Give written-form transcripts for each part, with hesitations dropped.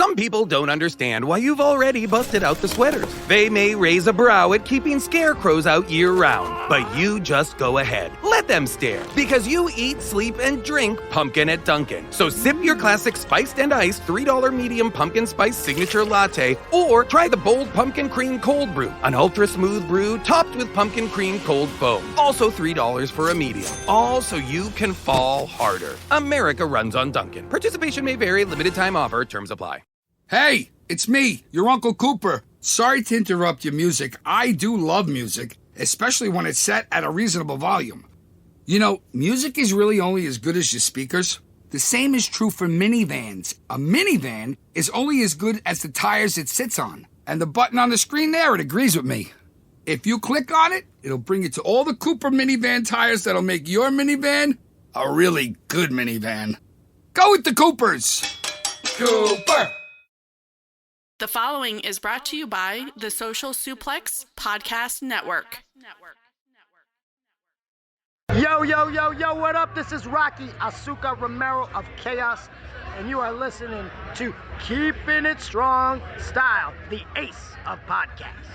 Some people don't understand why you've already busted out the sweaters. They may raise a brow at keeping scarecrows out year-round, but you just go ahead. Let them stare, because you eat, sleep, and drink pumpkin at Dunkin'. So sip your classic spiced and iced $3 medium pumpkin spice signature latte, or try the bold pumpkin cream cold brew, an ultra-smooth brew topped with pumpkin cream cold foam. Also $3 for a medium. All so you can fall harder. America runs on Dunkin'. Participation may vary. Limited time offer. Terms apply. Hey, it's me, your Uncle Cooper. Sorry to interrupt your music. I do love music, especially when it's set at a reasonable volume. You know, music is really only as good as your speakers. The same is true for minivans. A minivan is only as good as the tires it sits on. And the button on the screen there, it agrees with me. If you click on it, it'll bring you to all the Cooper minivan tires that'll make your minivan a really good minivan. Go with the Coopers! Cooper! The following is brought to you by the Social Suplex Podcast Network. Yo, what up? This is Rocky Asuka Romero of Chaos, and you are listening to Keepin' It Strong Style, the ace of podcasts.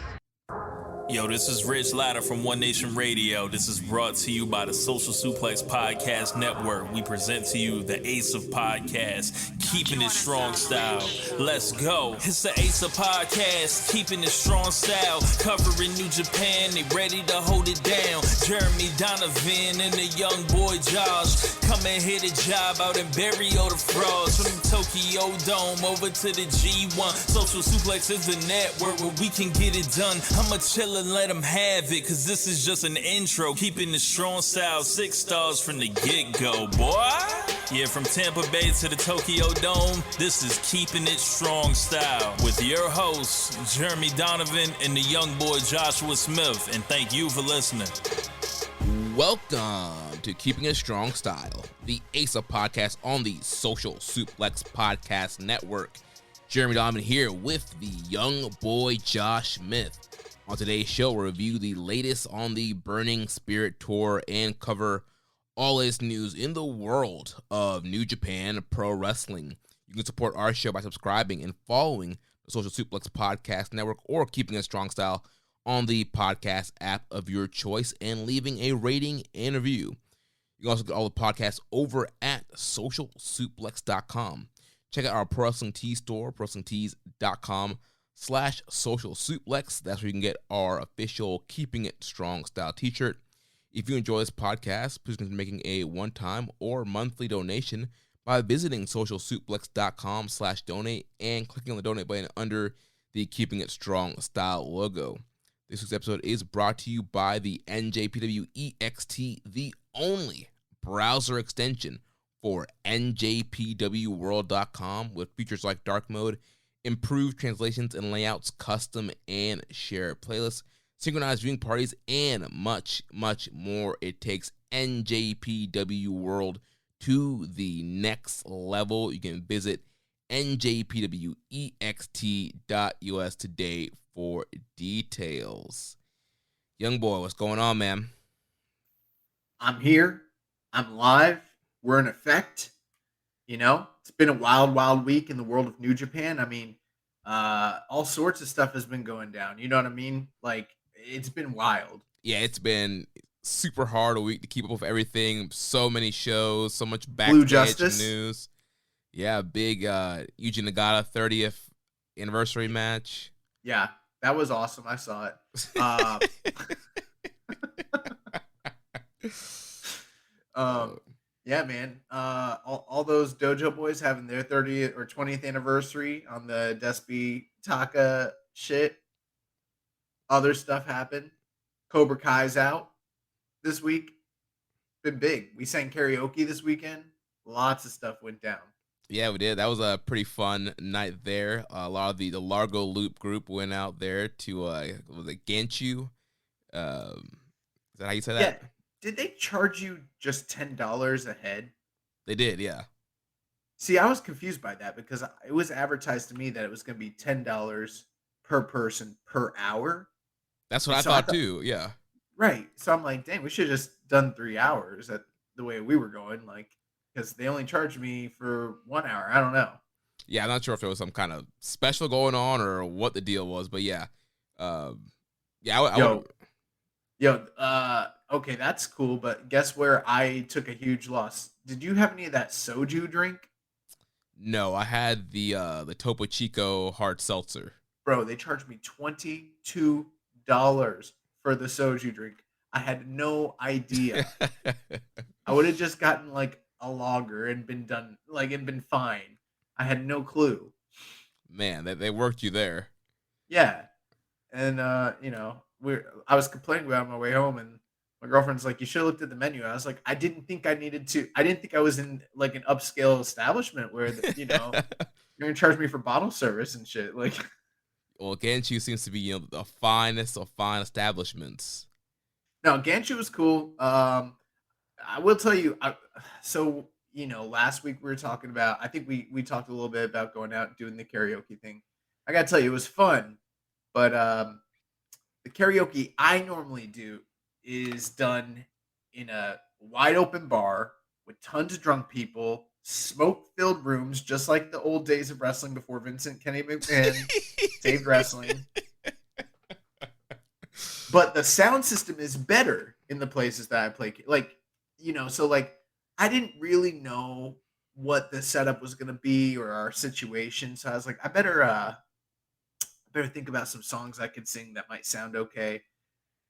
Yo, this is Rich Latta from One Nation Radio. This is brought to you by the Social Suplex Podcast Network. We present to you the Ace of Podcasts, Keepin' It Strong Style. Let's go. It's the Ace of Podcasts, Keepin' It Strong Style. Covering New Japan, they ready to hold it down. Jeremy Donovan and the young boy Josh. Come and hit a job out and bury all the frauds. From the Tokyo Dome over to the G1. Social Suplex is the network where we can get it done. I'ma chill and let them have it, cause this is just an intro. Keeping the strong style, 6 stars from the get-go, boy. Yeah, from Tampa Bay to the Tokyo Dome, this is Keeping It Strong Style with your hosts, Jeremy Donovan and the young boy Joshua Smith. And thank you for listening. Welcome to Keeping It Strong Style, the Ace of Podcast on the Social Suplex Podcast Network. Jeremy Donovan here with the young boy Josh Smith. On today's show, we'll review the latest on the Burning Spirit Tour and cover all latest news in the world of New Japan Pro Wrestling. You can support our show by subscribing and following the Social Suplex Podcast Network or Keeping It Strong Style on the podcast app of your choice and leaving a rating and review. You can also get all the podcasts over at socialsuplex.com. Check out our Pro Wrestling Tees store, prowrestlingtees.com/social suplex. That's where you can get our official Keeping It Strong Style t-shirt. If you enjoy this podcast, please consider making a one-time or monthly donation by visiting socialsuplex.com/donate and clicking on the donate button under the Keeping It Strong Style logo. This week's episode is brought to you by the NJPW EXT, the only browser extension for NJPWworld.com with features like dark mode, improved translations and layouts, custom and shared playlists, synchronized viewing parties, and much, much more. It takes NJPW World to the next level. You can visit njpwext.us today for details. Young boy, what's going on, man? I'm here. I'm live. We're in effect. You know, it's been a wild, wild week in the world of New Japan. I mean, all sorts of stuff has been going down. You know what I mean? Like, it's been wild. Yeah, it's been super hard a week to keep up with everything. So many shows, so much backstage news. Yeah, big Yuji Nagata 30th anniversary match. Yeah, that was awesome. I saw it. Yeah, man. All those dojo boys having their 30th or 20th anniversary on the Despi Taka shit. Other stuff happened. Cobra Kai's out this week. Been big. We sang karaoke this weekend. Lots of stuff went down. Yeah, we did. That was a pretty fun night there. A lot of the Largo Loop group went out there to was it Genshu? Is that how you say that? Yeah. Did they charge you just $10 a head? They did, yeah. See, I was confused by that because it was advertised to me that it was going to be $10 per person per hour. That's what I thought too, yeah. Right. So I'm like, dang, we should have just done 3 hours at the way we were going, like, because they only charged me for 1 hour. I don't know. Yeah, I'm not sure if there was some kind of special going on or what the deal was, but yeah. Yeah, I would. Okay, that's cool, but guess where I took a huge loss? Did you have any of that soju drink? No, I had the Topo Chico hard seltzer. Bro, they charged me $22 for the soju drink. I had no idea. I would have just gotten like a lager and been done, like, and been fine. I had no clue. Man, they worked you there. Yeah. And I was complaining about it on my way home, and my girlfriend's like, "You should have looked at the menu." I was like, "I didn't think I needed to. I didn't think I was in like an upscale establishment where you're gonna charge me for bottle service and shit." Like, Well, Ganchu seems to be the finest of fine establishments. no, Ganchu was cool. I will tell you. Last week we were talking about. I think we talked a little bit about going out and doing the karaoke thing. I gotta tell you, it was fun, but the karaoke I normally do is done in a wide open bar with tons of drunk people, smoke-filled rooms, just like the old days of wrestling before Vincent Kenny McMahon saved wrestling. But the sound system is better in the places that I play. I didn't really know what the setup was going to be or our situation. So I was like, I better think about some songs I could sing that might sound okay.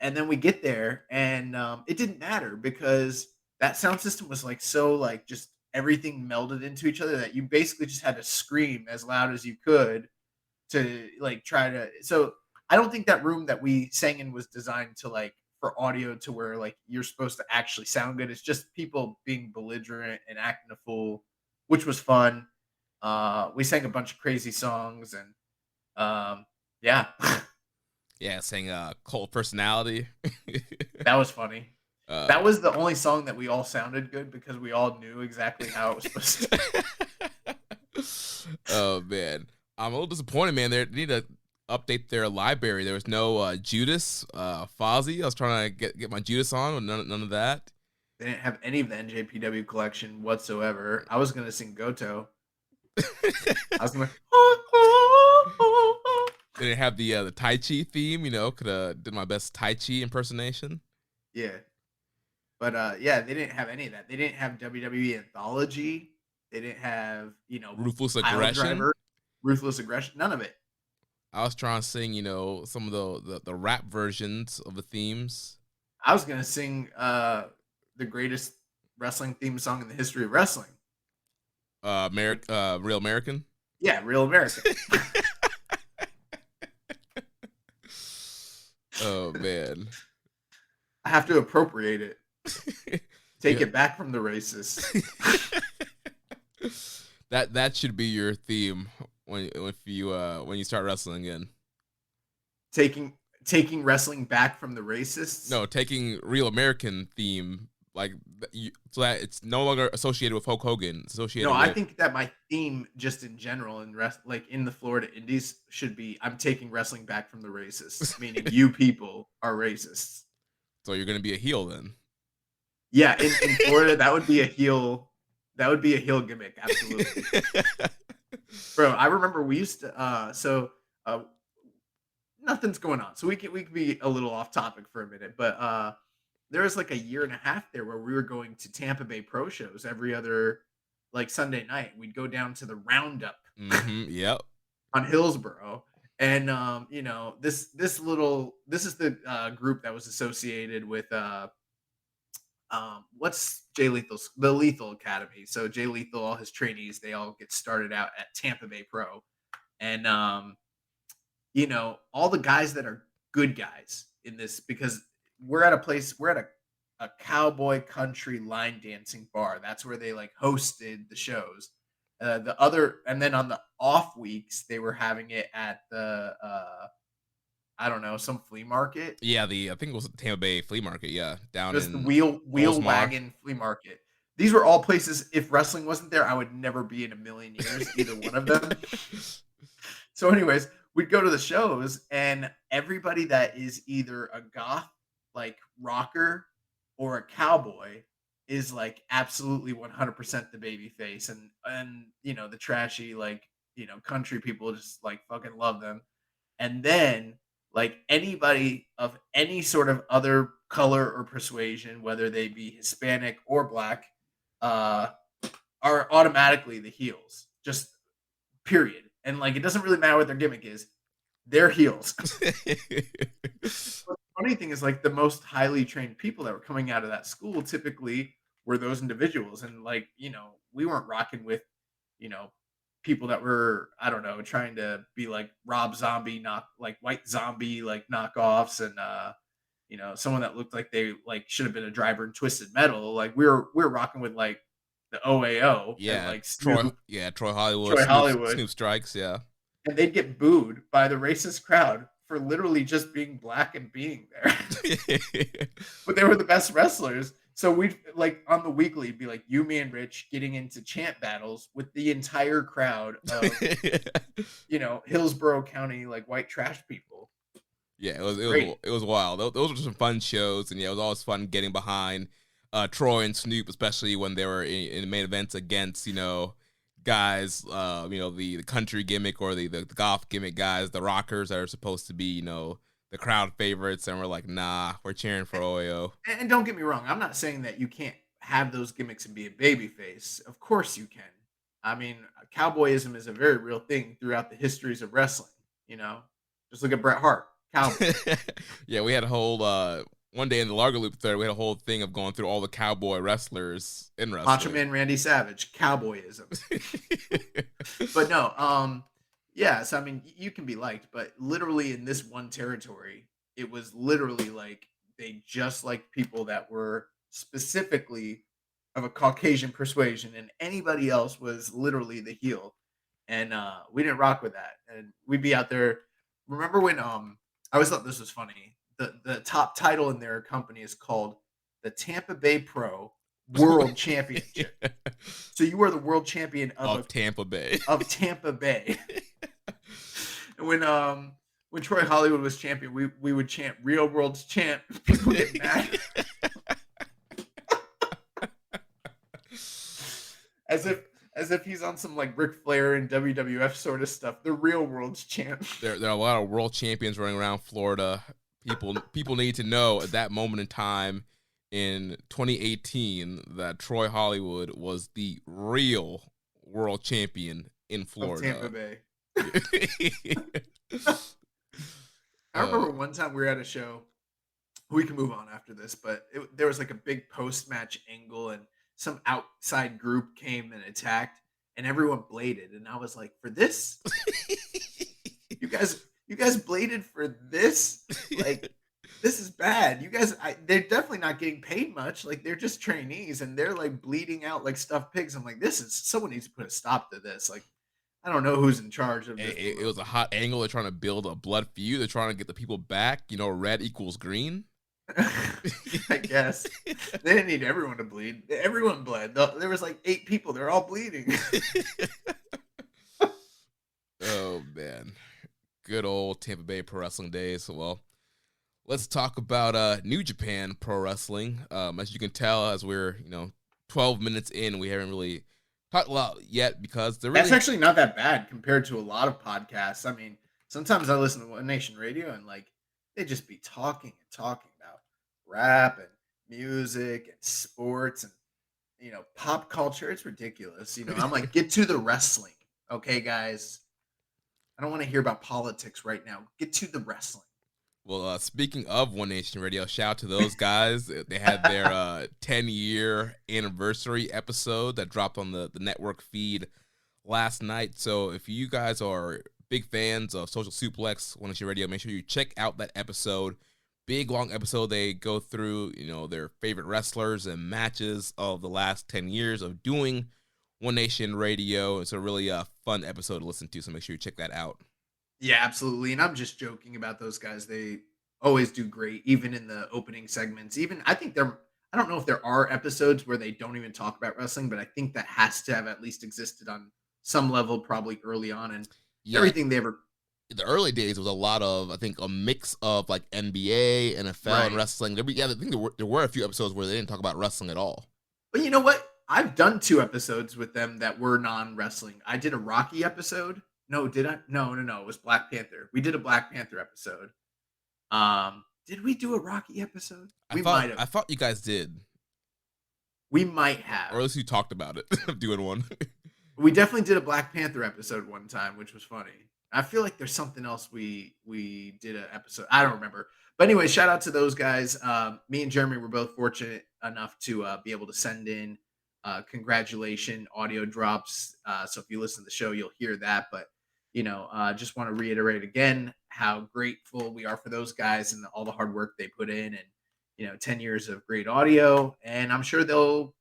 And then we get there, and it didn't matter because that sound system was like so like just everything melded into each other that you basically just had to scream as loud as you could to like try to. So I don't think that room that we sang in was designed to like for audio to where like you're supposed to actually sound good. It's just people being belligerent and acting a fool, which was fun. We sang a bunch of crazy songs, and yeah. Yeah, saying Cult Personality. That was funny. That was the only song that we all sounded good because we all knew exactly how it was supposed to. Oh man, I'm a little disappointed, man. They need to update their library. There was no Judas, Fozzy. I was trying to get my Judas on, but none of that. They didn't have any of the NJPW collection whatsoever. I was gonna sing Goto. I was gonna. They didn't have the Tai Chi theme. Could have did my best Tai Chi impersonation. Yeah, but they didn't have any of that. They didn't have WWE Anthology. They didn't have Ruthless Aggression. Ruthless Aggression. None of it. I was trying to sing, some of the rap versions of the themes. I was gonna sing the greatest wrestling theme song in the history of wrestling. Real American. Yeah, Real American. Oh man, I have to appropriate it. Take it back from the racists. That should be your theme when you start wrestling again. Taking wrestling back from the racists. No, taking Real American theme so that it's no longer associated with Hulk Hogan. It's associated. I think that my theme, just in general, in the Florida Indies, should be I'm taking wrestling back from the racists, meaning you people are racists. So you're gonna be a heel then? Yeah, in Florida, that would be a heel. That would be a heel gimmick, absolutely. Bro, I remember we used to. Nothing's going on, so we could be a little off topic for a minute, but there was like a year and a half there where we were going to Tampa Bay Pro shows every other like Sunday night. We'd go down to the Roundup. Yep. On Hillsborough. And this is the group that was associated with what's Jay Lethal's the Lethal Academy. So Jay Lethal, all his trainees, they all get started out at Tampa Bay Pro. And all the guys that are good guys in this, because we're at a cowboy country line dancing bar. That's where they like hosted the shows. And then on the off weeks, they were having it at the I don't know, some flea market. Yeah, I think it was the Tampa Bay Flea Market. Yeah, down just in the wheel wagon flea market. These were all places. If wrestling wasn't there, I would never be in a million years. Either one of them. So, anyways, we'd go to the shows, and everybody that is either a goth like rocker or a cowboy is like absolutely 100% the baby face, and the trashy like country people just like fucking love them. And then like anybody of any sort of other color or persuasion, whether they be Hispanic or black, are automatically the heels. Just period. And like it doesn't really matter what their gimmick is, they're heels. But the funny thing is, like, the most highly trained people that were coming out of that school typically were those individuals. And like, we weren't rocking with, people that were, I don't know, trying to be like Rob Zombie, not like White Zombie, like knockoffs, and someone that looked like they like should have been a driver in Twisted Metal. Like we're rocking with like the OAO, Yeah, and like Troy Hollywood, Troy Hollywood. Snoop Strikes, yeah. And they'd get booed by the racist crowd for literally just being black and being there. But they were the best wrestlers. So we'd like on the weekly be like you, me, and Rich getting into chant battles with the entire crowd of Hillsborough County like white trash people. Yeah, it was wild. Those were some fun shows, and yeah, it was always fun getting behind Troy and Snoop, especially when they were in main events against guys, the country gimmick or the golf gimmick guys, the rockers that are supposed to be the crowd favorites, and we're like, nah, we're cheering for OAO. And don't get me wrong, I'm not saying that you can't have those gimmicks and be a babyface. Of course you can. I mean, cowboyism is a very real thing throughout the histories of wrestling. Just look at Bret Hart, cowboy. Yeah, we had a whole one day in the Largo Loop thread, we had a whole thing of going through all the cowboy wrestlers in wrestling. Macho Man Randy Savage, cowboyism. But no, yeah, so I mean, you can be liked, but literally in this one territory, it was literally like they just liked people that were specifically of a Caucasian persuasion, and anybody else was literally the heel. And we didn't rock with that. And we'd be out there. Remember when I always thought this was funny. The top title in their company is called the Tampa Bay Pro World Championship. So you were the world champion of Tampa Bay. Of Tampa Bay. And when Troy Hollywood was champion, we would chant "Real World's Champ." People get mad. As if he's on some like Ric Flair and WWF sort of stuff. The real world's champ. There are a lot of world champions running around Florida. People need to know at that moment in time in 2018 that Troy Hollywood was the real world champion in Florida. Of Tampa Bay. I remember one time we were at a show. We can move on after this, but there was like a big post-match angle, and some outside group came and attacked, and everyone bladed. And I was like, for this? You guys bladed for this? Like, this is bad. You guys, they're definitely not getting paid much. Like, they're just trainees, and they're like bleeding out like stuffed pigs. I'm like, someone needs to put a stop to this. Like, I don't know who's in charge of this. It was a hot angle. They're trying to build a blood feud. They're trying to get the people back. Red equals green. I guess they didn't need everyone to bleed. Everyone bled. There was like 8 people. They're all bleeding. Oh man, good old Tampa Bay Pro Wrestling days. Well, let's talk about New Japan Pro Wrestling. As you can tell, as we're 12 minutes in, we haven't really talked a lot yet because that's actually not that bad compared to a lot of podcasts. I mean, sometimes I listen to One Nation Radio and like they just be talking about rap and music and sports and pop culture. It's ridiculous. I'm like, get to the wrestling, okay, guys. I don't want to hear about politics right now. Get to the wrestling. Well, speaking of One Nation Radio, shout out to those guys. They had their 10-year anniversary episode that dropped on the network feed last night. So if you guys are big fans of Social Suplex, One Nation Radio, make sure you check out that episode. Big, long episode. They go through, their favorite wrestlers and matches of the last 10 years of doing One Nation Radio. It's a really fun episode to listen to, so make sure you check that out. Yeah, absolutely. And I'm just joking about those guys. They always do great, even in the opening segments. Even, I don't know if there are episodes where they don't even talk about wrestling, but I think that has to have at least existed on some level, probably early on. And everything they ever... The early days was a lot of, I think, a mix of like NBA, NFL, and wrestling. I think there were a few episodes where they didn't talk about wrestling at all. But you know what? I've done 2 episodes with them that were non-wrestling. I did a Rocky episode. No, did I? No. It was Black Panther. We did a Black Panther episode. Did we do a Rocky episode? We might I have. thought you guys did, We might or have. at least you talked about it of doing one. We definitely did a Black Panther episode one time, which was funny. I feel like there's something else we did an episode. I don't remember. But anyway, shout out to those guys. Me and Jeremy were both fortunate enough to be able to send in congratulation audio drops. So if you listen to the show, you'll hear that. But just want to reiterate again how grateful we are for those guys and all the hard work they put in, and 10 years of great audio. And I'm sure they'll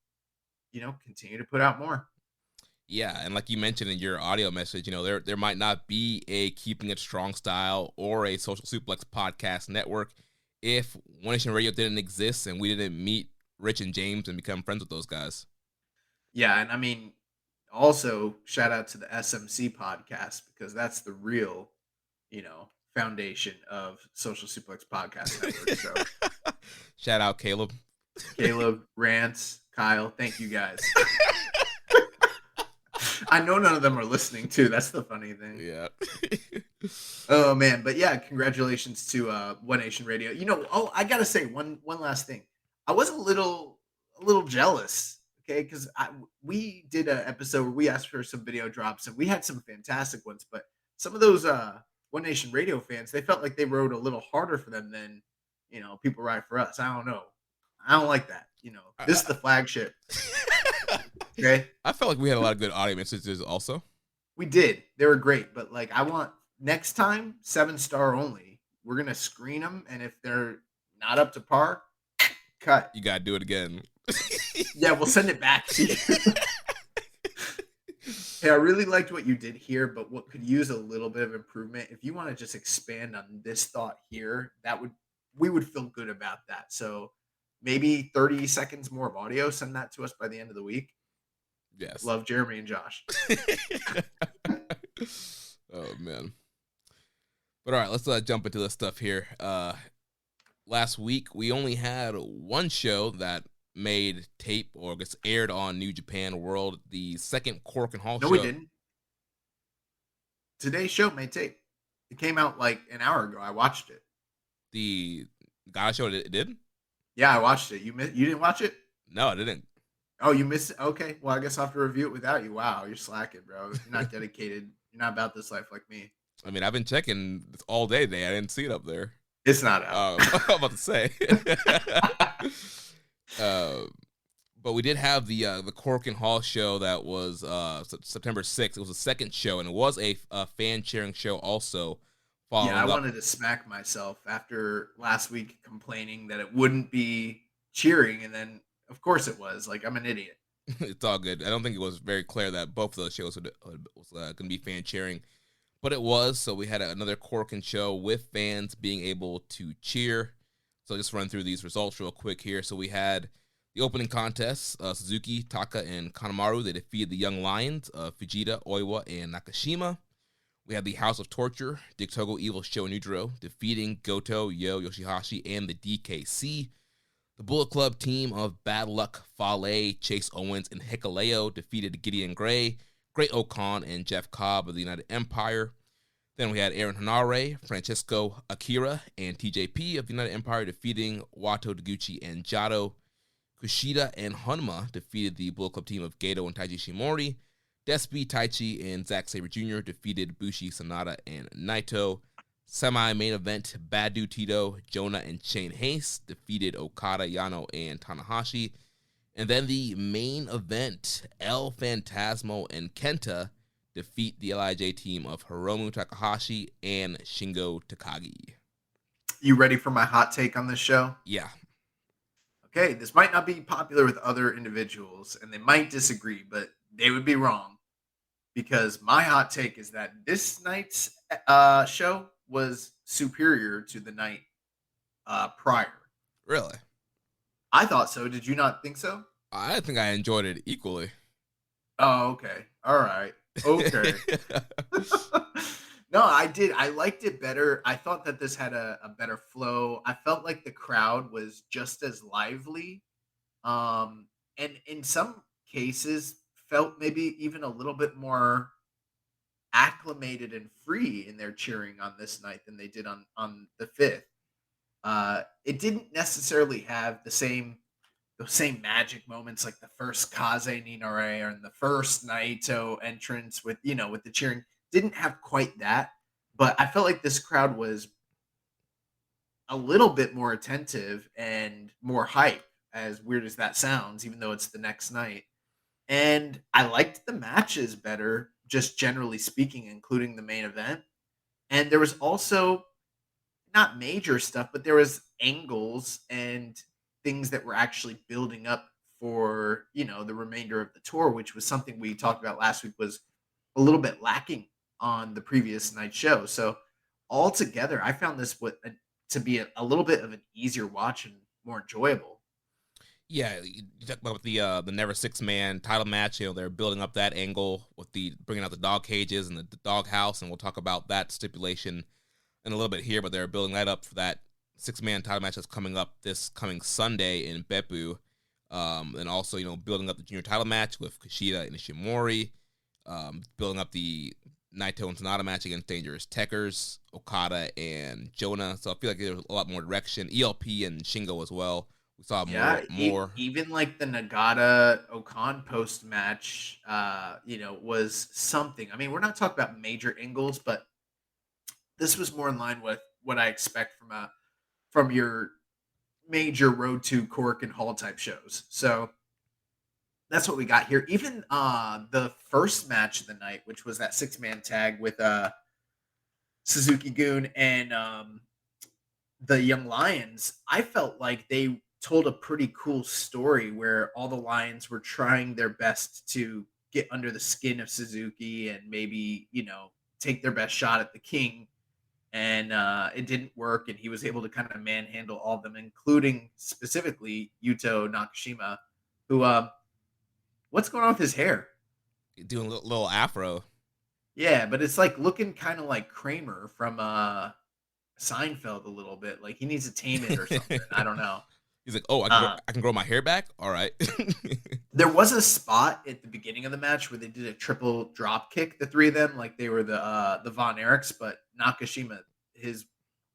continue to put out more. Yeah, and like you mentioned in your audio message, there might not be a Keeping It Strong Style or a Social Suplex podcast network if One Nation Radio didn't exist and we didn't meet Rich and James and become friends with those guys. Yeah, and I mean, also shout out to the SMC podcast, because that's the real, foundation of Social Suplex Podcast Network. So Shout out Caleb. Caleb, Rance, Kyle, thank you guys. I know none of them are listening too. That's the funny thing. Yeah. Oh man, but yeah, congratulations to One Nation Radio. I gotta say one last thing. I was a little jealous, okay, because we did an episode where we asked for some video drops, and we had some fantastic ones. But some of those One Nation Radio fans, they felt like they rode a little harder for them than people ride for us. I don't know. I don't like that. This is the flagship. Okay. I felt like we had a lot of good audio messages also. We did. They were great, but I want next time 7-star only. We're gonna screen them, and if they're not up to par, cut. You gotta do it again. Yeah, we'll send it back to you. Hey, I really liked what you did here, but what could use a little bit of improvement, if you want to just expand on this thought here, we would feel good about that. So maybe 30 seconds more of audio. Send that to us by the end of the week. Yes. Love, Jeremy and Josh. Oh man. But all right, let's jump into this stuff here. Last week we only had one show that made tape or gets aired on New Japan World, the second Cork and Hall show. No, we didn't. Today's show made tape. It came out like an hour ago. I watched it. The Gaga show, it did? Yeah, I watched it. You didn't watch it? No, I didn't. Oh, you missed it? Okay. Well, I guess I'll have to review it without you. Wow, you're slacking, bro. You're not dedicated. You're not about this life like me. I mean, I've been checking all day today. I didn't see it up there. It's not out. I'm about to say. But we did have the Cork and Hall show that was September 6th. It was the second show, and it was a fan sharing show also. Yeah, I wanted to smack myself after last week complaining that it wouldn't be cheering, and then of course it was. I'm an idiot. It's all good. I don't think it was very clear that both of those shows was going to be fan cheering, but it was. So we had another Corkin show with fans being able to cheer. So I'll just run through these results real quick here. So we had the opening contest, Suzuki, Taka, and Kanemaru. They defeated the Young Lions, Fujita, Oiwa, and Nakashima. We had the House of Torture, Dick Togo, Evil Show, and Udro, defeating Goto, Yo, Yoshihashi, and the DKC. The Bullet Club team of Bad Luck, Fale, Chase Owens, and Hikaleo defeated Gideon Gray, Great Okan, and Jeff Cobb of the United Empire. Then we had Aaron Hanare, Francesco Akira, and TJP of the United Empire defeating Wato, Deguchi, and Jado. Kushida and Hanma defeated the Bullet Club team of Gato and Taiji Shimori. Despy, Taichi, and Zack Sabre Jr. defeated Bushi, Sanada, and Naito. Semi-main event, Badu Tito, Jonah, and Shane Hayes defeated Okada, Yano, and Tanahashi. And then the main event, El Phantasmo and Kenta defeat the LIJ team of Hiromu Takahashi and Shingo Takagi. You ready for my hot take on this show? Yeah. Okay, this might not be popular with other individuals, and they might disagree, but they would be wrong. Because my hot take is that this night's show was superior to the night prior. Really? I thought so. Did you not think so? I think I enjoyed it equally. Oh, okay. All right. Okay. No, I did. I liked it better. I thought that this had a better flow. I felt like the crowd was just as lively. And in some cases felt maybe even a little bit more acclimated and free in their cheering on this night than they did on the 5th. It didn't necessarily have those same magic moments like the first Kaze Ninore or in the first Naito entrance with, with the cheering. Didn't have quite that, but I felt like this crowd was a little bit more attentive and more hype, as weird as that sounds, even though it's the next night. And I liked the matches better, just generally speaking, including the main event. And there was also not major stuff, but there was angles and things that were actually building up for, the remainder of the tour, which was something we talked about last week was a little bit lacking on the previous night show. So altogether, I found this to be a little bit of an easier watch and more enjoyable. Yeah, you talk about the Never Six Man title match. They're building up that angle with the bringing out the dog cages and the dog house, and we'll talk about that stipulation in a little bit here. But they're building that up for that 6-man title match that's coming up this coming Sunday in Beppu, and also building up the junior title match with Kushida and Ishimori, building up the Naito and Sonata match against Dangerous Tekkers, Okada and Jonah. So I feel like there's a lot more direction. ELP and Shingo as well. We saw more. Even like the Nagata Okan post match, was something. I mean, we're not talking about major angles, but this was more in line with what I expect from your major Road to Cork and Hall type shows. So that's what we got here. Even the first match of the night, which was that 6-man tag with Suzuki-gun and the Young Lions, I felt like they told a pretty cool story where all the Lions were trying their best to get under the skin of Suzuki and maybe, take their best shot at the King. And it didn't work, and he was able to kind of manhandle all of them, including specifically Yuto Nakashima, who, what's going on with his hair? Doing a little afro. Yeah, but it's like looking kind of like Kramer from Seinfeld a little bit. Like he needs to tame it or something. I don't know. He's like, oh, I can grow my hair back? All right. There was a spot at the beginning of the match where they did a triple drop kick, the three of them, like they were the Von Erichs, but Nakashima, his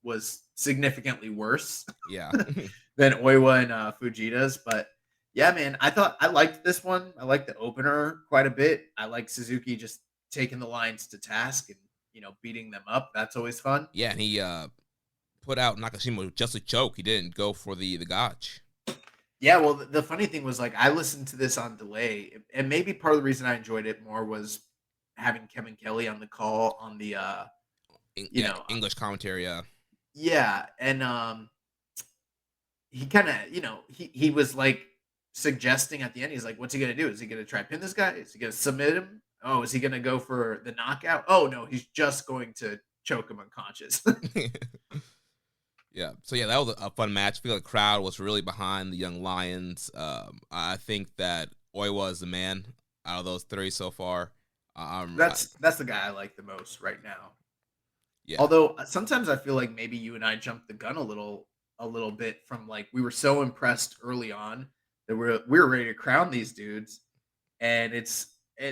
was significantly worse. Yeah. Than Oiwa and Fujita's. But yeah, man, I liked this one. I liked the opener quite a bit. I like Suzuki just taking the Lions to task and, beating them up. That's always fun. Yeah, and he put out Nakashima with just a choke. He didn't go for the gotch. Yeah, well, the funny thing was, like, I listened to this on delay, and maybe part of the reason I enjoyed it more was having Kevin Kelly on the call on the, English commentary. Yeah, and he kind of, he was like suggesting at the end, he's like, what's he gonna do? Is he gonna try to pin this guy? Is he gonna submit him? Oh, is he gonna go for the knockout? Oh no, he's just going to choke him unconscious. Yeah. So yeah, that was a fun match. I feel like the crowd was really behind the Young Lions. I think that Oiwa is the man out of those three so far. That's the guy I like the most right now. Yeah. Although sometimes I feel like maybe you and I jumped the gun a little bit from, like, we were so impressed early on that we were ready to crown these dudes, and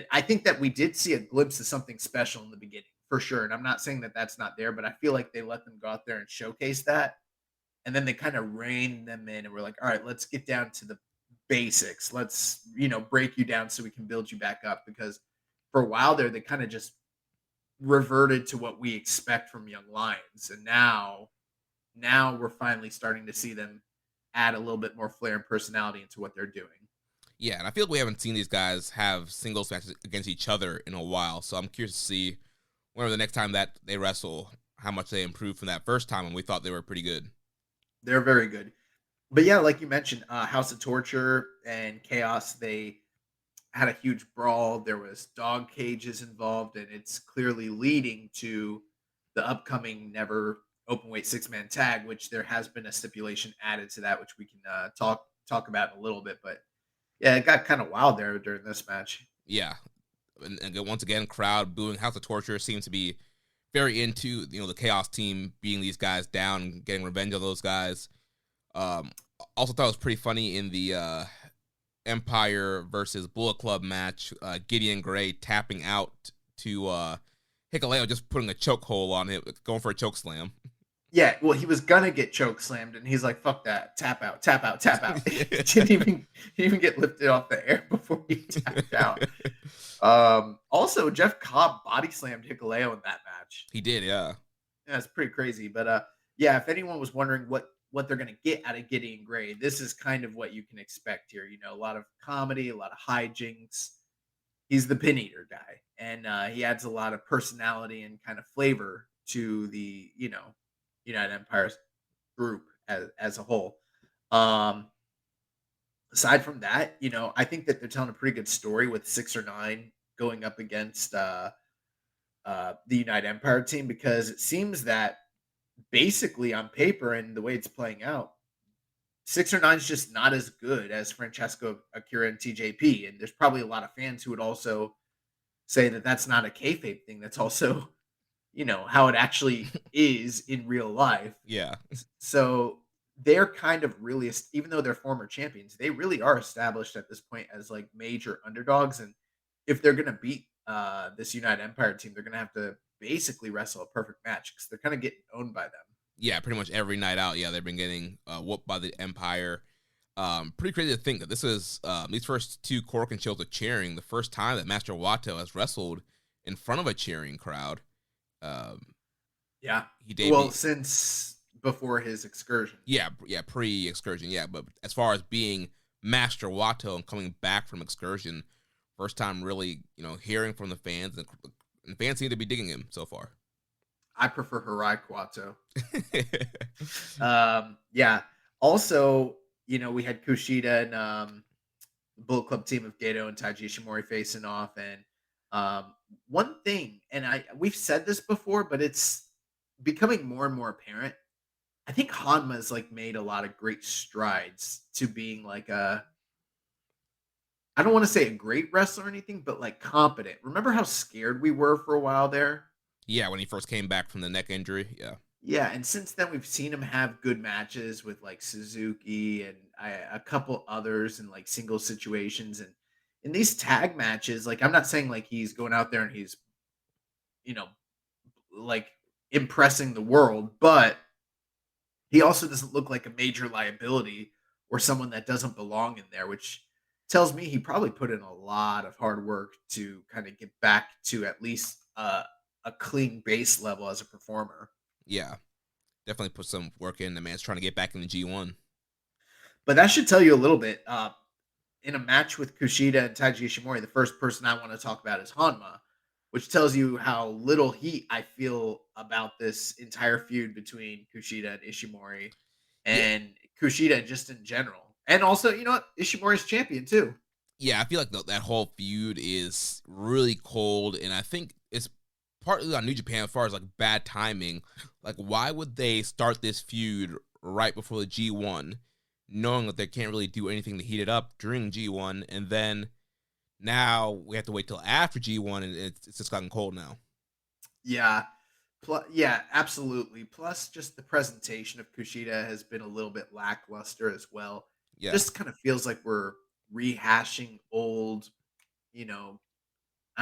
I think that we did see a glimpse of something special in the beginning. For sure. And I'm not saying that that's not there, but I feel like they let them go out there and showcase that. And then they kind of reined them in and we're like, all right, let's get down to the basics. Let's, break you down so we can build you back up. Because for a while there, they kind of just reverted to what we expect from Young Lions. And now we're finally starting to see them add a little bit more flair and personality into what they're doing. Yeah. And I feel like we haven't seen these guys have singles matches against each other in a while. So I'm curious to see whenever the next time that they wrestle, how much they improved from that first time when we thought they were pretty good. They're very good. But yeah, like you mentioned, House of Torture and Chaos, they had a huge brawl. There was dog cages involved, and it's clearly leading to the upcoming Never Openweight 6-man tag, which there has been a stipulation added to that, which we can talk about in a little bit. But yeah, it got kind of wild there during this match. Yeah. And once again, crowd booing. House of Torture seems to be very into the Chaos team beating these guys down and getting revenge on those guys. Also thought it was pretty funny in the Empire versus Bullet Club match, Gideon Gray tapping out to Hikuleo, just putting a chokehold on him, going for a choke slam. Yeah, well, he was gonna get choke slammed, and he's like, "Fuck that! Tap out, tap out, tap out." He didn't even get lifted off the air before he tapped out. Also, Jeff Cobb body slammed Hikuleo in that match. He did, yeah. Yeah, it's pretty crazy. But yeah, if anyone was wondering what they're gonna get out of Gideon Gray, this is kind of what you can expect here. You know, a lot of comedy, a lot of hijinks. He's the pin eater guy, and he adds a lot of personality and kind of flavor to the United Empire's group as a whole. Um, Aside from that, I think that they're telling a pretty good story with 6 or 9 going up against the United Empire team, because it seems that basically on paper and the way it's playing out, 6 or 9 is just not as good as Francesco, Akira, and TJP. And there's probably a lot of fans who would also say that that's not a kayfabe thing. That's also, how it actually is in real life. Yeah. So they're kind of really, even though they're former champions, they really are established at this point as like major underdogs. And if they're going to beat this United Empire team, they're going to have to basically wrestle a perfect match, because they're kind of getting owned by them. Yeah, pretty much every night out. Yeah, they've been getting whooped by the Empire. Pretty crazy to think that this is these first 2 Korakuen shows of cheering, the first time that Master Wato has wrestled in front of a cheering crowd. Yeah, he debuted. Well, since before his excursion. Yeah, pre-excursion. Yeah, but as far as being Master Wato and coming back from excursion, first time really, hearing from the fans, and fans seem to be digging him so far. I prefer Hirai Kawato. Yeah. Also, we had Kushida and Bullet Club team of Gato and Taiji Ishimori facing off. And one thing, and we've said this before, but it's becoming more and more apparent. I think Hanma's like made a lot of great strides to being like I don't want to say a great wrestler or anything, but like competent. Remember how scared we were for a while there? Yeah, when he first came back from the neck injury. Yeah. Yeah, and since then we've seen him have good matches with like Suzuki and a couple others in like single situations. And in these tag matches, like I'm not saying like he's going out there and he's, like impressing the world, but he also doesn't look like a major liability or someone that doesn't belong in there, which tells me he probably put in a lot of hard work to kind of get back to at least a clean base level as a performer. Yeah, definitely put some work in. The man's trying to get back in the G1. But that should tell you a little bit. In a match with Kushida and Taiji Ishimori, the first person I want to talk about is Hanma, which tells you how little heat I feel about this entire feud between Kushida and Ishimori, and Kushida just in general. And also, Ishimori's champion too. Yeah, I feel like that whole feud is really cold, and I think it's partly on New Japan as far as like bad timing. Like, why would they start this feud right before the G1, knowing that they can't really do anything to heat it up during G1, and then now we have to wait till after G1, and it's just gotten cold now. Yeah. Yeah, absolutely. Plus, just the presentation of Kushida has been a little bit lackluster as well. Yeah. Just kind of feels like we're rehashing old, I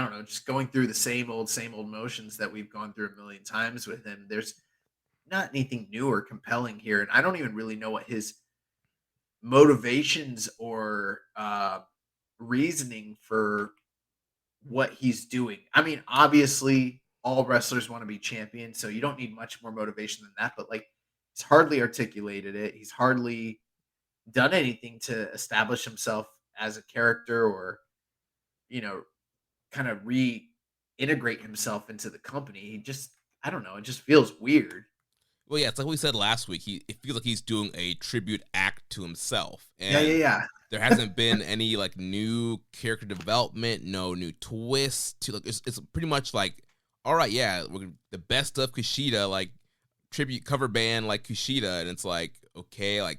don't know, just going through the same old motions that we've gone through a million times with him. There's not anything new or compelling here. And I don't even really know what his motivations or reasoning for what he's doing. I mean, obviously all wrestlers want to be champions, so you don't need much more motivation than that, but like he's hardly articulated it. He's hardly done anything to establish himself as a character or, kind of reintegrate himself into the company. He just, I don't know, it just feels weird. Well, yeah, it's like we said last week. It feels like he's doing a tribute act to himself. And Yeah. There hasn't been any like new character development, no new twists. To like, it's pretty much like, all right, yeah, we're the best of Kushida, like tribute cover band like Kushida, and it's like, okay, like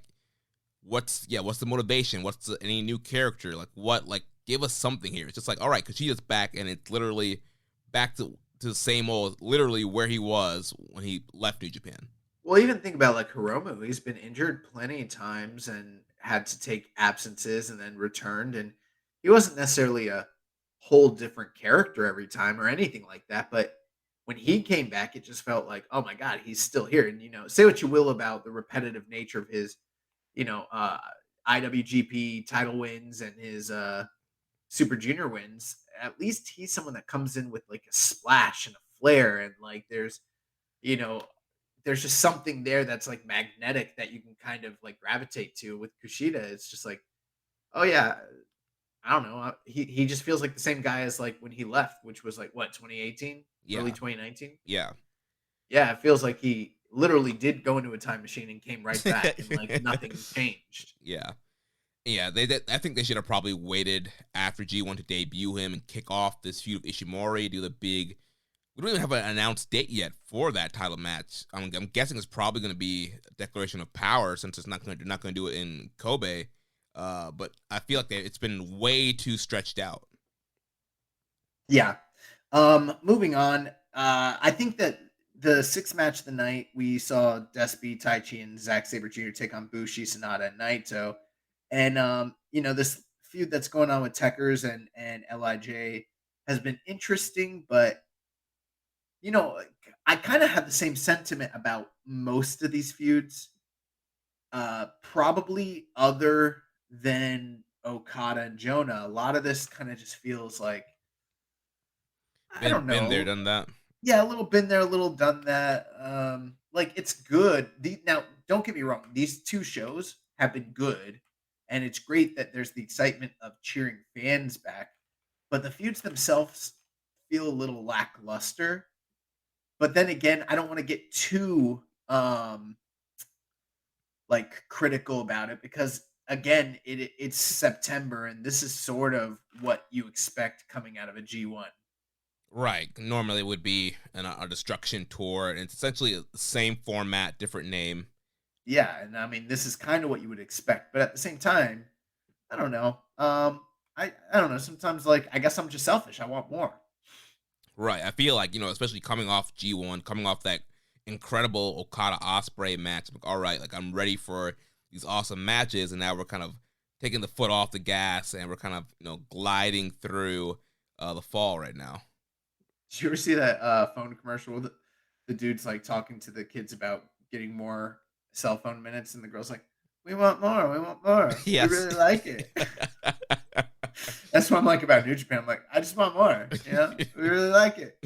what's the motivation? What's any new character? Like what? Like give us something here. It's just like, all right, Kushida's back, and it's literally back to the same old, literally where he was when he left New Japan. Well, even think about like Hiromu. He's been injured plenty of times, and had to take absences and then returned, and he wasn't necessarily a whole different character every time or anything like that. But when he came back, it just felt like, oh my god, he's still here. And say what you will about the repetitive nature of his, you know, uh, IWGP title wins and his Super Junior wins. At least he's someone that comes in with like a splash and a flair, and like you know, there's just something there that's like magnetic that you can kind of like gravitate to. With Kushida, it's just like, oh yeah, I don't know. He just feels like the same guy as like when he left, which was like what, 2018, early Yeah. 2019. Yeah. Yeah, it feels like he literally did go into a time machine and came right back, and like nothing changed. Yeah. Yeah, I think they should have probably waited after G1 to debut him and kick off this feud with Ishimori, do the big. We don't even have an announced date yet for that title match. I'm guessing it's probably going to be a Declaration of Power, since they're not going to do it in Kobe. But I feel like it's been way too stretched out. Yeah. Moving on. I think that the sixth match of the night, we saw Despy, Taichi, and Zack Sabre Jr. take on Bushi, Sonata, and Naito. And this feud that's going on with Techers and LIJ has been interesting, but I kind of have the same sentiment about most of these feuds. Probably other than Okada and Jonah. A lot of this kind of just feels like, I don't Been there, know. done that. Yeah, a little been there, a little done that. Like, it's good. Now, don't get me wrong; these two shows have been good, and it's great that there's the excitement of cheering fans back. But the feuds themselves feel a little lackluster. But then again, I don't want to get too like critical about it, because again, it's September, and this is sort of what you expect coming out of a G1. Right. Normally it would be a destruction tour, and it's essentially the same format, different name. Yeah, and I mean, this is kind of what you would expect, but at the same time, I don't know. I don't know. Sometimes, like, I guess I'm just selfish. I want more. Right. I feel like, especially coming off G1, coming off that incredible Okada Ospreay match, I'm like, all right, like, I'm ready for these awesome matches, and now we're kind of taking the foot off the gas, and we're kind of, gliding through the fall right now. Did you ever see that phone commercial with the dude's like talking to the kids about getting more cell phone minutes, and the girl's like, "We want more. We want more. Yes. We really like it." That's what I'm like about New Japan. I'm like, I just want more. We really like it.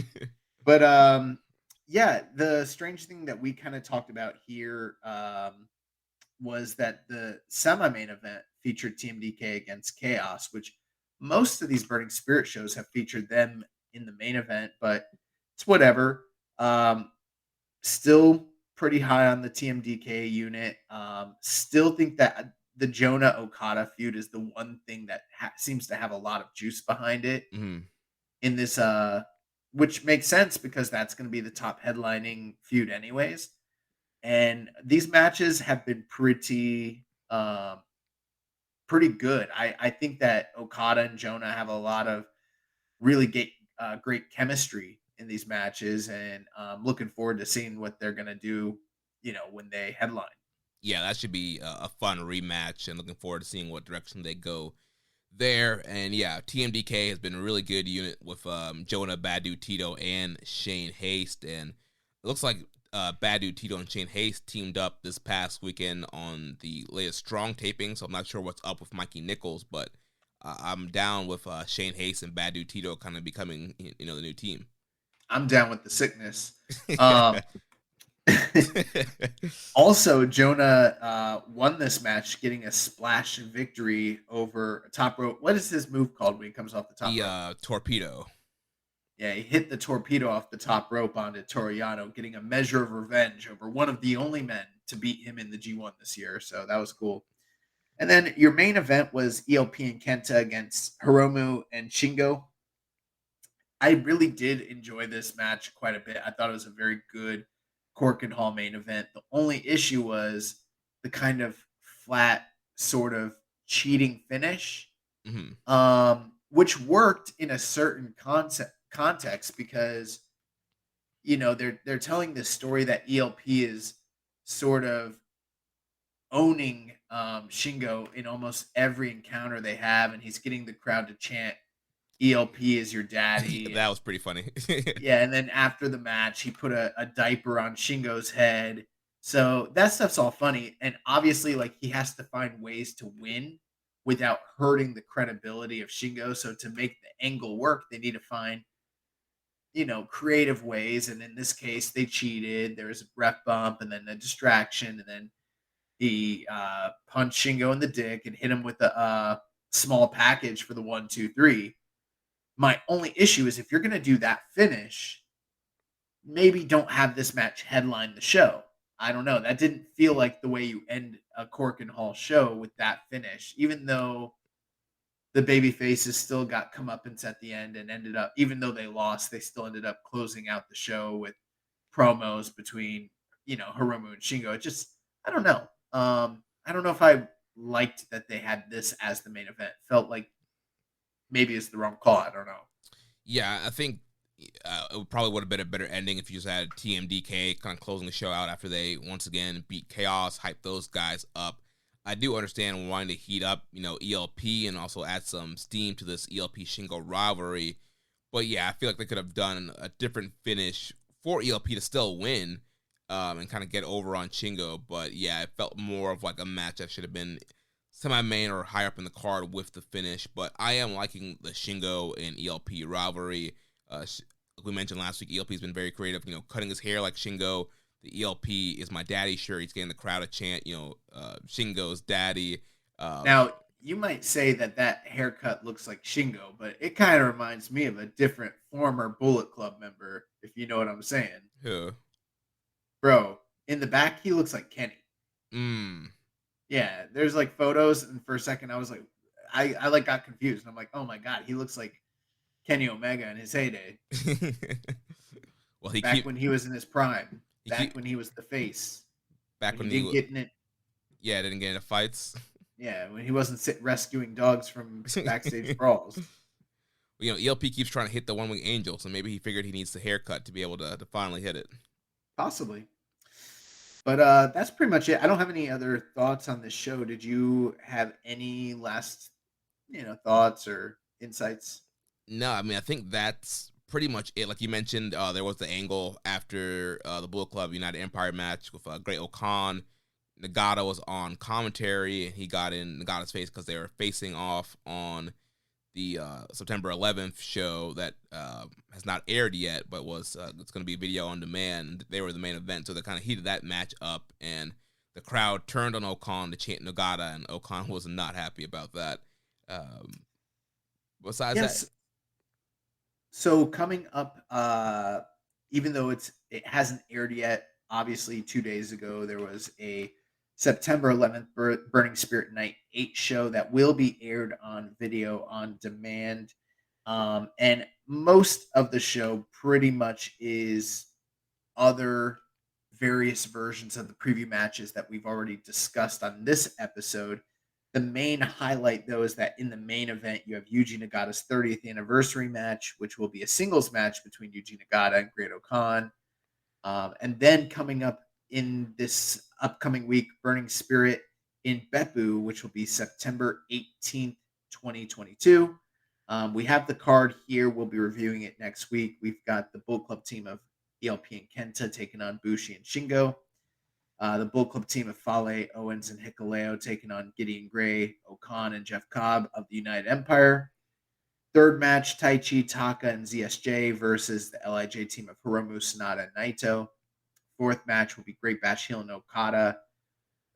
But yeah, the strange thing that we kind of talked about here was that the semi-main event featured TMDK against Chaos, which most of these Burning Spirit shows have featured them in the main event, but it's whatever. Still pretty high on the TMDK unit. Still think that the Jonah Okada feud is the one thing that seems to have a lot of juice behind it in this, which makes sense because that's going to be the top headlining feud anyways. And these matches have been pretty good. I think that Okada and Jonah have a lot of really great chemistry in these matches, and I'm looking forward to seeing what they're gonna do, when they headline. Yeah, that should be a fun rematch, and looking forward to seeing what direction they go there. And yeah, TMDK has been a really good unit with Jonah, Badu, Tito, and Shane Haste, and it looks like Badu, Tito, and Shane Haste teamed up this past weekend on the latest Strong taping, so I'm not sure what's up with Mikey Nichols, but I'm down with Shane Haste and Badu Tito kind of becoming, the new team. I'm down with the sickness. Also, Jonah won this match, getting a splash victory over a top rope. What is his move called when he comes off the top rope? Torpedo. Yeah, he hit the torpedo off the top rope onto Toriano, getting a measure of revenge over one of the only men to beat him in the G1 this year. So that was cool. And then your main event was ELP and Kenta against Hiromu and Shingo. I really did enjoy this match quite a bit. I thought it was a very good Cork and Hall main event. The only issue was the kind of flat, sort of cheating finish, which worked in a certain context because they're telling this story that ELP is sort of owning Shingo in almost every encounter they have, and he's getting the crowd to chant ELP is your daddy. That was pretty funny. Yeah, and then after the match, he put a diaper on Shingo's head. So that stuff's all funny. And obviously, like, he has to find ways to win without hurting the credibility of Shingo. So to make the angle work, they need to find, creative ways. And in this case, they cheated. There was a ref bump and then a distraction. And then he punched Shingo in the dick and hit him with a small package for the 1-2-3. My only issue is if you're going to do that finish, maybe don't have this match headline the show. I don't know. That didn't feel like the way you end a Cork and Hall show with that finish, even though the baby faces still got comeuppance at the end and ended up, even though they lost, they still ended up closing out the show with promos between, Hiromu and Shingo. It just, I don't know. I don't know if I liked that they had this as the main event. Felt like maybe it's the wrong call. I don't know. Yeah, I think it probably would have been a better ending if you just had TMDK kind of closing the show out after they once again beat Chaos, hype those guys up. I do understand wanting to heat up, ELP and also add some steam to this ELP Shingo rivalry. But yeah, I feel like they could have done a different finish for ELP to still win and kind of get over on Shingo. But yeah, it felt more of like a match that should have been semi-main or higher up in the card with the finish. But I am liking the Shingo and ELP rivalry. Like we mentioned last week, ELP has been very creative, cutting his hair like Shingo. The ELP is my daddy shirt. He's getting the crowd to chant, Shingo's daddy. Now, you might say that haircut looks like Shingo, but it kind of reminds me of a different former Bullet Club member, if you know what I'm saying. Who? Bro, in the back, he looks like Kenny. Mm. Yeah, there's like photos, and for a second, I was like, I like got confused. And I'm like, oh my God, he looks like Kenny Omega in his heyday. Well, when he was in his prime. When he was the face. Back when he didn't get in it. Yeah, didn't get into fights. Yeah, when he wasn't rescuing dogs from backstage brawls. ELP keeps trying to hit the one-wing angel, so maybe he figured he needs the haircut to be able to finally hit it. Possibly. But that's pretty much it. I don't have any other thoughts on this show. Did you have any last, thoughts or insights? No, I mean, I think that's pretty much it. Like you mentioned, there was the angle after the Bullet Club United Empire match with Great Okan. Nagata was on commentary, and he got in Nagata's face because they were facing off on the September 11th show that has not aired yet, but was it's going to be video on demand. They were the main event, so they kind of heated that match up, and the crowd turned on Okan to chant Nagata, and Okan was not happy about that. Besides that. So coming up, even though it hasn't aired yet, obviously 2 days ago there was a September 11th Burning Spirit Night 8 show that will be aired on video on demand. And most of the show pretty much is other various versions of the preview matches that we've already discussed on this episode. The main highlight, though, is that in the main event, you have Yuji Nagata's 30th anniversary match, which will be a singles match between Yuji Nagata and Great Okan. And then coming up in this upcoming week, Burning Spirit in Beppu, which will be September 18th, 2022. We have the card here. We'll be reviewing it next week. We've got the Bullet Club team of ELP and Kenta taking on Bushi and Shingo. The Bullet Club team of Fale, Owens, and Hikuleo taking on Gideon Gray, Okan, and Jeff Cobb of the United Empire. Third match, Taichi, Taka, and ZSJ versus the LIJ team of Hiromu, Sanada, and Naito. Fourth match will be Great Bash Heel and Okada.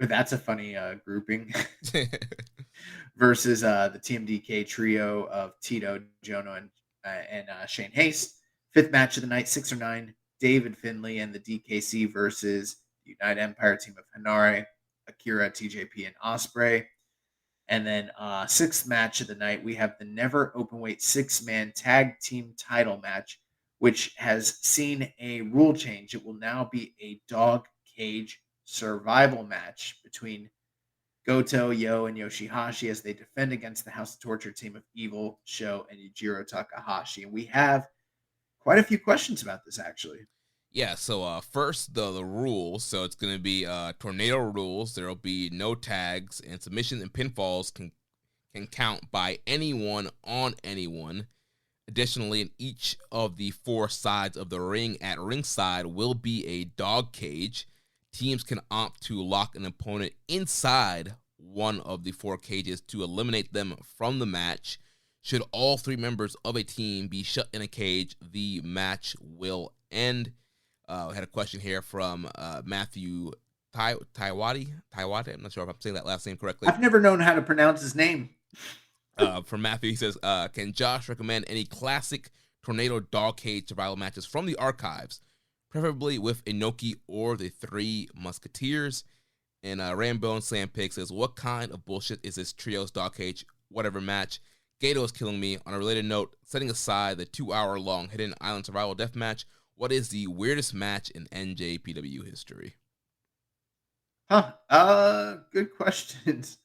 But that's a funny grouping. Versus the TMDK trio of Tito, Jono, and Shane Haste. Fifth match of the night, 6 or 9, David Finlay and the DKC versus the United Empire team of Hanare, Akira, TJP, and Ospreay. And then sixth match of the night, we have the Never Openweight 6-man tag team title match, which has seen a rule change. It will now be a dog cage survival match between Goto, Yo, and Yoshihashi as they defend against the House of Torture team of Evil, Sho, and Yujiro Takahashi. And we have quite a few questions about this, actually. Yeah, so first the rules. So it's gonna be tornado rules. There'll be no tags, and submissions and pinfalls can count by anyone on anyone. Additionally, in each of the four sides of the ring at ringside will be a dog cage. Teams can opt to lock an opponent inside one of the four cages to eliminate them from the match. Should all three members of a team be shut in a cage, the match will end. We had a question here from Matthew Taiwati. I'm not sure if I'm saying that last name correctly. I've never known how to pronounce his name. From Matthew, he says, can Josh recommend any classic tornado dog cage survival matches from the archives, preferably with Inoki or the Three Musketeers? And Rambo and Slam Pig says, what kind of bullshit is this trios dog cage whatever match? Gato is killing me. On a related note, setting aside the 2-hour-long Hidden Island Survival Death match, what is the weirdest match in NJPW history? Good questions.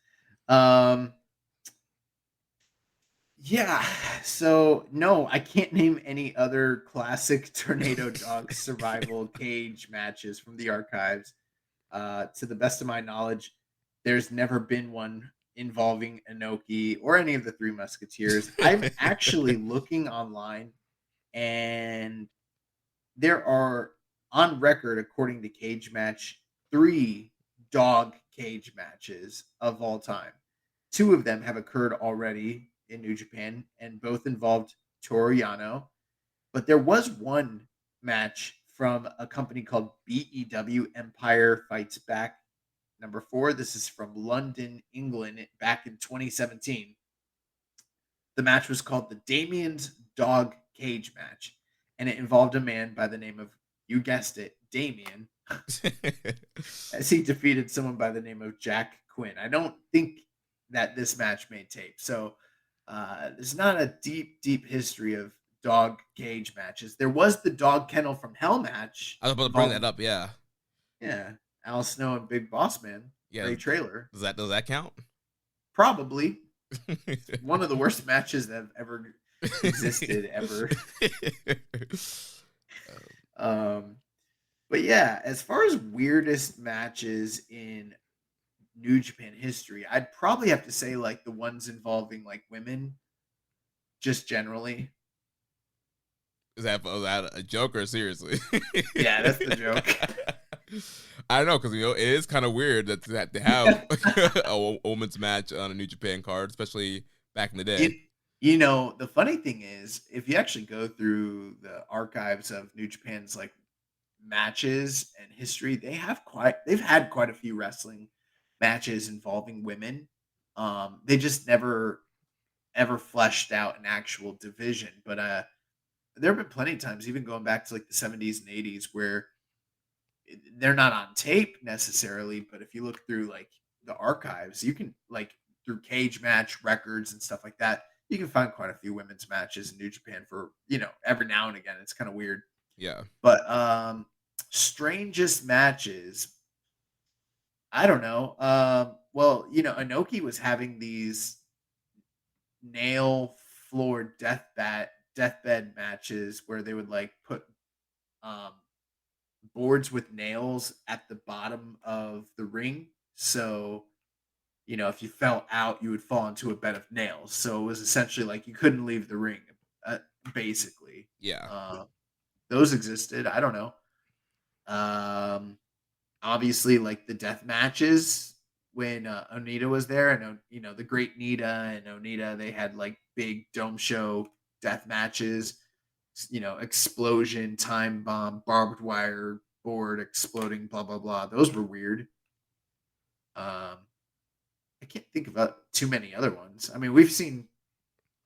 Yeah, so no, I can't name any other classic tornado dog survival cage matches from the archives. To the best of my knowledge, there's never been one involving Inoki or any of the Three Musketeers. I'm actually looking online, and there are on record, according to Cage Match, 3 dog cage matches of all time. 2 of them have occurred already in New Japan, and both involved Toru Yano. But there was one match from a company called BEW Empire Fights Back number 4. This is from London, England, back in 2017. The match was called the Damien's Dog Cage Match, and it involved a man by the name of, you guessed it, Damien, as he defeated someone by the name of Jack Quinn. I don't think that this match made tape, so there's not a deep history of dog cage matches. There was the Dog Kennel from Hell match. I was about to bring that up, yeah. Yeah, Al Snow and Big Boss Man. Yeah, great trailer. Does that count? Probably. One of the worst matches that have ever existed ever. But yeah, as far as weirdest matches in New Japan history, I'd probably have to say like the ones involving like women, just generally. Is that a joke or seriously? Yeah, that's the joke. I don't know, because it is kind of weird that to have a women's match on a New Japan card, especially back in the day. The funny thing is, if you actually go through the archives of New Japan's like matches and history, they've had quite a few wrestling matches involving women. They just never ever fleshed out an actual division. But there have been plenty of times, even going back to like the 70s and 80s, where they're not on tape necessarily, but if you look through like the archives, you can like through cage match records and stuff like that, you can find quite a few women's matches in New Japan for, every now and again. It's kind of weird. Yeah. But strangest matches, I don't know. Well, Inoki was having these nail floor deathbed matches where they would like put boards with nails at the bottom of the ring. So, if you fell out, you would fall into a bed of nails. So it was essentially like you couldn't leave the ring, basically. Yeah. Those existed. I don't know. Obviously, like the death matches when Onita was there, and the Great Nita and Onita, they had like big dome show death matches. Explosion, time bomb, barbed wire, board exploding, blah blah blah. Those were weird. I can't think about too many other ones. I mean, we've seen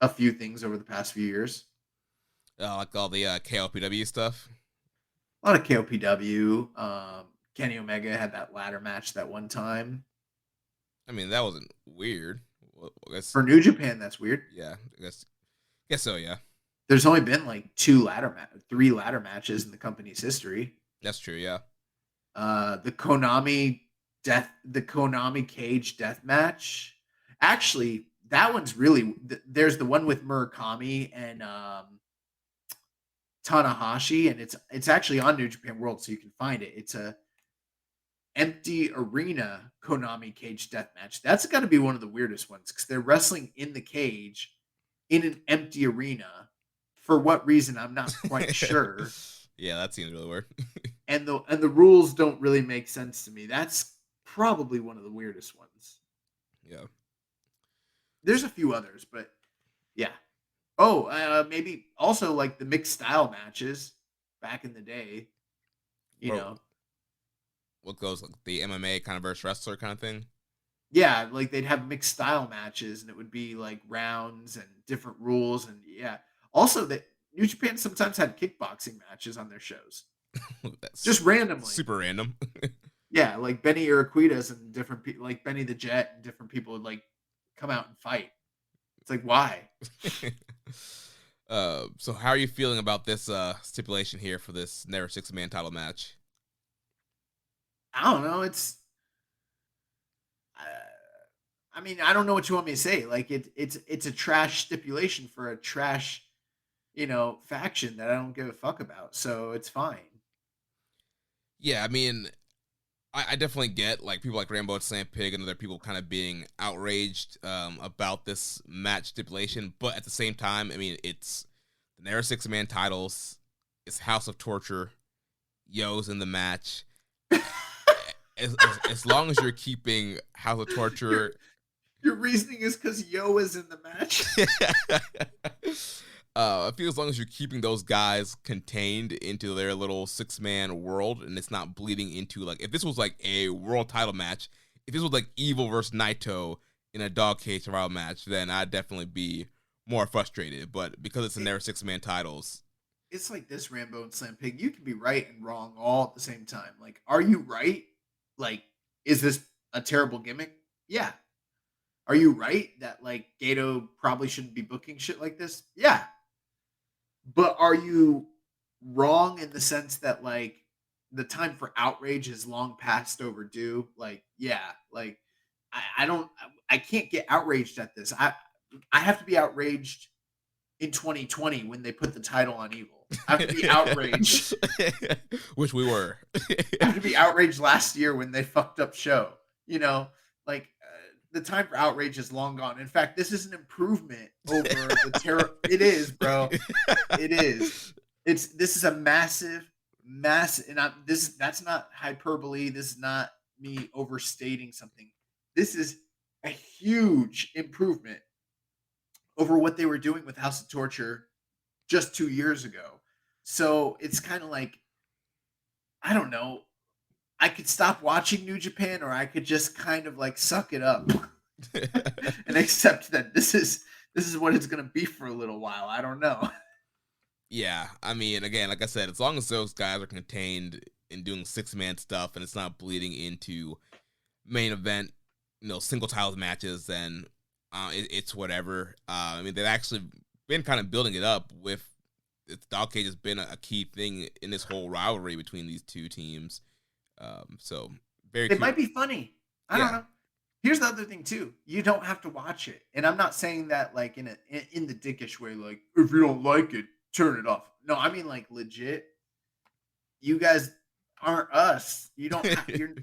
a few things over the past few years. Like all the KLPW stuff. A lot of KOPW. Kenny Omega had that ladder match that one time. I mean, that wasn't weird. Well, I guess, for New Japan, that's weird. Yeah, I guess so. Yeah. There's only been like 3 ladder matches in the company's history. That's true. Yeah. The Konami cage death match. Actually, that one's really. There's the one with Murakami and Tanahashi, and it's actually on New Japan World, so you can find it. It's a empty arena Konami cage death match. That's got to be one of the weirdest ones because they're wrestling in the cage in an empty arena. For what reason, I'm not quite sure. Yeah, that seems really weird. And the rules don't really make sense to me. That's probably one of the weirdest ones. Yeah. There's a few others, but yeah. Oh, maybe also like the mixed style matches back in the day. You know. What goes like the MMA kind of versus wrestler kind of thing? Yeah, like they'd have mixed style matches and it would be like rounds and different rules and yeah. Also that New Japan sometimes had kickboxing matches on their shows. That's just randomly. Super random. Yeah, like Benny Iraquitas and different people, like Benny the Jet and different people would like come out and fight. It's like, why? So how are you feeling about this stipulation here for this Never 6-man title match? I don't know. I mean, I don't know what you want me to say. Like it's a trash stipulation for a trash, faction that I don't give a fuck about. So it's fine. Yeah, I mean, I definitely get like people like Rambo and Slam Pig and other people kind of being outraged about this match stipulation, but at the same time, I mean, it's the Never 6-man titles, it's House of Torture, Yo's in the match. As long as you're keeping House of Torture. Your reasoning is because Yo is in the match. I feel as long as you're keeping those guys contained into their little 6-man world and it's not bleeding into like if this was like a world title match, if this was like Evil versus Naito in a dog cage survival match, then I'd definitely be more frustrated. But because it's in their 6-man titles, it's like this, Rambo and Slam Pig. You can be right and wrong all at the same time. Like, are you right? Like, is this a terrible gimmick? Yeah. Are you right that like Gato probably shouldn't be booking shit like this? Yeah. But are you wrong in the sense that like the time for outrage is long past overdue? Like, yeah, like I can't get outraged at this. I have to be outraged in 2020 when they put the title on Evil. I have to be outraged. Which we were. I have to be outraged last year when they fucked up show. Like the time for outrage is long gone. In fact, this is an improvement over the terror. It is, bro. It is. This is a massive, and that's not hyperbole. This is not me overstating something. This is a huge improvement over what they were doing with House of Torture just 2 years ago. So it's kind of like, I don't know. I could stop watching New Japan or I could just kind of like suck it up and accept that this is what it's going to be for a little while. I don't know. Yeah. I mean, again, like I said, as long as those guys are contained in doing 6-man stuff and it's not bleeding into main event, single titles matches, then it's whatever. I mean, they've actually been kind of building it up with dog cage has been a key thing in this whole rivalry between these two teams. So it might be funny. I don't know. Here's the other thing too. You don't have to watch it. And I'm not saying that like in the dickish way, like if you don't like it, turn it off. No, I mean like legit. You guys aren't us. You don't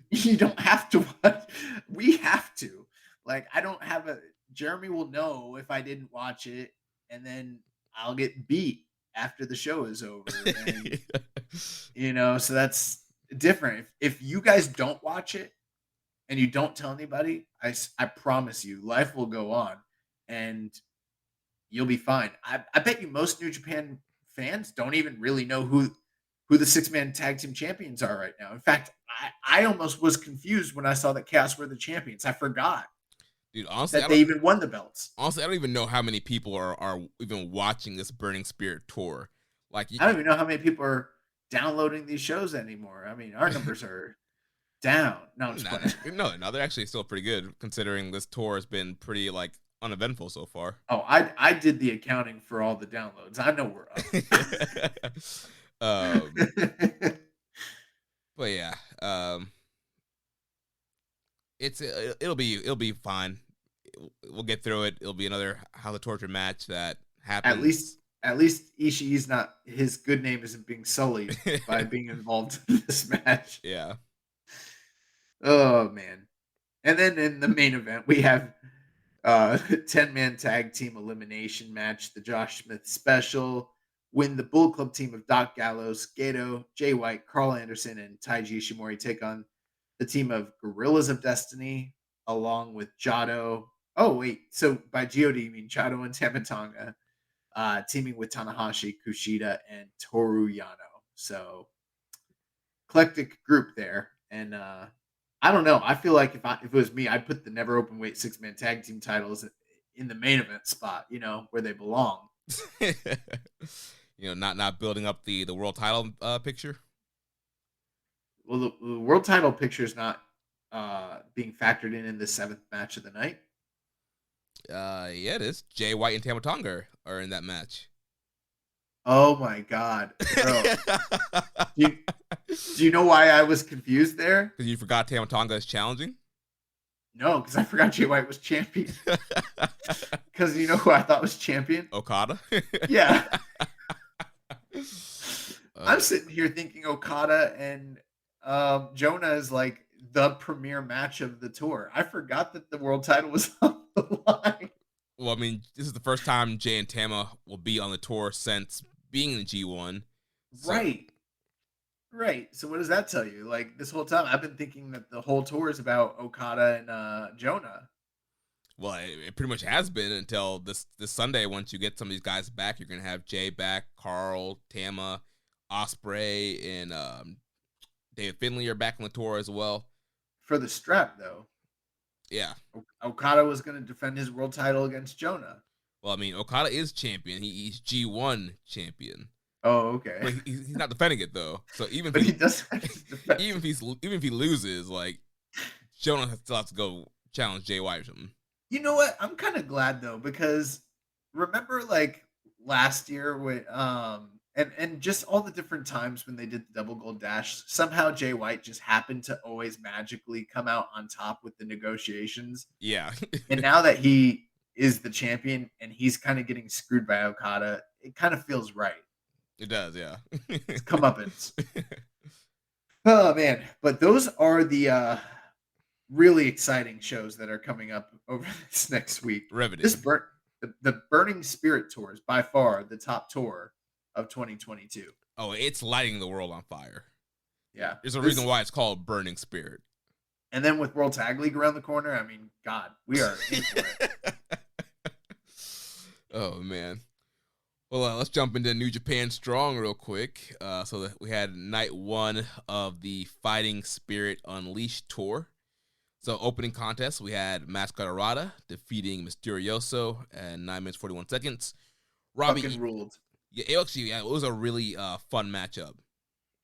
you don't have to watch. We have to. Like I don't have Jeremy will know if I didn't watch it and then I'll get beat after the show is over. And, so that's different. If you guys don't watch it and you don't tell anybody, I promise you, life will go on and you'll be fine. I bet you most New Japan fans don't even really know who the 6-man tag team champions are right now. In fact, I almost was confused when I saw that Chaos were the champions. I forgot. Dude, honestly, that they even won the belts. Honestly, I don't even know how many people are even watching this Burning Spirit tour. Like, I don't even know how many people are downloading these shows anymore. I mean, our numbers are down. No, I'm just playing. No, they're actually still pretty good considering this tour has been pretty like uneventful so far. Oh, I did the accounting for all the downloads. I know we're up. But yeah, it'll be fine. We'll get through it. It'll be another House of Torture match that happens. At least Ishii's not, his good name isn't being sullied by being involved in this match. Yeah. Oh man. And then in the main event, we have 10-man tag team elimination match, the Josh Smith special. When the Bull Club team of Doc Gallows, Gato, Jay White, Carl Anderson, and Taiji Ishimori take on the team of Gorillas of Destiny, along with Jado. Oh, wait. So by GOD, you mean Jado and Tamatonga, teaming with Tanahashi, Kushida, and Toru Yano. So, eclectic group there. And I don't know. I feel like if it was me, I'd put the never open weight 6-man tag team titles in the main event spot, where they belong. Not building up the world title picture. Well, the world title picture is not being factored in the 7th match of the night. Yeah, it is. Jay White and Tamatonga are in that match. Oh my god, bro! do you know why I was confused there? Because you forgot Tamatonga is challenging. No, because I forgot Jay White was champion. Because you know who I thought was champion? Okada. Yeah. I'm sitting here thinking Okada and Jonah is like the premier match of the tour. I forgot that the world title was on the line. Well, I mean, this is the first time Jay and Tama will be on the tour since being in the G1. So. Right. So what does that tell you? Like this whole time, I've been thinking that the whole tour is about Okada and Jonah. Well, it pretty much has been until this Sunday. Once you get some of these guys back, you're gonna have Jay back, Carl, Tama, Ospreay, and David Finlay are back on the tour as well. For the strap, though. Yeah. Okada was going to defend his world title against Jonah. Well, I mean, Okada is champion. He's G1 champion. Oh, okay. But he's not defending it though. So even but if he does. even if he loses, like Jonah still has to go challenge Jay White or something. You know what? I'm kind of glad though, because remember like last year with and just all the different times when they did the double gold dash, somehow Jay White just happened to always magically come out on top with the negotiations. Yeah. And now that he is the champion and he's kind of getting screwed by Okada, it kind of feels right. It does, yeah. It's comeuppance. Oh man, but those are the really exciting shows that are coming up over this next week. Riveting. The Burning Spirit Tour is by far the top tour of 2022. Oh, it's lighting the world on fire. Yeah. There's a reason why it's called Burning Spirit. And then with World Tag League around the corner, I mean, God, we are in for it. Oh, man. Well, let's jump into New Japan Strong real quick. So that we had night 1 of the Fighting Spirit Unleashed tour. So opening contest, we had Mascot Arata defeating Mysterioso at 9 minutes 41 seconds. Robbie fucking ruled. Yeah, it was a really fun matchup.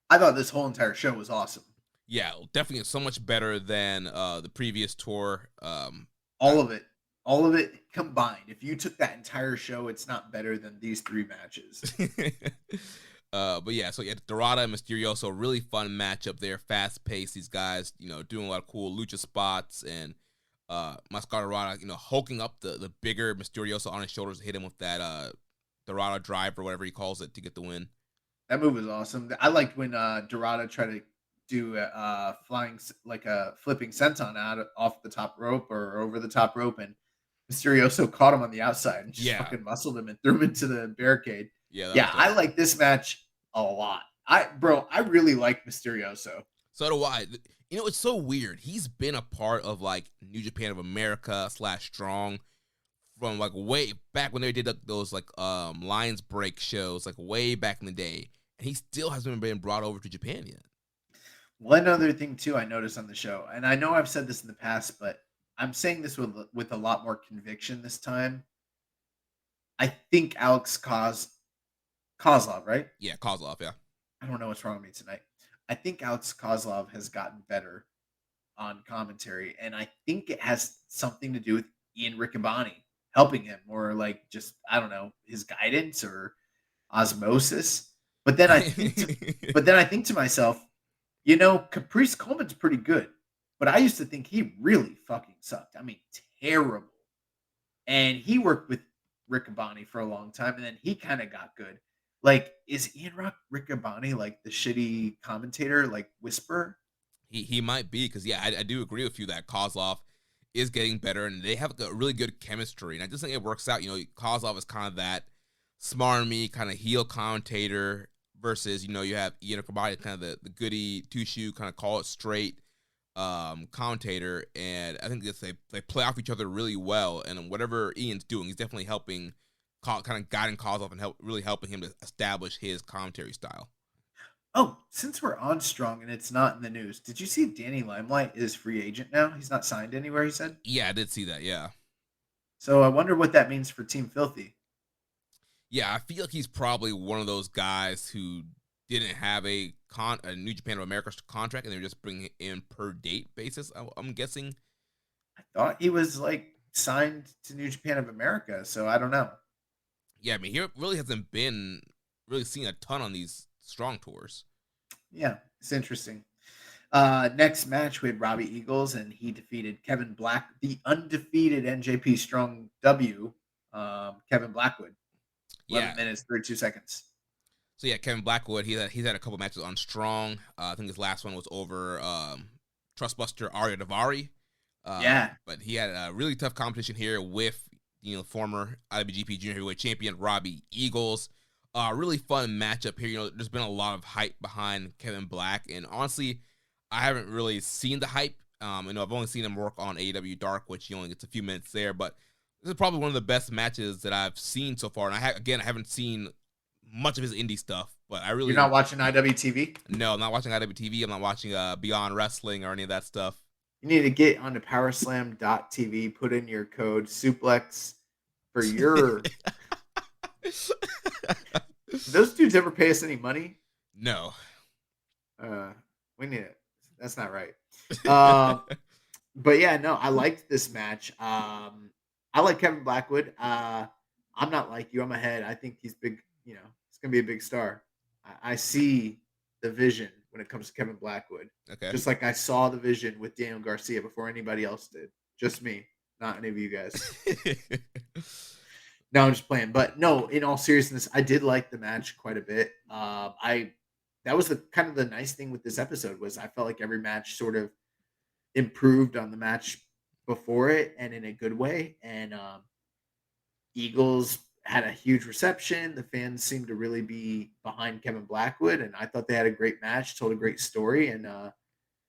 I thought this whole entire show was awesome. Yeah, definitely so much better than the previous tour. All of it combined. If you took that entire show, it's not better than these 3 matches. But yeah, so Dorada and Mysterioso, really fun matchup there. Fast paced, these guys, doing a lot of cool lucha spots, and Mascot Dorada, hulking up the bigger Mysterioso on his shoulders to hit him with that Dorada drive or whatever he calls it to get the win. That move was awesome. I liked when Dorada tried to do a flipping senton off the top rope or over the top rope, and Mysterioso caught him on the outside and just fucking muscled him and threw him into the barricade. Yeah, I like this match a lot. I really like Mysterioso. So do I. It's so weird. He's been a part of like New Japan of America / Strong from like way back when they did those like Lions Break shows, like way back in the day, and he still hasn't been brought over to Japan yet. One other thing too I noticed on the show, and I know I've said this in the past, but I'm saying this with a lot more conviction this time. I think Alex Kozlov, right? Yeah, Kozlov, yeah. I don't know what's wrong with me tonight. I think Alex Kozlov has gotten better on commentary, and I think it has something to do with Ian Riccaboni helping him, or like just, I don't know, his guidance or osmosis. But then I think to myself, Caprice Coleman's pretty good, but I used to think he really fucking sucked. I mean, terrible. And he worked with Riccaboni for a long time, and then he kind of got good. Like, is Ian Riccaboni like the shitty commentator, like Whisper? He might be, because yeah, I do agree with you that Kozlov is getting better, and they have a really good chemistry. And I just think it works out. Kozlov is kind of that smarmy kind of heel commentator versus you have Ian Riccaboni, kind of the goody two shoe kind of call it straight commentator. And I think they play off each other really well. And whatever Ian's doing, he's definitely helping, kind of guiding Kozlov and really helping him to establish his commentary style. Oh, since we're on Strong and it's not in the news, did you see Danny Limelight is free agent now? He's not signed anywhere, he said. Yeah, I did see that. Yeah. So I wonder what that means for Team Filthy. Yeah, I feel like he's probably one of those guys who didn't have a New Japan of America contract, and they're just bringing it in per date basis, I'm guessing. I thought he was like signed to New Japan of America, so I don't know. Yeah, I mean, he really hasn't been really seen a ton on these Strong tours. Yeah, it's interesting. Next match, we had Robbie Eagles, and he defeated Kevin Black, the undefeated NJP Strong W, Kevin Blackwood. 11 minutes, 32 seconds. So yeah, Kevin Blackwood, he's had a couple matches on Strong. I think his last one was over Trustbuster Arya Davari. But he had a really tough competition here with former IWGP Junior Heavyweight Champion Robbie Eagles. Really fun matchup here. There's been a lot of hype behind Kevin Black, and honestly, I haven't really seen the hype. I've only seen him work on AEW Dark, which he only gets a few minutes there, but this is probably one of the best matches that I've seen so far. And I haven't seen much of his indie stuff, but I really... You're not watching IWTV? No, I'm not watching IWTV. I'm not watching Beyond Wrestling or any of that stuff. You need to get onto powerslam.tv, put in your code Suplex for your... Those dudes ever pay us any money? No. We need it. That's not right. But yeah, no, I liked this match. I like Kevin Blackwood. I'm not like you. I'm ahead. I think he's big. He's gonna be a big star. I see the vision when it comes to Kevin Blackwood. Okay. Just like I saw the vision with Daniel Garcia before anybody else did. Just me, not any of you guys. No, I'm just playing. But no, in all seriousness, I did like the match quite a bit. That was the kind of the nice thing with this episode was I felt like every match sort of improved on the match before it and in a good way. And Eagles had a huge reception. The fans seemed to really be behind Kevin Blackwood, and I thought they had a great match, told a great story, and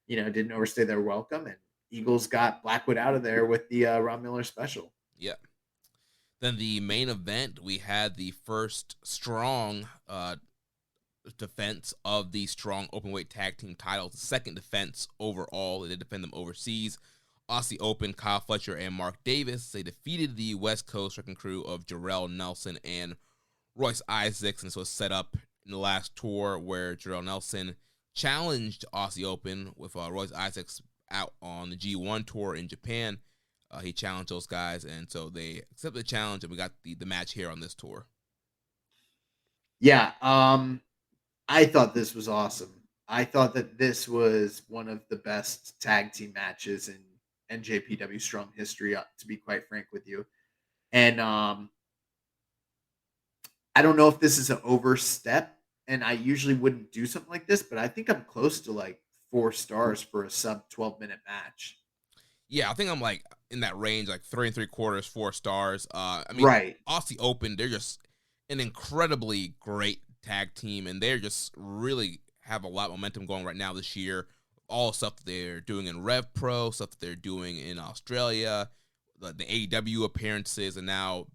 didn't overstay their welcome. And Eagles got Blackwood out of there with the Ron Miller special. Yeah. Then the main event, we had the first Strong defense of the Strong Openweight Tag Team titles, the second defense overall. They did defend them overseas. Aussie Open, Kyle Fletcher and Mark Davis. They defeated the West Coast Wrecking Crew of Jarrell Nelson and Royce Isaacs, and so it's set up in the last tour where Jarrell Nelson challenged Aussie Open with Royce Isaacs out on the G1 tour in Japan. He challenged those guys, and so they accepted the challenge, and we got the match here on this tour. Yeah, I thought this was awesome. I thought that this was one of the best tag team matches in NJPW Strong history, to be quite frank with you. And I don't know if this is an overstep, and I usually wouldn't do something like this, but I think I'm close to like 4 stars for a sub 12-minute match. Yeah, I think I'm like in that range, like 3 3/4, 4 stars. Right. Aussie Open, they're just an incredibly great tag team, and they're just really have a lot of momentum going right now this year. All the stuff that they're doing in Rev Pro, stuff that they're doing in Australia, the AEW appearances, and now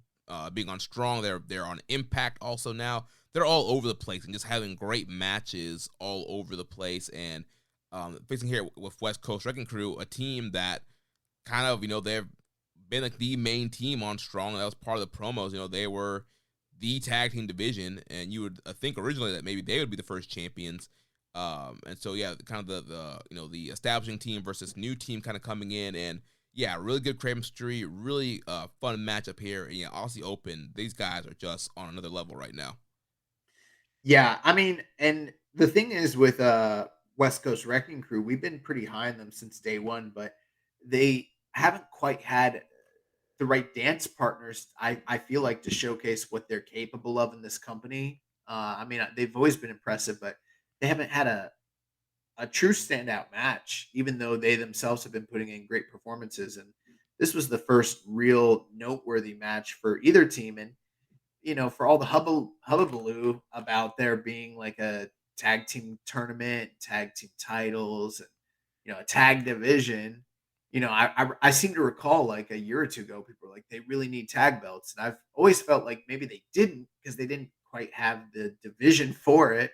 being on Strong, they're on Impact also now. They're all over the place and just having great matches all over the place. And facing here with West Coast Wrecking Crew, a team that kind of, they've been like the main team on Strong. That was part of the promos. They were the tag team division, and you would think originally that maybe they would be the first champions. And so, yeah, kind of the establishing team versus new team kind of coming in, and yeah, really good chemistry, really fun matchup here. And yeah, Aussie Open, these guys are just on another level right now. Yeah, I mean, and the thing is with West Coast Wrecking Crew, we've been pretty high on them since day one, but they haven't quite had the right dance partners, I feel like, to showcase what they're capable of in this company. I mean, they've always been impressive, but they haven't had a true standout match, even though they themselves have been putting in great performances. And this was the first real noteworthy match for either team. And for all the hubbubaloo about there being like a tag team tournament, tag team titles, and a tag division. I seem to recall like a year or two ago, people were like, they really need tag belts, and I've always felt like maybe they didn't because they didn't quite have the division for it.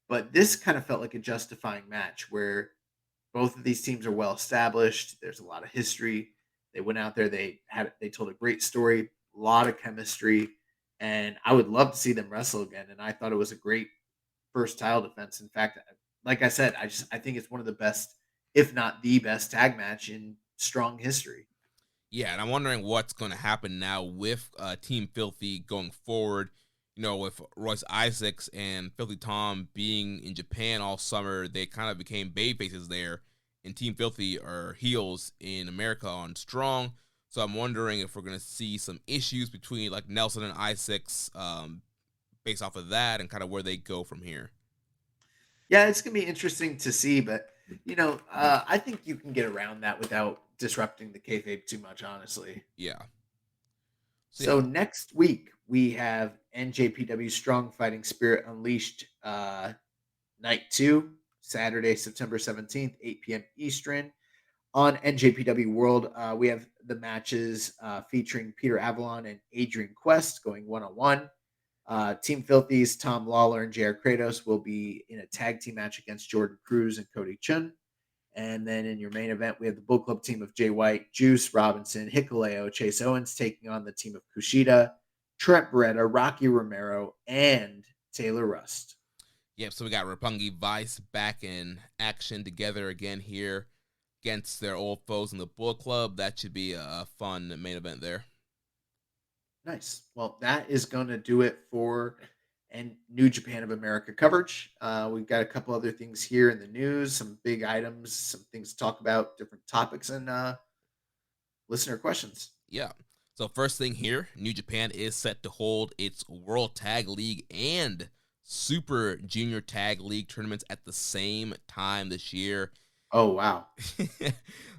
But this kind of felt like a justifying match where both of these teams are well established. There's a lot of history. They went out there. They told a great story, a lot of chemistry, and I would love to see them wrestle again. And I thought it was a great first title defense. In fact, like I said, I think it's one of the best, if not the best, tag match in Strong history. Yeah, and I'm wondering what's going to happen now with Team Filthy going forward. With Royce Isaacs and Filthy Tom being in Japan all summer, they kind of became babyfaces there, and Team Filthy are heels in America on Strong. So I'm wondering if we're going to see some issues between like Nelson and Isaacs based off of that, and kind of where they go from here. Yeah, it's going to be interesting to see, but I think you can get around that without disrupting the kayfabe too much, honestly. Yeah. So next week we have NJPW Strong Fighting Spirit Unleashed Night 2, Saturday, September 17th, 8 p.m. Eastern. On NJPW World, we have the matches featuring Peter Avalon and Adrian Quest going one-on-one. Team Filthy's Tom Lawler and JR Kratos will be in a tag team match against Jordan Cruz and Cody Chun. And then in your main event, we have the Bull Club team of Jay White, Juice Robinson, Hikuleo, Chase Owens taking on the team of Kushida, Trent Beretta, Rocky Romero, and Taylor Rust. Yep, so we got Roppongi Vice back in action together again here against their old foes in the Bull Club. That should be a fun main event there. Nice. Well, that is going to do it for New Japan of America coverage. We've got a couple other things here in the news, some big items, some things to talk about, different topics, and listener questions. Yeah. So first thing here, New Japan is set to hold its World Tag League and Super Junior Tag League tournaments at the same time this year. Oh, wow.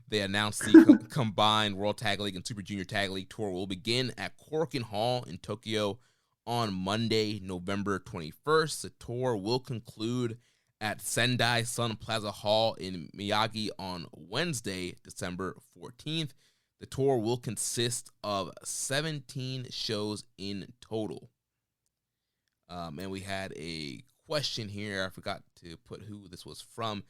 They announced the combined World Tag League and Super Junior Tag League tour will begin at Korakuen Hall in Tokyo on Monday, November 21st. The tour will conclude at Sendai Sun Plaza Hall in Miyagi on Wednesday, December 14th. The tour will consist of 17 shows in total. And we had a question here. I forgot to put who this was from.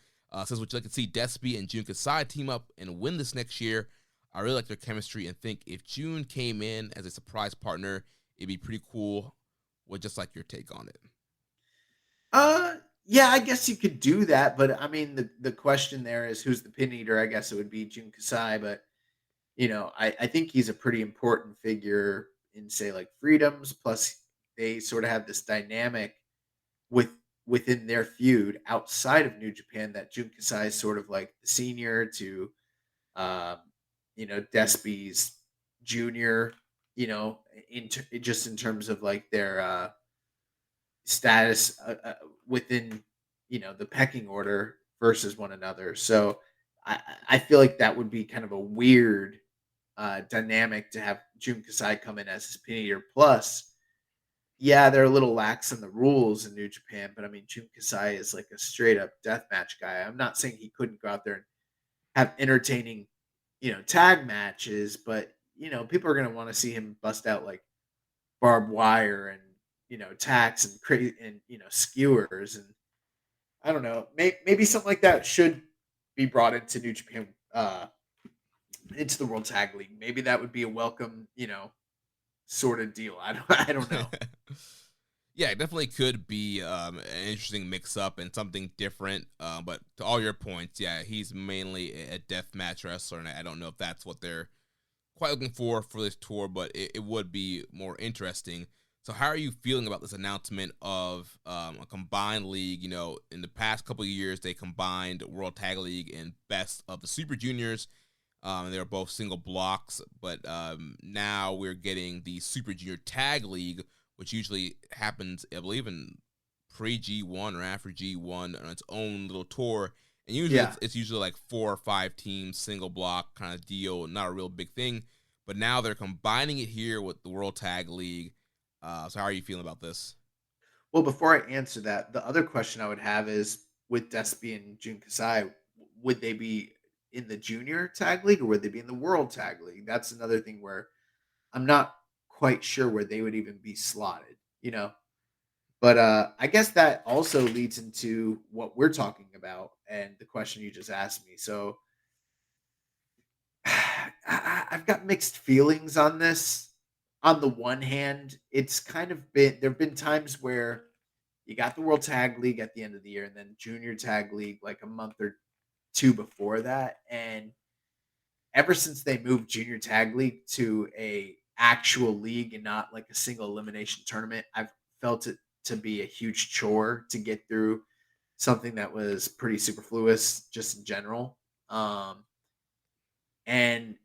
Says, would you like to see Despy and Jun Kasai team up and win this next year? I really like their chemistry and think if Jun came in as a surprise partner, it'd be pretty cool. Would just like your take on it. Yeah, I guess you could do that, but I mean, the question there is who's the pin eater? I guess it would be Jun Kasai, but I think he's a pretty important figure in, say, like Freedoms. Plus, they sort of have this dynamic within their feud outside of New Japan that Jun Kasai is sort of like the senior to, Despy's junior. Just in terms of like their status within the pecking order versus one another. So I feel like that would be kind of a weird dynamic to have Jun Kasai come in as his pin eater. Plus, yeah, they're a little lax in the rules in New Japan, but I mean, Jun Kasai is like a straight up deathmatch guy. I'm not saying he couldn't go out there and have entertaining, tag matches, but people are going to want to see him bust out like barbed wire and tacks and crazy and skewers, and I don't know, maybe something like that should be brought into New Japan, into the World Tag League. Maybe that would be a welcome, sort of deal. I don't know. Yeah, it definitely could be an interesting mix-up and something different. But to all your points, yeah, he's mainly a deathmatch wrestler, and I don't know if that's what they're quite looking for this tour, but it would be more interesting. So how are you feeling about this announcement of a combined league? In the past couple of years, they combined World Tag League and Best of the Super Juniors. And they were both single blocks, but now we're getting the Super Junior Tag League, which usually happens, I believe, in pre-G1 or after G1 on its own little tour. And usually Yeah. it's usually like 4 or 5 teams, single block kind of deal, not a real big thing. But now they're combining it here with the World Tag League. So how are you feeling about this? Well, before I answer that, the other question I would have is with Despy and Jun Kasai, would they be in the junior tag league or would they be in the world tag league? That's another thing where I'm not quite sure where they would even be slotted, you know? But I guess that also leads into what we're talking about and the question you just asked me. So I've got mixed feelings on this. On the one hand, it's kind of been there have been times where you got the World Tag League at the end of the year and then Junior Tag League like a month or two before that. And ever since they moved Junior Tag League to a actual league and not like a single elimination tournament, I've felt it to be a huge chore to get through something that was pretty superfluous just in general. And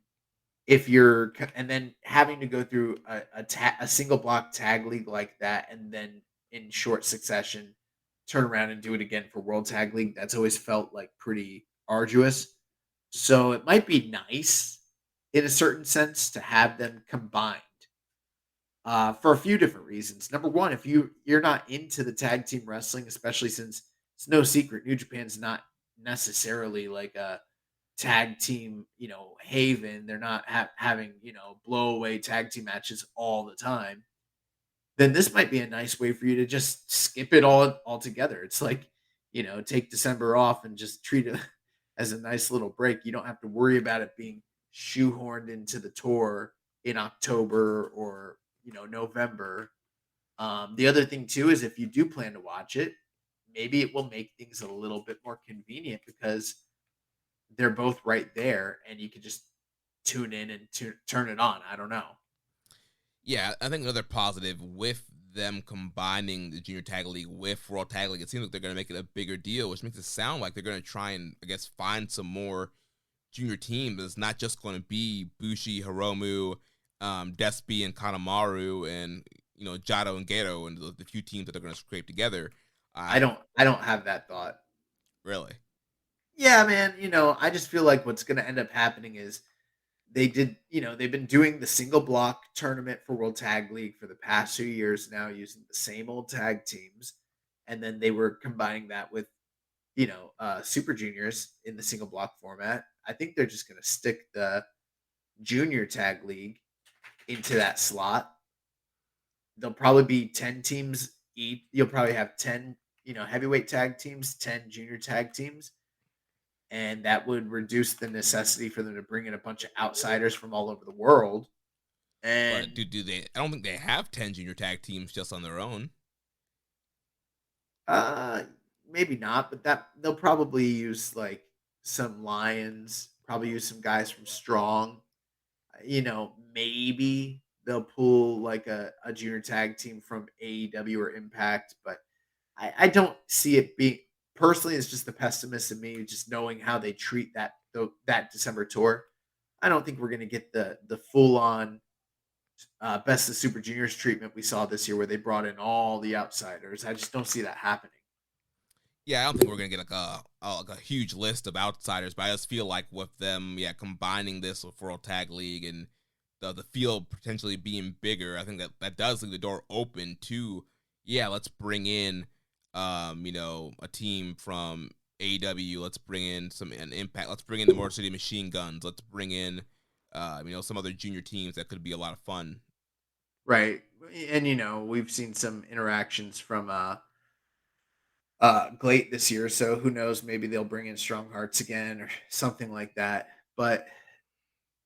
if you're and then having to go through a single block tag league like that and then in short succession turn around and do it again for world tag league, that's always felt like pretty arduous. So it might be nice in a certain sense to have them combined for a few different reasons. Number one, if you're not into the tag team wrestling, especially since it's no secret New Japan's not necessarily like a tag team, haven. They're not having, blow away tag team matches all the time. Then this might be a nice way for you to just skip it all together. It's like, take December off and just treat it as a nice little break. You don't have to worry about it being shoehorned into the tour in October or, November. The other thing too is if you do plan to watch it, maybe it will make things a little bit more convenient because they're both right there and you can just tune in and turn it on. I don't know. Yeah, I think another positive with them combining the Junior Tag League with World Tag League, it seems like they're going to make it a bigger deal, which makes it sound like they're going to try and, I guess, find some more junior teams. It's not just going to be Bushi, Hiromu, Despy, and Kanemaru, and, Jado and Geto, and the few teams that they're going to scrape together. I don't have that thought. Really? Yeah, man, I just feel like what's going to end up happening is they've been doing the single block tournament for World Tag League for the past 2 years now using the same old tag teams. And then they were combining that with, Super Juniors in the single block format. I think they're just going to stick the Junior Tag League into that slot. There'll probably be 10 teams each. You'll probably have 10, heavyweight tag teams, 10 junior tag teams. And that would reduce the necessity for them to bring in a bunch of outsiders from all over the world. And But do they? I don't think they have 10 junior tag teams just on their own. maybe not, but that they'll probably use like some Lions, probably use some guys from Strong. Maybe they'll pull like a junior tag team from AEW or Impact, but I don't see it being personally. It's just the pessimist in me, just knowing how they treat that December tour. I don't think we're going to get the full on best of Super Juniors treatment we saw this year, where they brought in all the outsiders. I just don't see that happening. Yeah, I don't think we're gonna get like a huge list of outsiders, but I just feel like with them, combining this with World Tag League and the field potentially being bigger, I think that does leave the door open to, let's bring in, a team from AEW. Let's bring in an Impact. Let's bring in the Motor City Machine Guns. Let's bring in, some other junior teams that could be a lot of fun. Right. And we've seen some interactions from Glate this year, so who knows, maybe they'll bring in Strong Hearts again or something like that. But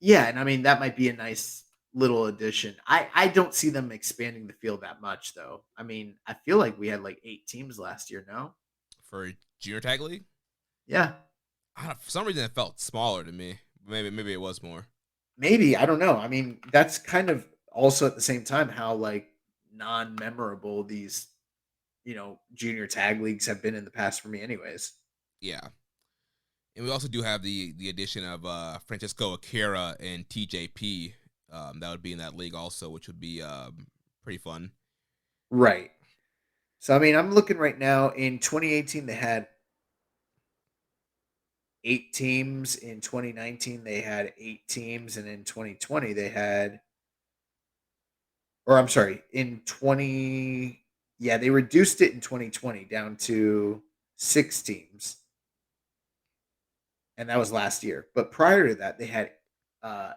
yeah, and I mean that might be a nice little addition. I don't see them expanding the field that much though. I mean, I feel like we had like 8 teams last year, no? For Junior Tag League. Yeah. I don't know, for some reason it felt smaller to me. Maybe it was more. Maybe, I don't know. I mean, that's kind of also at the same time how like non-memorable these junior tag leagues have been in the past for me anyways. Yeah. And we also do have the addition of Francisco Akira and TJP. That would be in that league also, which would be pretty fun. Right. So I mean, I'm looking right now. In 2018, they had 8 teams. In 2019, they had 8 teams, and in 2020, they had, or I'm sorry, in 20, yeah, they reduced it in 2020 down to 6 teams, and that was last year. But prior to that, they had uh,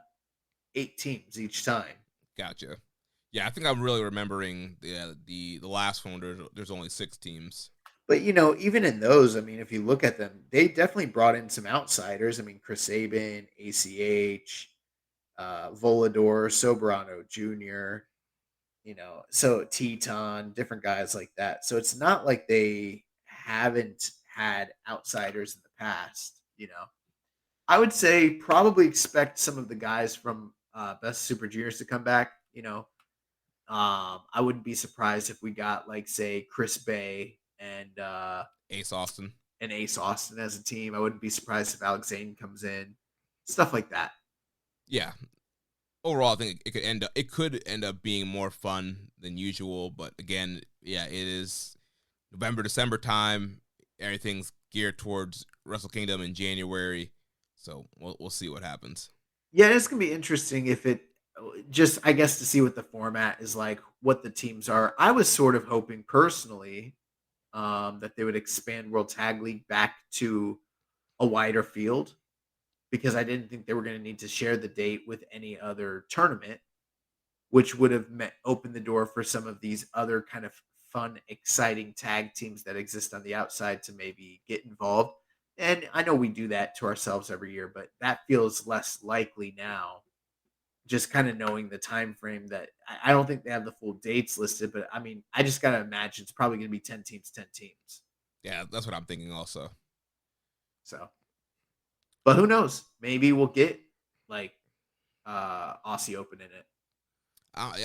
8 teams each time. Gotcha. Yeah, I think I'm really remembering the last one. There's only 6 teams. But even in those, I mean, if you look at them, they definitely brought in some outsiders. I mean, Chris Sabin, ACH, Volador, Soberano Jr., so Teton, different guys like that. So it's not like they haven't had outsiders in the past. I would say probably expect some of the guys from Best Super Juniors to come back. I wouldn't be surprised if we got like say Chris Bay Ace Austin. and Ace Austin as a team. I wouldn't be surprised if Alex Zane comes in, stuff like that. Yeah. Overall, I think it could end up being more fun than usual. But again, yeah, it is November, December time. Everything's geared towards Wrestle Kingdom in January, so we'll see what happens. Yeah, it's gonna be interesting if it just I guess to see what the format is like, what the teams are. I was sort of hoping personally that they would expand World Tag League back to a wider field because I didn't think they were going to need to share the date with any other tournament, which would have opened the door for some of these other kind of fun, exciting tag teams that exist on the outside to maybe get involved. And I know we do that to ourselves every year, but that feels less likely now. Just kind of knowing the time frame that I don't think they have the full dates listed, but I mean, I just gotta imagine it's probably going to be 10 teams, 10 teams. Yeah, that's what I'm thinking also. So, but who knows? Maybe we'll get like Aussie Open in it.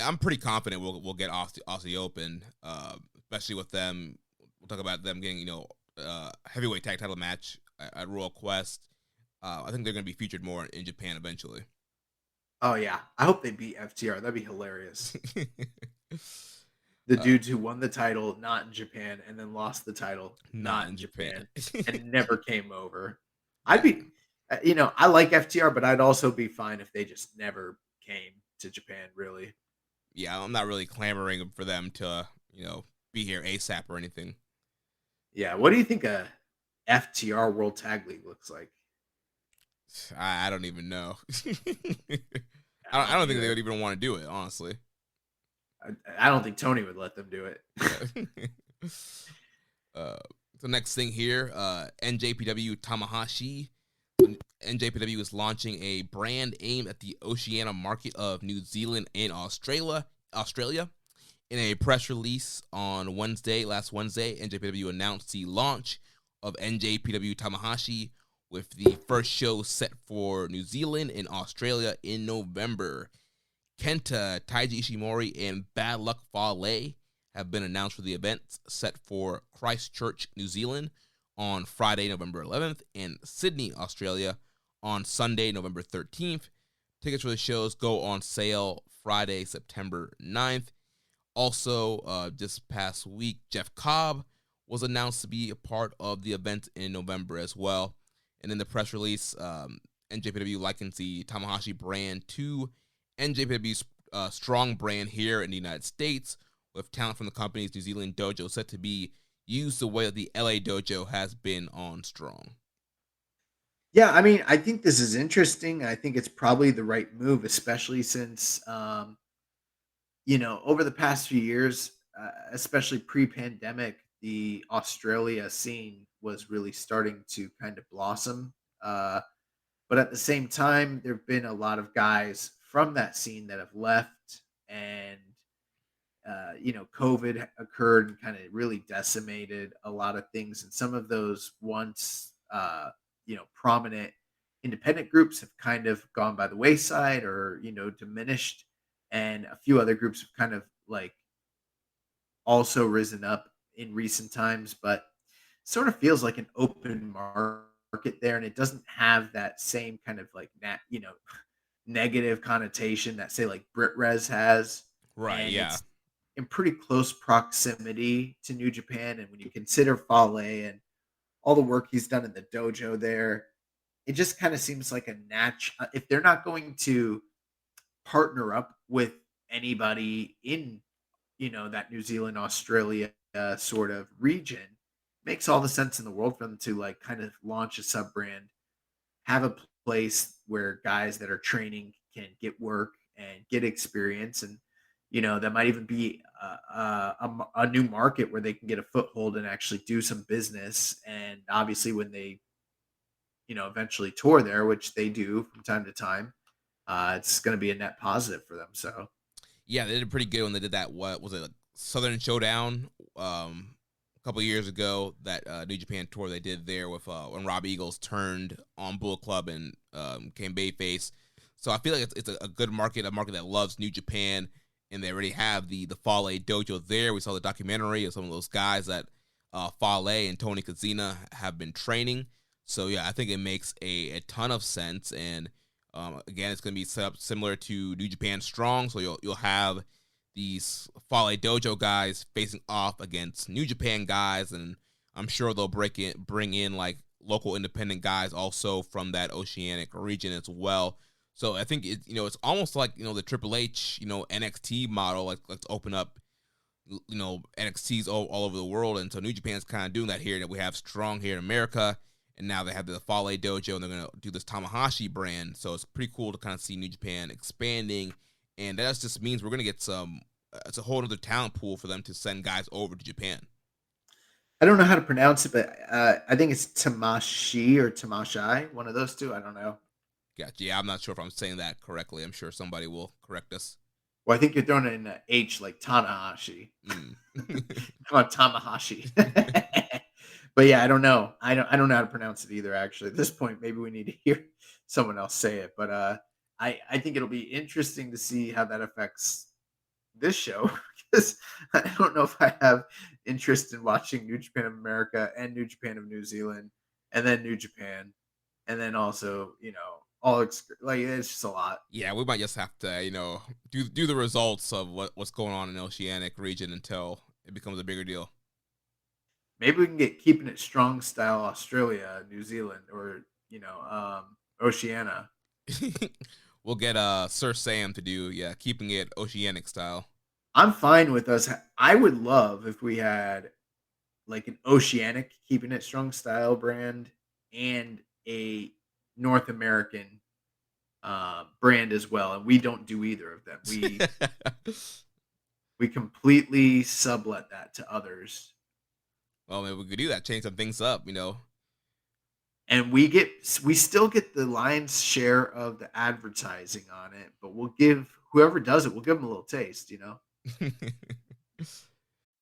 I'm pretty confident we'll get Aussie Open, especially with them. We'll talk about them getting heavyweight tag title match at Royal Quest. I think they're going to be featured more in Japan eventually. Oh yeah, I hope they beat FTR. That'd be hilarious. The dudes who won the title not in Japan and then lost the title not in Japan and never came over. I'd be, I like FTR, but I'd also be fine if they just never came to Japan. Really. Yeah, I'm not really clamoring for them to be here ASAP or anything. Yeah, what do you think a FTR World Tag League looks like? I don't even know. I don't think they would even want to do it, honestly. I don't think Tony would let them do it. The next thing here, NJPW TAMASHI. NJPW is launching a brand aimed at the Oceania market of New Zealand and Australia. In a press release on last Wednesday, NJPW announced the launch of NJPW TAMASHI, with the first show set for New Zealand and Australia in November. Kenta, Taiji Ishimori, and Bad Luck Fale have been announced for the event set for Christchurch, New Zealand on Friday, November 11th, and Sydney, Australia on Sunday, November 13th. Tickets for the shows go on sale Friday, September 9th. Also, this past week, Jeff Cobb was announced to be a part of the event in November as well. And in the press release, NJPW likens the Tamahashi brand to NJPW's Strong brand here in the United States, with talent from the company's New Zealand dojo set to be used the way that the LA dojo has been on Strong. Yeah, I mean, I think this is interesting. I think it's probably the right move, especially since, over the past few years, especially pre-pandemic, the Australia scene was really starting to kind of blossom. But at the same time, there have been a lot of guys from that scene that have left, and COVID occurred and kind of really decimated a lot of things. And some of those once, prominent independent groups have kind of gone by the wayside or, diminished. And a few other groups have kind of like also risen up in recent times, but sort of feels like an open market market there, and it doesn't have that same kind of like negative connotation that say like Brit Res has. Right. And Yeah. it's in pretty close proximity to New Japan. And when you consider Fale and all the work he's done in the dojo there, it just kind of seems like a if they're not going to partner up with anybody in, that New Zealand, Australia sort of region, makes all the sense in the world for them to like kind of launch a sub brand, have a place where guys that are training can get work and get experience. And, that might even be a new market where they can get a foothold and actually do some business. And obviously when they, eventually tour there, which they do from time to time, it's going to be a net positive for them. So, yeah, they did pretty good when they did that. What was it, like Southern Showdown? A couple of years ago, that New Japan tour they did there with when Rob Eagles turned on Bullet Club and came Bayface. So I feel like it's a good market, a market that loves New Japan, and they already have the Fale dojo there. We saw the documentary of some of those guys that Fale and Tony Kazina have been training. So yeah, I think it makes a ton of sense. And again, it's going to be set up similar to New Japan Strong. So you'll have these Fale dojo guys facing off against New Japan guys, and I'm sure they'll bring in like local independent guys also from that Oceanic region as well. So I think it's almost like the Triple H NXT model. Like, let's open up NXTs all over the world, and so New Japan's kind of doing that here. That we have Strong here in America, and now they have the Fale dojo, and they're going to do this Tamahashi brand. So it's pretty cool to kind of see New Japan expanding. And that just means we're going to get it's a whole other talent pool for them to send guys over to Japan. I don't know how to pronounce it, but I think it's Tamashi or Tamashii, one of those two. I don't know. Gotcha. Yeah, I'm not sure if I'm saying that correctly. I'm sure somebody will correct us. Well, I think you're throwing in an H like Tanahashi. Come on, Tamahashi. But yeah, I don't know. I don't know how to pronounce it either, actually. At this point, maybe we need to hear someone else say it. But I think it'll be interesting to see how that affects this show, because I don't know if I have interest in watching New Japan of America and New Japan of New Zealand and then New Japan and then also, it's just a lot. Yeah, we might just have to, do the results of what's going on in the Oceanic region until it becomes a bigger deal. Maybe we can get Keepin It Strong Style Australia, New Zealand, or, Oceania. We'll get Sir Sam to do, Keeping It Oceanic Style. I'm fine with us. I would love if we had like an Oceanic Keeping It Strong Style brand and a North American brand as well. And we don't do either of them. We completely sublet that to others. Well, maybe we could do that, change some things up, And we still get the lion's share of the advertising on it, but we'll give whoever does it, we'll give them a little taste,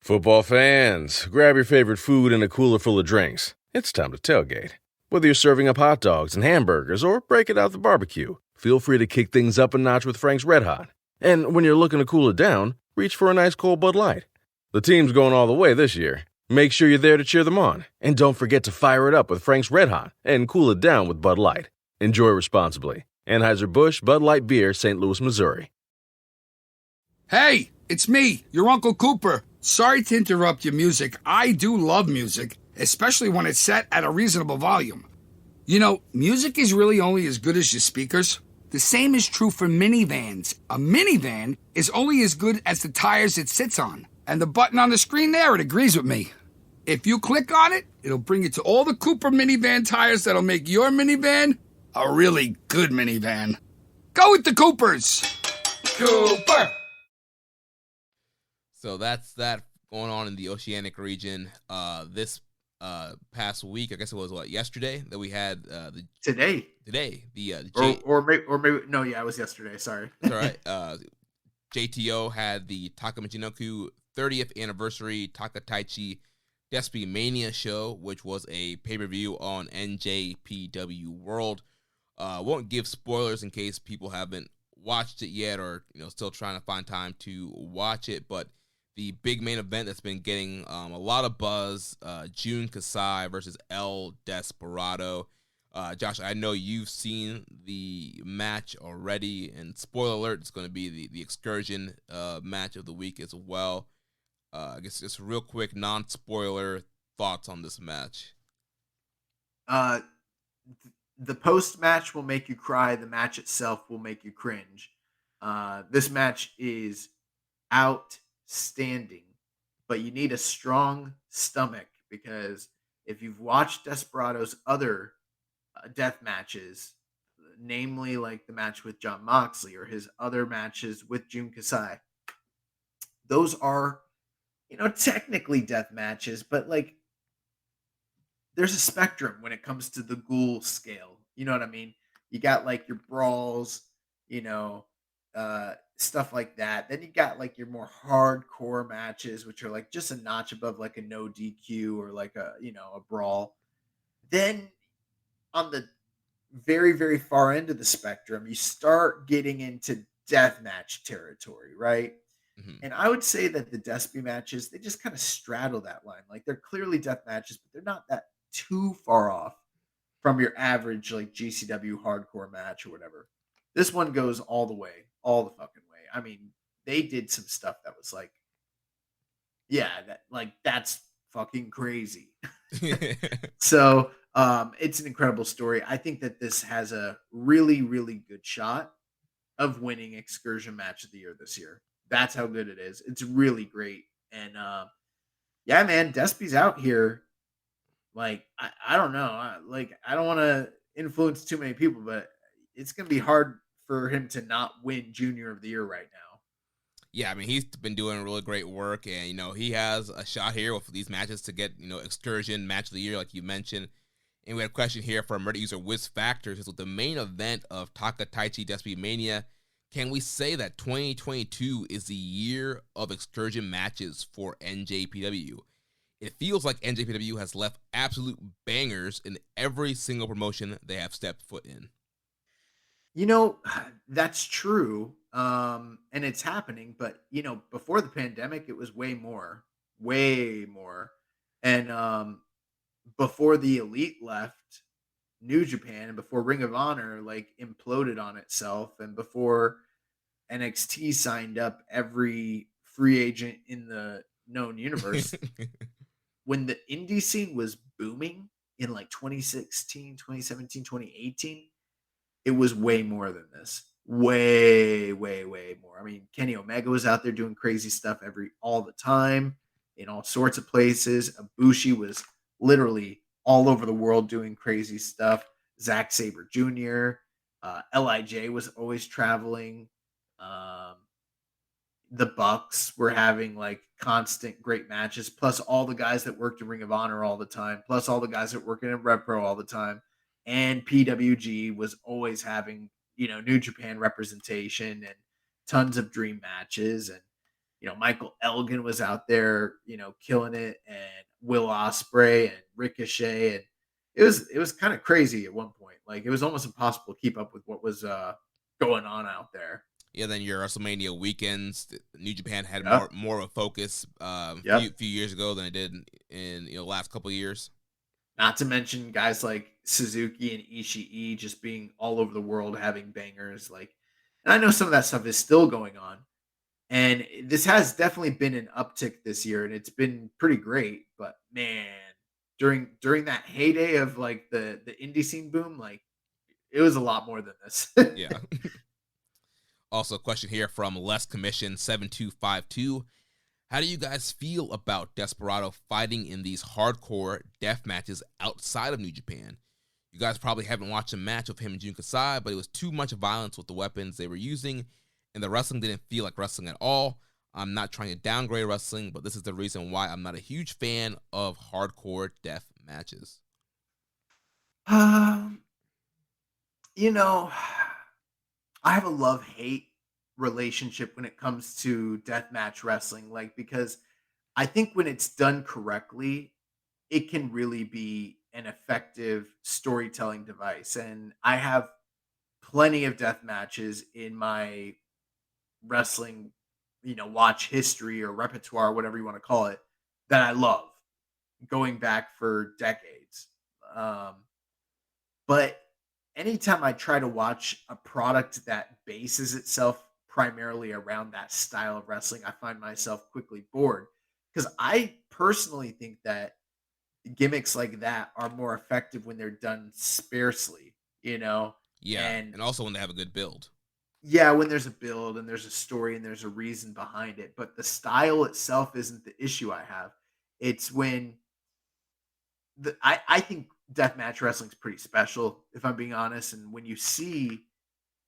Football fans, grab your favorite food and a cooler full of drinks. It's time to tailgate. Whether you're serving up hot dogs and hamburgers or breaking out the barbecue, feel free to kick things up a notch with Frank's Red Hot. And when you're looking to cool it down, reach for a nice cold Bud Light. The team's going all the way this year. Make sure you're there to cheer them on. And don't forget to fire it up with Frank's Red Hot and cool it down with Bud Light. Enjoy responsibly. Anheuser-Busch Bud Light Beer, St. Louis, Missouri. Hey, it's me, your Uncle Cooper. Sorry to interrupt your music. I do love music, especially when it's set at a reasonable volume. Music is really only as good as your speakers. The same is true for minivans. A minivan is only as good as the tires it sits on. And the button on the screen there, it agrees with me. If you click on it, it'll bring you to all the Cooper minivan tires that'll make your minivan a really good minivan. Go with the Coopers! Cooper! So that's that going on in the Oceanic region. This past week, I guess it was yesterday that we had Today, or maybe no, yeah, it was yesterday. Sorry. All right. JTO had the Taka Michinoku 30th anniversary Takataichi Despy Mania show, which was a pay-per-view on NJPW World. Won't give spoilers in case people haven't watched it yet or still trying to find time to watch it, but the big main event that's been getting a lot of buzz, Jun Kasai versus El Desperado. Josh, I know you've seen the match already, and spoiler alert, it's going to be the excursion match of the week as well. I guess just real quick, non-spoiler thoughts on this match. Uh, the post match will make you cry. The match itself will make you cringe. This match is outstanding, but you need a strong stomach because if you've watched Desperado's other death matches, namely like the match with John Moxley or his other matches with Jun Kasai, those are, technically death matches, but like there's a spectrum when it comes to the ghoul scale. You know what I mean? You got like your brawls, stuff like that. Then you got like your more hardcore matches, which are like just a notch above like a no DQ or like a brawl. Then on the very, very far end of the spectrum, you start getting into deathmatch territory, right? Mm-hmm. And I would say that the Despy matches, they just kind of straddle that line. Like they're clearly death matches, but they're not that too far off from your average like GCW hardcore match or whatever. This one goes all the way, all the fucking way. I mean, they did some stuff that was like, yeah, that's fucking crazy. So it's an incredible story. I think that this has a really, really good shot of winning Excursion Match of the Year this year. That's how good it is. It's really great. And yeah, man, Despy's out here. Like, I don't know. I don't want to influence too many people, but it's going to be hard for him to not win Junior of the Year right now. Yeah, I mean, he's been doing really great work, and, he has a shot here with these matches to get, Excursion Match of the Year, like you mentioned. And we had a question here from Reddit user Wiz Factors. With the main event of Taka Taichi Despy Mania, can we say that 2022 is the year of excursion matches for NJPW? It feels like NJPW has left absolute bangers in every single promotion they have stepped foot in. That's true. And it's happening, but before the pandemic, it was way more. And before the Elite left New Japan and before Ring of Honor like imploded on itself and before NXT signed up every free agent in the known universe, when the indie scene was booming in like 2016, 2017, 2018, it was way more than this. Way, way, way more. I mean, Kenny Omega was out there doing crazy stuff all the time in all sorts of places. Ibushi was literally all over the world doing crazy stuff. Zack Sabre Jr., LIJ was always traveling. The Bucks were having like constant great matches, plus all the guys that worked in Ring of Honor all the time, plus all the guys that working in Rev Pro all the time. And PWG was always having, New Japan representation and tons of dream matches. And, Michael Elgin was out there, killing it, and Will Ospreay and Ricochet. And it was kind of crazy at one point. Like it was almost impossible to keep up with what was going on out there. Yeah, then your WrestleMania weekends, New Japan had more of a focus few years ago than it did in the last couple of years. Not to mention guys like Suzuki and Ishii just being all over the world having bangers. Like, and I know some of that stuff is still going on, and this has definitely been an uptick this year, and it's been pretty great. But man, during that heyday of like the indie scene boom, like it was a lot more than this. Yeah. Also, a question here from Less Commission 7252. How do you guys feel about Desperado fighting in these hardcore death matches outside of New Japan? You guys probably haven't watched a match of him and Jun Kasai, but it was too much violence with the weapons they were using, and the wrestling didn't feel like wrestling at all. I'm not trying to downgrade wrestling, but this is the reason why I'm not a huge fan of hardcore death matches. I have a love-hate relationship when it comes to deathmatch wrestling, like because I think when it's done correctly, it can really be an effective storytelling device. And I have plenty of death matches in my wrestling, watch history or repertoire, whatever you want to call it, that I love going back for decades. But anytime I try to watch a product that bases itself primarily around that style of wrestling, I find myself quickly bored because I personally think that gimmicks like that are more effective when they're done sparsely, you know? Yeah, And and also when they have a good build. yeah, when there's a build and there's a story and there's a reason behind it, but the style itself isn't the issue I have. It's when I think deathmatch wrestling's pretty special, if I'm being honest. And when you see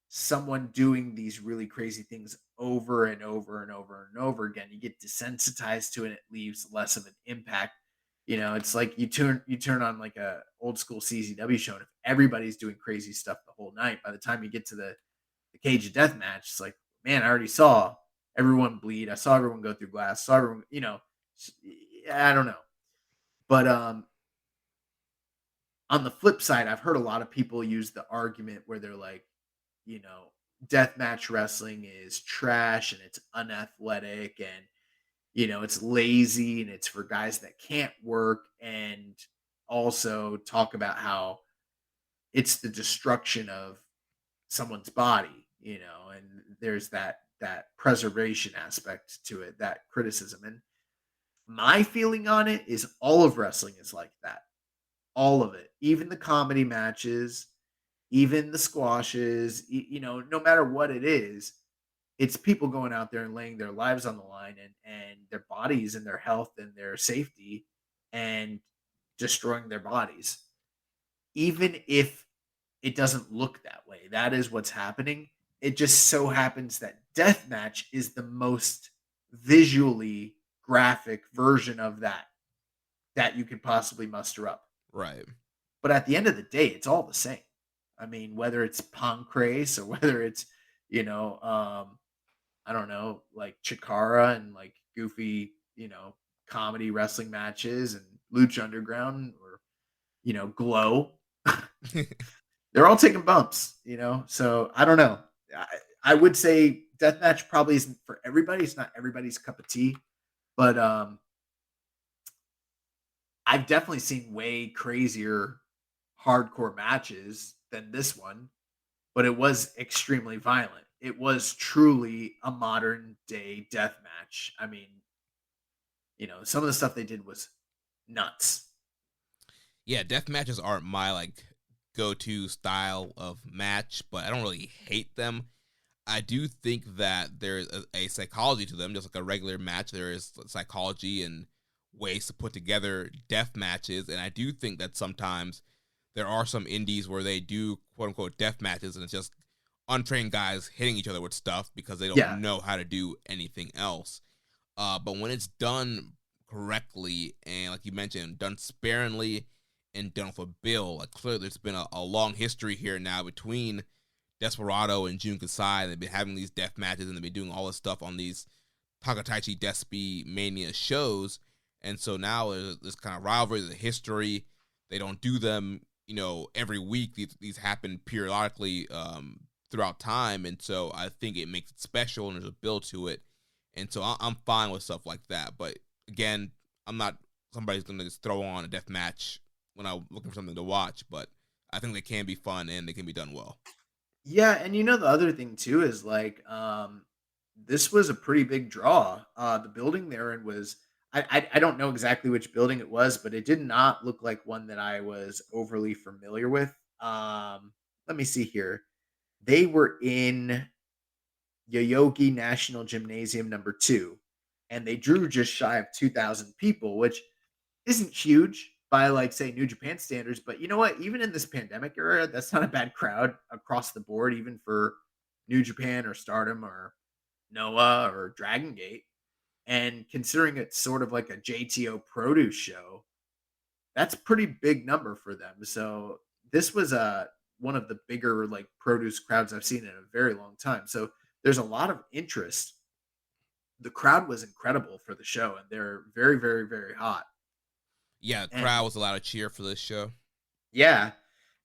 someone doing these really crazy things over and over and over and over again, you get desensitized to it. And it leaves less of an impact. It's like you turn on like a old school CZW show, and if everybody's doing crazy stuff the whole night, by the time you get to the cage of death match, it's like, man, I already saw everyone bleed. I saw everyone go through glass. Saw everyone, I don't know. But on the flip side, I've heard a lot of people use the argument where they're like, you know, deathmatch wrestling is trash and it's unathletic and, it's lazy and it's for guys that can't work. And also talk about how it's the destruction of someone's body, and there's that preservation aspect to it, that criticism. And my feeling on it is all of wrestling is like that. All of it, even the comedy matches, even the squashes, no matter what it is, it's people going out there and laying their lives on the line and their bodies and their health and their safety and destroying their bodies. Even if it doesn't look that way, that is what's happening. It just so happens that deathmatch is the most visually graphic version of that you could possibly muster up. Right. But at the end of the day, it's all the same. I mean, whether it's Pancrase or whether it's, I don't know, like Chikara and like goofy, comedy wrestling matches and Lucha Underground or, Glow, they're all taking bumps, So I don't know. I would say deathmatch probably isn't for everybody. It's not everybody's cup of tea, but I've definitely seen way crazier hardcore matches than this one, but it was extremely violent. It was truly a modern day death match. I mean, some of the stuff they did was nuts. Yeah, death matches aren't my like go-to style of match, but I don't really hate them. I do think that there's a psychology to them, just like a regular match. There is psychology and ways to put together death matches, and I do think that sometimes there are some indies where they do quote unquote death matches, and it's just untrained guys hitting each other with stuff because they Yeah. don't know how to do anything else. But when it's done correctly and, like you mentioned, done sparingly and done with a bill, like clearly there's been a long history here now between Desperado and Jun Kasai. They've been having these death matches and they've been doing all this stuff on these Takataichi Despi Mania shows. And so now there's this kind of rivalry, there's a history. They don't do them, every week. These happen periodically throughout time. And so I think it makes it special and there's a build to it. And so I'm fine with stuff like that. But again, I'm not somebody who's going to just throw on a death match when I'm looking for something to watch. But I think they can be fun and they can be done well. Yeah, and the other thing too is like this was a pretty big draw. The building there and was I don't know exactly which building it was, but it did not look like one that I was overly familiar with. Let me see here. They were in Yoyogi National Gymnasium number 2, and they drew just shy of 2,000 people, which isn't huge by like say New Japan standards, but you know what? Even in this pandemic era, that's not a bad crowd across the board, even for New Japan or Stardom or Noah or Dragon Gate. And considering it's sort of like a JTO produce show, that's a pretty big number for them. So this was one of the bigger like produce crowds I've seen in a very long time. So there's a lot of interest. The crowd was incredible for the show, and they're very, very, very hot. Yeah, the And crowd was allowed to cheer for this show. yeah,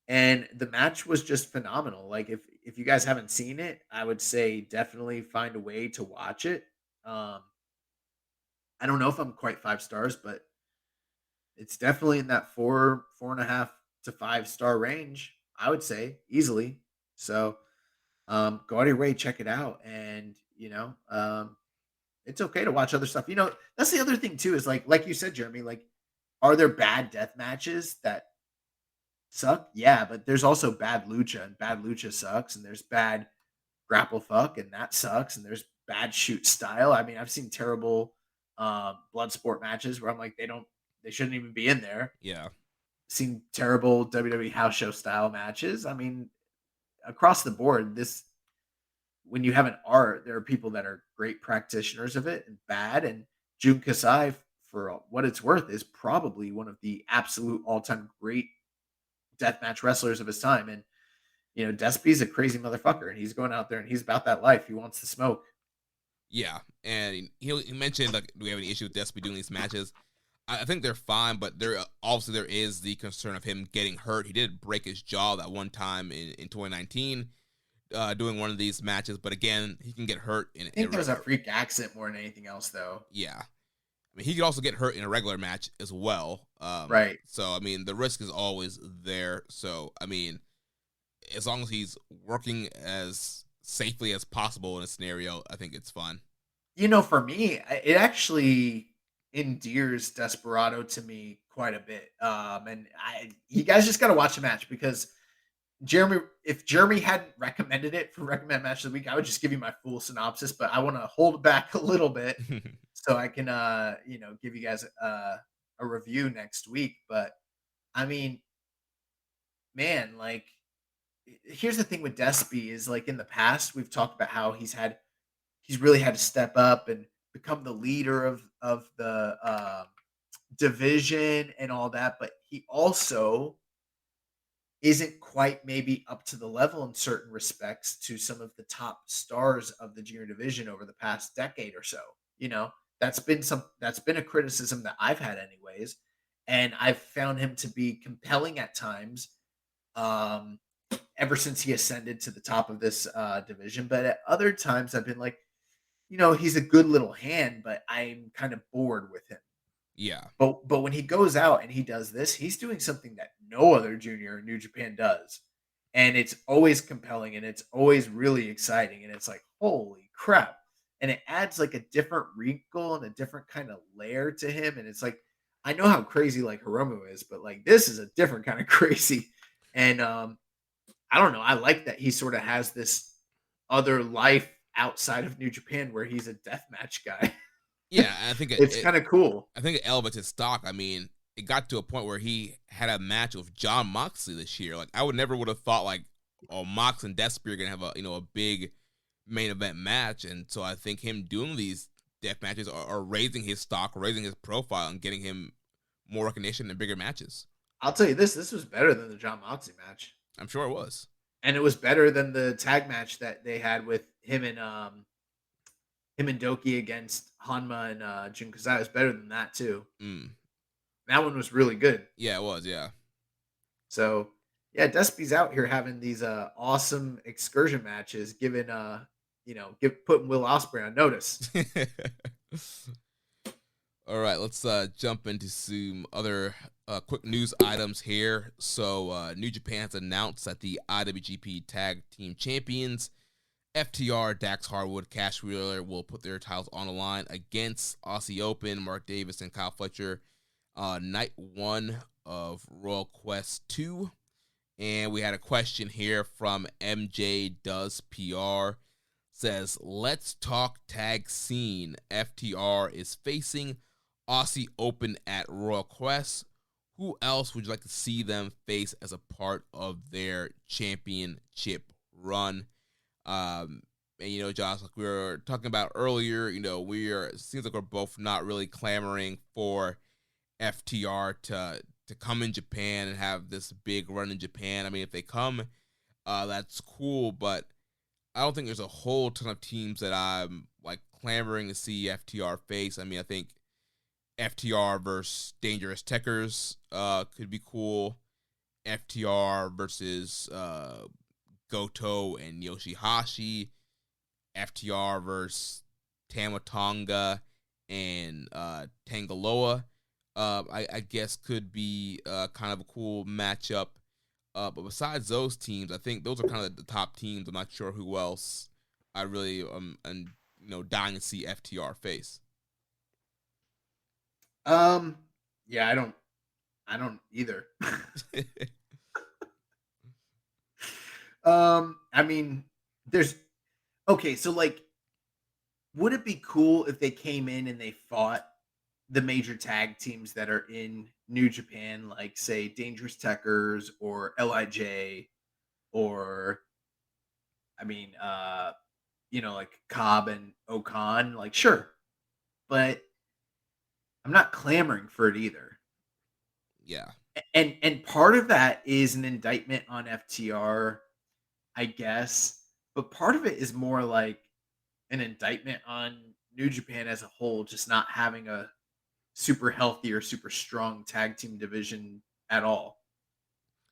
and the match was just phenomenal. Like if you guys haven't seen it, I would say definitely find a way to watch it. Um, I don't know if I'm quite 5 stars, but it's definitely in that 4.5 to 5 star range. I would say easily. So go out of your way, check it out, and it's okay to watch other stuff. That's the other thing too is like you said, Jeremy. Like, are there bad death matches that suck? Yeah, but there's also bad lucha, and bad lucha sucks, and there's bad grapple fuck, and that sucks, and there's bad shoot style. I mean, I've seen terrible blood sport matches where I'm like, they shouldn't even be in there. Yeah. Seen terrible WWE house show style matches. I mean, across the board, when you have an art, there are people that are great practitioners of it and bad. And Jun Kasai, for what it's worth, is probably one of the absolute all-time great deathmatch wrestlers of his time. And Despy's a crazy motherfucker, and he's going out there and he's about that life. He wants to smoke. Yeah, and he mentioned, like, do we have any issue with Despy doing these matches? I think they're fine, but obviously there is the concern of him getting hurt. He did break his jaw that one time in 2019 doing one of these matches, but again, he can get hurt. I think that was a freak accident more than anything else, though. Yeah. I mean, he could also get hurt in a regular match as well. Right. So, I mean, the risk is always there. So, I mean, as long as he's working as safely as possible in a scenario, I think it's fun. For me, it actually endears Desperado to me quite a bit. And you guys just got to watch the match, because if Jeremy hadn't recommended it for recommend match of the week, I would just give you my full synopsis, but I want to hold back a little bit so I can, give you guys a review next week. But I mean, man, like, here's the thing with Despy is, like, in the past, we've talked about how he's really had to step up and become the leader of the division and all that, but he also isn't quite maybe up to the level in certain respects to some of the top stars of the junior division over the past decade or so. That's been a criticism that I've had anyways, and I've found him to be compelling at times ever since he ascended to the top of this division. But at other times I've been like, he's a good little hand, but I'm kind of bored with him. Yeah. But when he goes out and he does this, he's doing something that no other junior in New Japan does. And it's always compelling, and it's always really exciting. And it's like, holy crap. And it adds like a different wrinkle and a different kind of layer to him. And it's like, I know how crazy like Hiromu is, but like this is a different kind of crazy. And I don't know. I like that he sort of has this other life outside of New Japan where he's a deathmatch guy. Yeah, I think it's kind of cool. I think it elevates his stock. I mean, it got to a point where he had a match with John Moxley this year. Like, I never would have thought like, oh, Mox and Despy are gonna have a big main event match. And so I think him doing these death matches are raising his stock, raising his profile, and getting him more recognition and bigger matches. I'll tell you this was better than the John Moxley match. I'm sure it was. And it was better than the tag match that they had with him and Doki against Hanma and Jun Kasai. It was better than that too. That one was really good. Yeah, it was. Yeah. So yeah, Despy's out here having these awesome excursion matches, putting Will Ospreay on notice. All right, let's jump into some other quick news items here. So, New Japan has announced that the IWGP Tag Team Champions, FTR, Dax Harwood, Cash Wheeler, will put their titles on the line against Aussie Open, Mark Davis, and Kyle Fletcher, night 1 of Royal Quest 2. And we had a question here from MJ Does PR. Says, let's talk tag scene. FTR is facing Aussie Open at Royal Quest. Who else would you like to see them face as a part of their championship run? And Josh, like we were talking about earlier, it seems like we're both not really clamoring for FTR to come in Japan and have this big run in Japan. I mean, if they come, that's cool, but I don't think there's a whole ton of teams that I'm like clamoring to see FTR face. I mean, I think FTR versus Dangerous Techers could be cool. FTR versus Goto and Yoshihashi. FTR versus Tama Tonga and Tangaloa. I guess could be kind of a cool matchup. But besides those teams, I think those are kind of the top teams. I'm not sure who else I really and dying to see FTR face. Yeah, I don't either. I mean, there's okay, so like, would it be cool if they came in and they fought the major tag teams that are in New Japan, like say Dangerous Techers or LIJ, or I mean, like Cobb and Okan? Like, sure, but I'm not clamoring for it either. Yeah. And part of that is an indictment on FTR, I guess, but part of it is more like an indictment on New Japan as a whole, just not having a super healthy or super strong tag team division at all.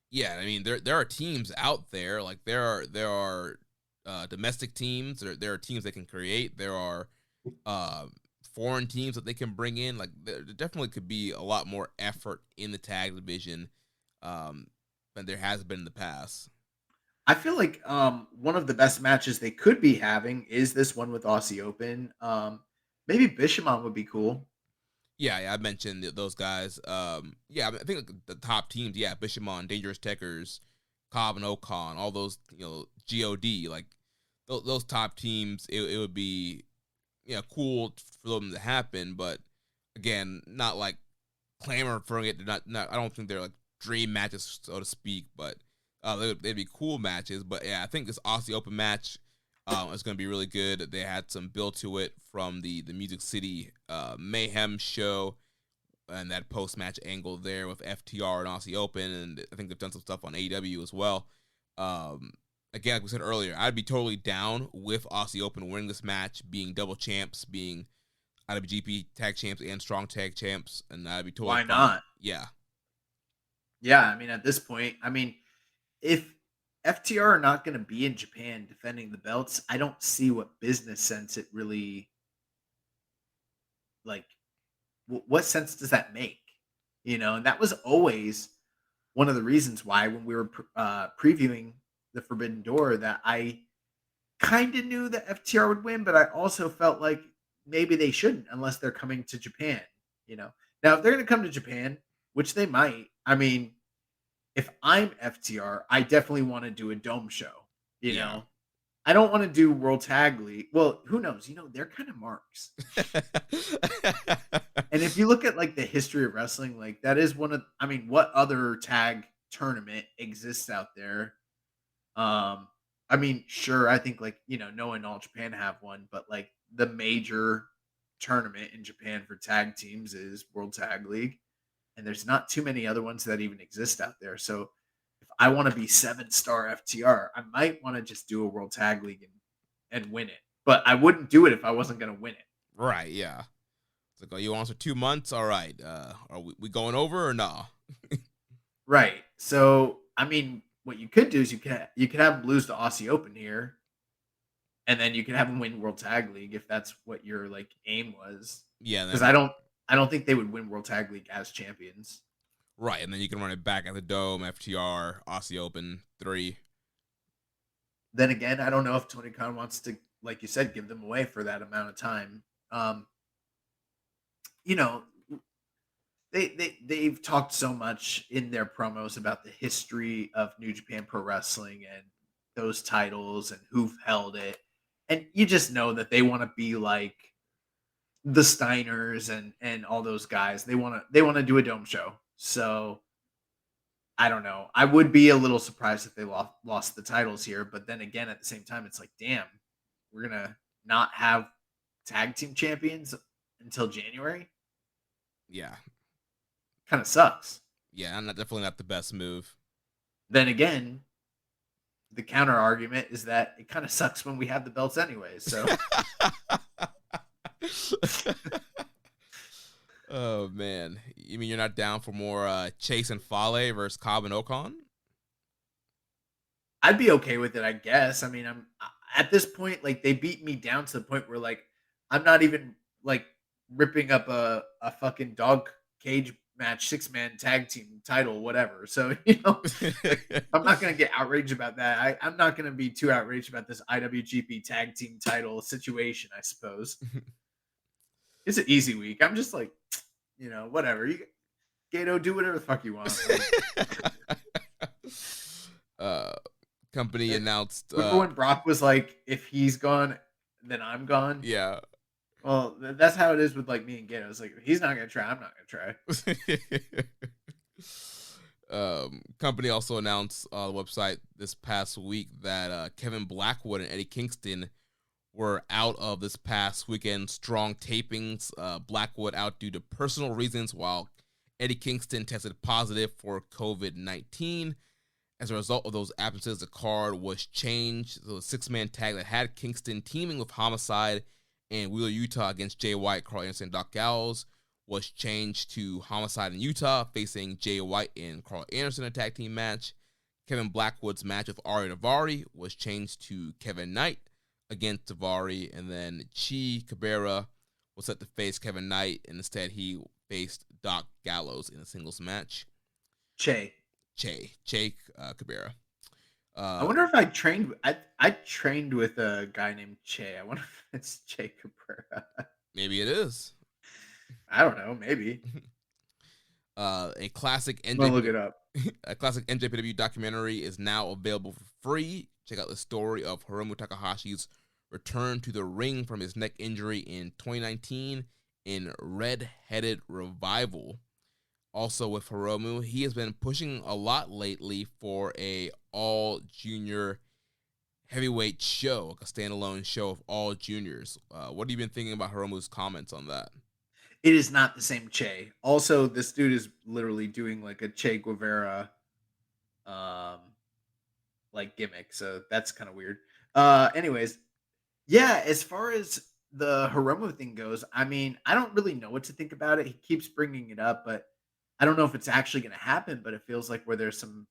Yeah, I mean there are teams out there, like there are domestic teams, there are teams they can create, there are foreign teams that they can bring in. Like there definitely could be a lot more effort in the tag division than there has been in the past. I feel like one of the best matches they could be having is this one with Aussie Open. Maybe Bishamon would be cool. Yeah, I mentioned those guys. Yeah, I think like the top teams, yeah, Bishamon, Dangerous Techers, Cobb and Okan, all those, God, like those top teams, it would be cool for them to happen, but again, not like clamor for it. They're not. I don't think they're like dream matches, so to speak, but they'd be cool matches. But yeah, I think this Aussie Open match is going to be really good. They had some build to it from the Music City Mayhem show and that post match angle there with FTR and Aussie Open, and I think they've done some stuff on AEW as well. Again, like we said earlier, I'd be totally down with Aussie Open winning this match, being double champs, being IWGP Tag Champs and Strong Tag Champs, and I'd be totally Why fine. not? Yeah. Yeah, I mean, at this point, if FTR are not going to be in Japan defending the belts, I don't see what business sense it really, like, what sense does that make? And that was always one of the reasons why when we were previewing the Forbidden Door that I kind of knew that FTR would win, but I also felt like maybe they shouldn't unless they're coming to Japan. Now if they're going to come to Japan, which they might, I mean, if I'm FTR, I definitely want to do a dome show. I don't want to do World Tag League. Well, who knows? They're kind of marks. And if you look at like the history of wrestling, like that is what other tag tournament exists out there? Sure, I think like, Noah and All Japan have one, but like the major tournament in Japan for tag teams is World Tag League. And there's not too many other ones that even exist out there. So if I want to be 7-star FTR, I might want to just do a World Tag League and win it. But I wouldn't do it if I wasn't going to win it. Right, yeah. It's like, oh, you want us for 2 months? All right. Are we going over or nah? Right. So, what you could do is you could have them lose the Aussie Open here, and then you can have them win World Tag League if that's what your like aim was. Yeah. Because I don't think they would win World Tag League as champions. Right, and then you can run it back at the Dome, FTR, Aussie Open 3. Then again, I don't know if Tony Khan wants to, like you said, give them away for that amount of time. They've talked so much in their promos about the history of New Japan Pro Wrestling and those titles and who've held it. And you just know that they want to be like the Steiners and all those guys. They want to do a dome show. So I don't know. I would be a little surprised if they lost the titles here, but then again, at the same time, it's like, damn, we're going to not have tag team champions until January. Yeah. Kind of sucks. Yeah, definitely not the best move. Then again, the counter argument is that it kind of sucks when we have the belts anyways. So oh man, you mean you're not down for more Chase and Fale versus Cobb and Okan? I'd be okay with it, I guess. I'm at this point, like they beat me down to the point where like I'm not even like ripping up a fucking dog cage match, 6-man tag team title, whatever. So, you know, like, I'm not going to get outraged about that. I'm not going to be too outraged about this IWGP tag team title situation, I suppose. It's an easy week. I'm just like, you know, whatever. Gato, do whatever the fuck you want. uh, company announced. Remember when Brock was like, if he's gone, then I'm gone? Yeah. Well, that's how it is with like me and Gato. It's like, if he's not going to try, I'm not going to try. Company also announced on the website this past week that Kevin Blackwood and Eddie Kingston were out of this past weekend Strong tapings. Blackwood out due to personal reasons, while Eddie Kingston tested positive for COVID-19. As a result of those absences, the card was changed. So the 6-man tag that had Kingston teaming with Homicide and Wheeler Utah against Jay White, Carl Anderson, and Doc Gallows was changed to Homicide in Utah facing Jay White and Carl Anderson in a tag team match. Kevin Blackwood's match with Ari Daivari was changed to Kevin Knight against Daivari, and then Chi Cabrera was set to face Kevin Knight, and instead he faced Doc Gallows in a singles match. Che Cabrera. I wonder if I trained. I trained with a guy named Che. I wonder if it's Che Cabrera. Maybe it is. I don't know. Maybe. A classic look it up. A classic NJPW documentary is now available for free. Check out the story of Hiromu Takahashi's return to the ring from his neck injury in 2019 in Red-Headed Revival. Also with Hiromu, he has been pushing a lot lately for a all-junior heavyweight show, like a standalone show of all juniors. What have you been thinking about Hiromu's comments on that? It is not the same Che. Also, this dude is literally doing like a Che Guevara like gimmick, so that's kind of weird. Anyways, yeah, as far as the Hiromu thing goes, I mean, I don't really know what to think about it. He keeps bringing it up, but I don't know if it's actually going to happen, but it feels like where there's some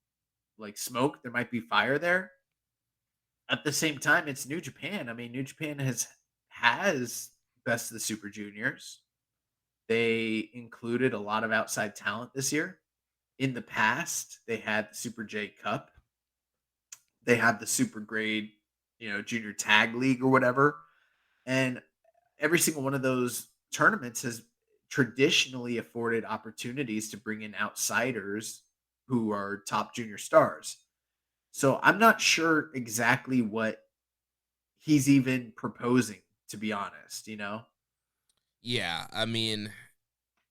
like smoke, there might be fire there. At the same time, it's New Japan. I mean, New Japan has Best of the Super Juniors. They included a lot of outside talent this year. In the past, they had the Super J Cup. They had the Super Grade, Junior Tag League or whatever. And every single one of those tournaments has traditionally afforded opportunities to bring in outsiders who are top junior stars. So I'm not sure exactly what he's even proposing, to be honest, Yeah, I mean,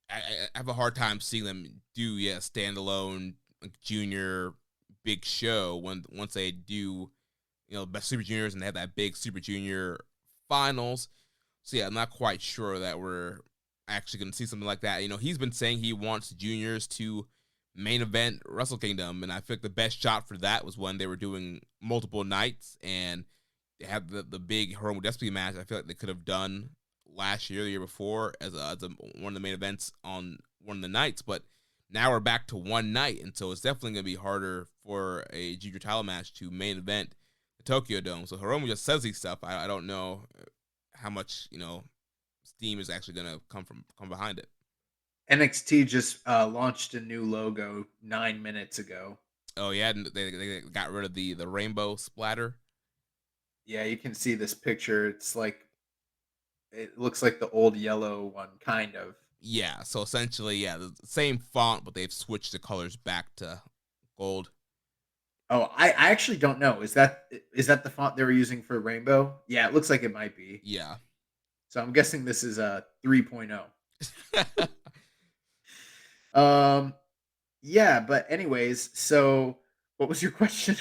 I have a hard time seeing them do standalone junior big show once they do Best Super Juniors and they have that big Super Junior finals. So yeah, I'm not quite sure that we're actually going to see something like that. He's been saying he wants juniors to main event Wrestle Kingdom, and I feel like the best shot for that was when they were doing multiple nights and they had the big Hiromu Despy match. I feel like they could have done last year, the year before, as one of the main events on one of the nights, but now we're back to one night, and so it's definitely going to be harder for a junior title match to main event the Tokyo Dome. So Hiromu just says these stuff. I don't know how much steam is actually going to come behind it. NXT just launched a new logo 9 minutes ago. Oh yeah, they got rid of the rainbow splatter. Yeah, you can see this picture. It's like it looks like the old yellow one, kind of. Yeah, so essentially, the same font, but they've switched the colors back to gold. Oh, I actually don't know. Is that the font they were using for Rainbow? Yeah, it looks like it might be. Yeah. So I'm guessing this is a 3.0. Yeah, but anyways, so what was your question?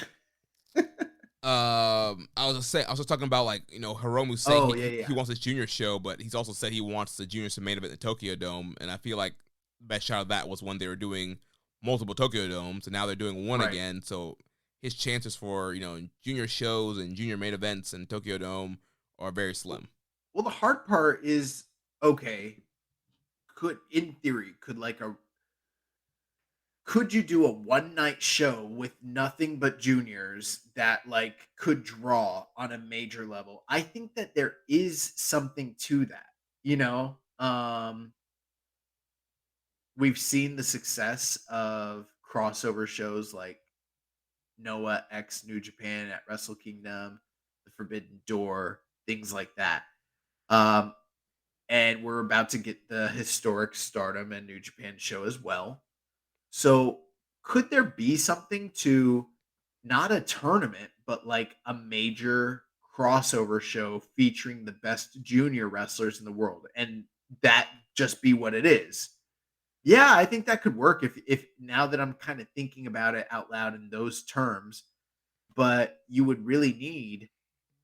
I was just talking about Hiromu saying he wants his junior show, but he's also said he wants the juniors to main event the Tokyo Dome, and I feel like the best shot of that was when they were doing multiple Tokyo Domes, and now they're doing one again. So his chances for junior shows and junior main events in Tokyo Dome are very slim. Well, the hard part is could you do a one-night show with nothing but juniors that could draw on a major level? I think that there is something to that, we've seen the success of crossover shows like Noah X New Japan at Wrestle Kingdom, The Forbidden Door, things like that. Um, and we're about to get the historic Stardom and New Japan show as well. So, could there be something to not a tournament, but like a major crossover show featuring the best junior wrestlers in the world, and that just be what it is? Yeah, I think that could work if now that I'm kind of thinking about it out loud in those terms, but you would really need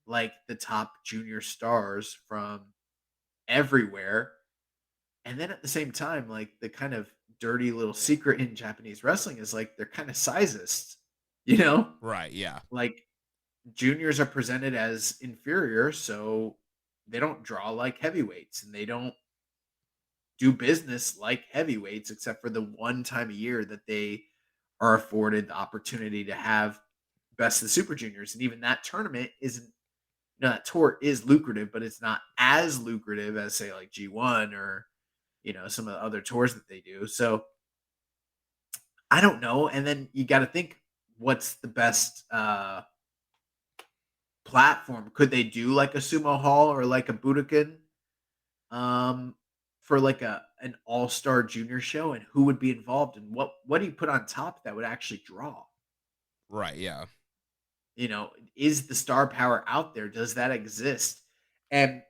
like the top junior stars from everywhere. And then at the same time, like the kind of dirty little secret in Japanese wrestling is like they're kind of sizist, you know? Right, yeah. Like juniors are presented as inferior, so they don't draw like heavyweights and they don't do business like heavyweights except for the one time a year that they are afforded the opportunity to have best of the super juniors. And even that tournament isn't, that tour is lucrative, but it's not as lucrative as say like G1 or some of the other tours that they do. So I don't know. And then you got to think, what's the best platform? Could they do like a Sumo Hall or like a Budokan um, for like an all star junior show? And who would be involved? And what do you put on top that would actually draw? Right, yeah. Is the star power out there? Does that exist? And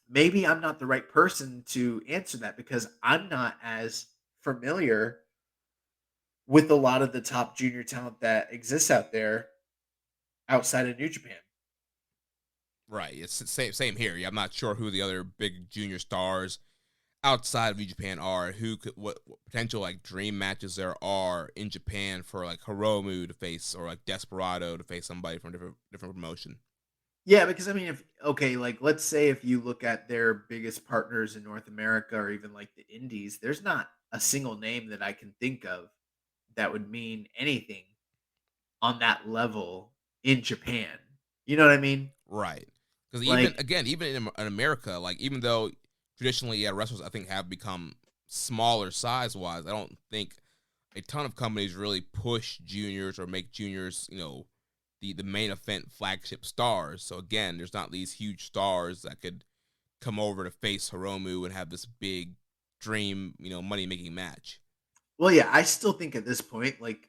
maybe I'm not the right person to answer that because I'm not as familiar with a lot of the top junior talent that exists out there outside of New Japan. Right. It's the same here. Yeah, I'm not sure who the other big junior stars outside of New Japan are, what potential like dream matches there are in Japan for like Hiromu to face or like Desperado to face somebody from different promotion. Yeah, because I mean, like let's say if you look at their biggest partners in North America or even like the Indies, there's not a single name that I can think of that would mean anything on that level in Japan. You know what I mean? Right. Because Like, even in America, like even though traditionally, yeah, wrestlers I think have become smaller size wise, I don't think a ton of companies really push juniors or make juniors, the main event flagship stars. So again, there's not these huge stars that could come over to face Hiromu and have this big dream, money making match. well, yeah, I still think at this point, like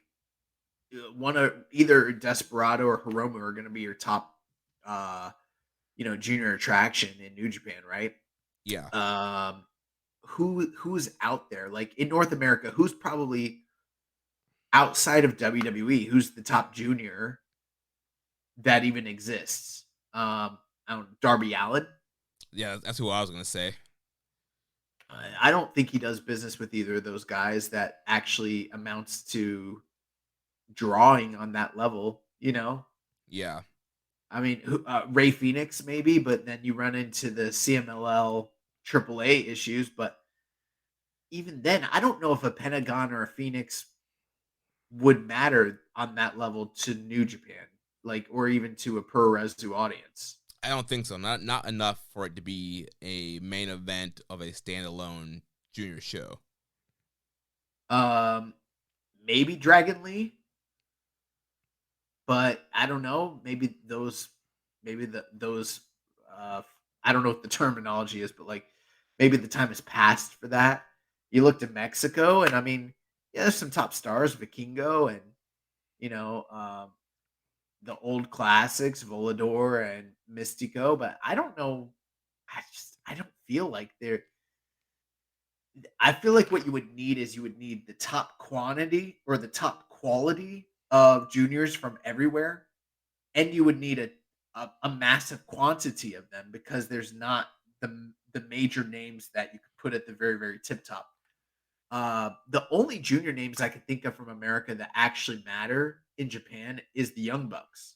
one of either Desperado or Hiromu are going to be your top, junior attraction in New Japan, right? Yeah. Who's out there like in North America? Who's probably outside of WWE? Who's the top junior that even exists? I don't Darby Allin. Yeah, that's who I was gonna say. I don't think he does business with either of those guys that actually amounts to drawing on that level. Yeah. I mean, Ray Phoenix maybe, but then you run into the CMLL AAA issues. But even then, I don't know if a Pentagon or a Phoenix would matter on that level to New Japan, like, or even to a Pro Resu audience. I don't think so. Not enough for it to be a main event of a standalone junior show. Maybe Dragon Lee, but I don't know. Maybe those. I don't know what the terminology is, but like maybe the time has passed for that. You looked at Mexico, and I mean, yeah, there's some top stars, Vikingo, and you know, the old classics, Volador and Mystico, but I don't know. I don't feel like they're. I feel like what you would need is you would need the top quantity or the top quality of juniors from everywhere, and you would need a massive quantity of them because there's not the major names that you could put at the very very tip top. The only junior names I can think of from America that actually matter in Japan is the Young Bucks.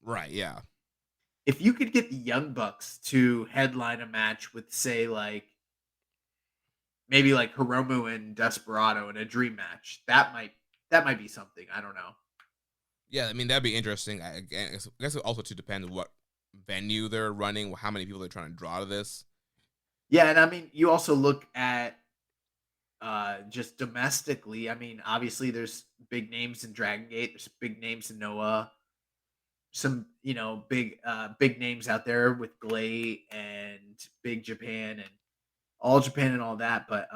Right, yeah. If you could get the Young Bucks to headline a match with, say, like maybe like Hiromu and Desperado in a dream match, that might be something. I don't know. Yeah, I mean that'd be interesting. I guess it also to depend on what venue they're running, how many people they're trying to draw to this. Yeah, and I mean you also look at just domestically, I mean, obviously there's big names in Dragon Gate, there's big names in Noah, some big names out there with Glay and Big Japan and All Japan and all that, but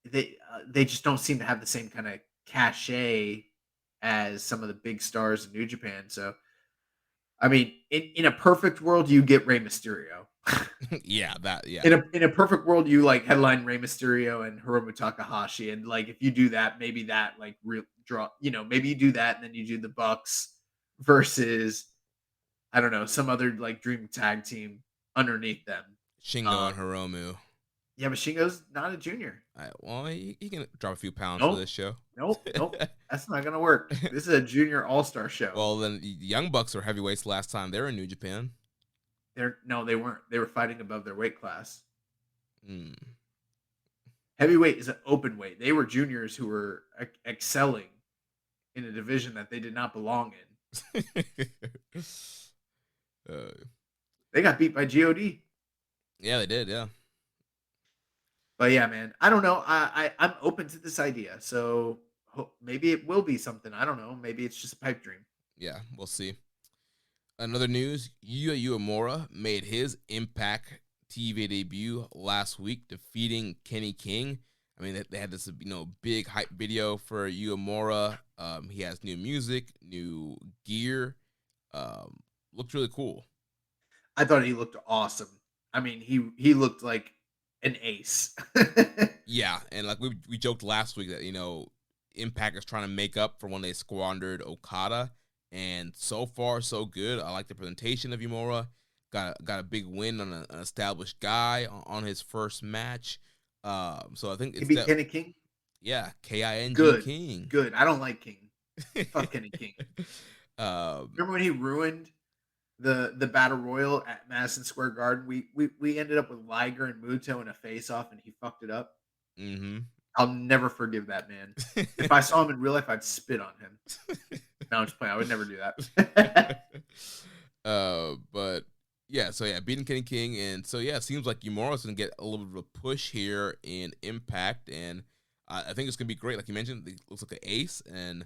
they just don't seem to have the same kind of cachet as some of the big stars in New Japan. So I mean, in a perfect world, you get Rey Mysterio. Yeah, that yeah. In a perfect world, you like headline Rey Mysterio and Hiromu Takahashi, and like if you do that, maybe that like draw, maybe you do that, and then you do the Bucks versus I don't know some other like dream tag team underneath them. Shingo and Hiromu. Yeah, but Shingo's not a junior. Well, he can drop a few pounds Nope. for this show. Nope. That's not gonna work. This is a junior all-star show. Well, then the Young Bucks were heavyweights last time they were in New Japan. They weren't. They were fighting above their weight class. Mm. Heavyweight is an open weight. They were juniors who were excelling in a division that they did not belong in. They got beat by God. Yeah, they did. Yeah. But yeah, man, I don't know. I'm open to this idea. So maybe it will be something. I don't know. Maybe it's just a pipe dream. Yeah, we'll see. Another news: Yuya Uemura made his Impact TV debut last week, defeating Kenny King. I mean, they had this big hype video for Uemura. He has new music, new gear. Looked really cool. I thought he looked awesome. I mean, he looked like an ace. Yeah, and like we joked last week that Impact is trying to make up for when they squandered Okada, and so far so good. I like the presentation of Uemura. Got a big win on an established guy on his first match. So I think he beat Kenny King. Yeah, King. King. Good. I don't like King. Fuck Kenny King. Remember when he ruined the battle royal at Madison Square Garden? We ended up with Liger and Muto in a face off, and he fucked it up. Mm-hmm. I'll never forgive that man. If I saw him in real life, I'd spit on him. No, I'm just playing. I would never do that. But yeah, so yeah, beating Kenny King, and so yeah, it seems like Uemura's gonna get a little bit of a push here in Impact, and I think it's gonna be great. Like you mentioned, he looks like an ace, and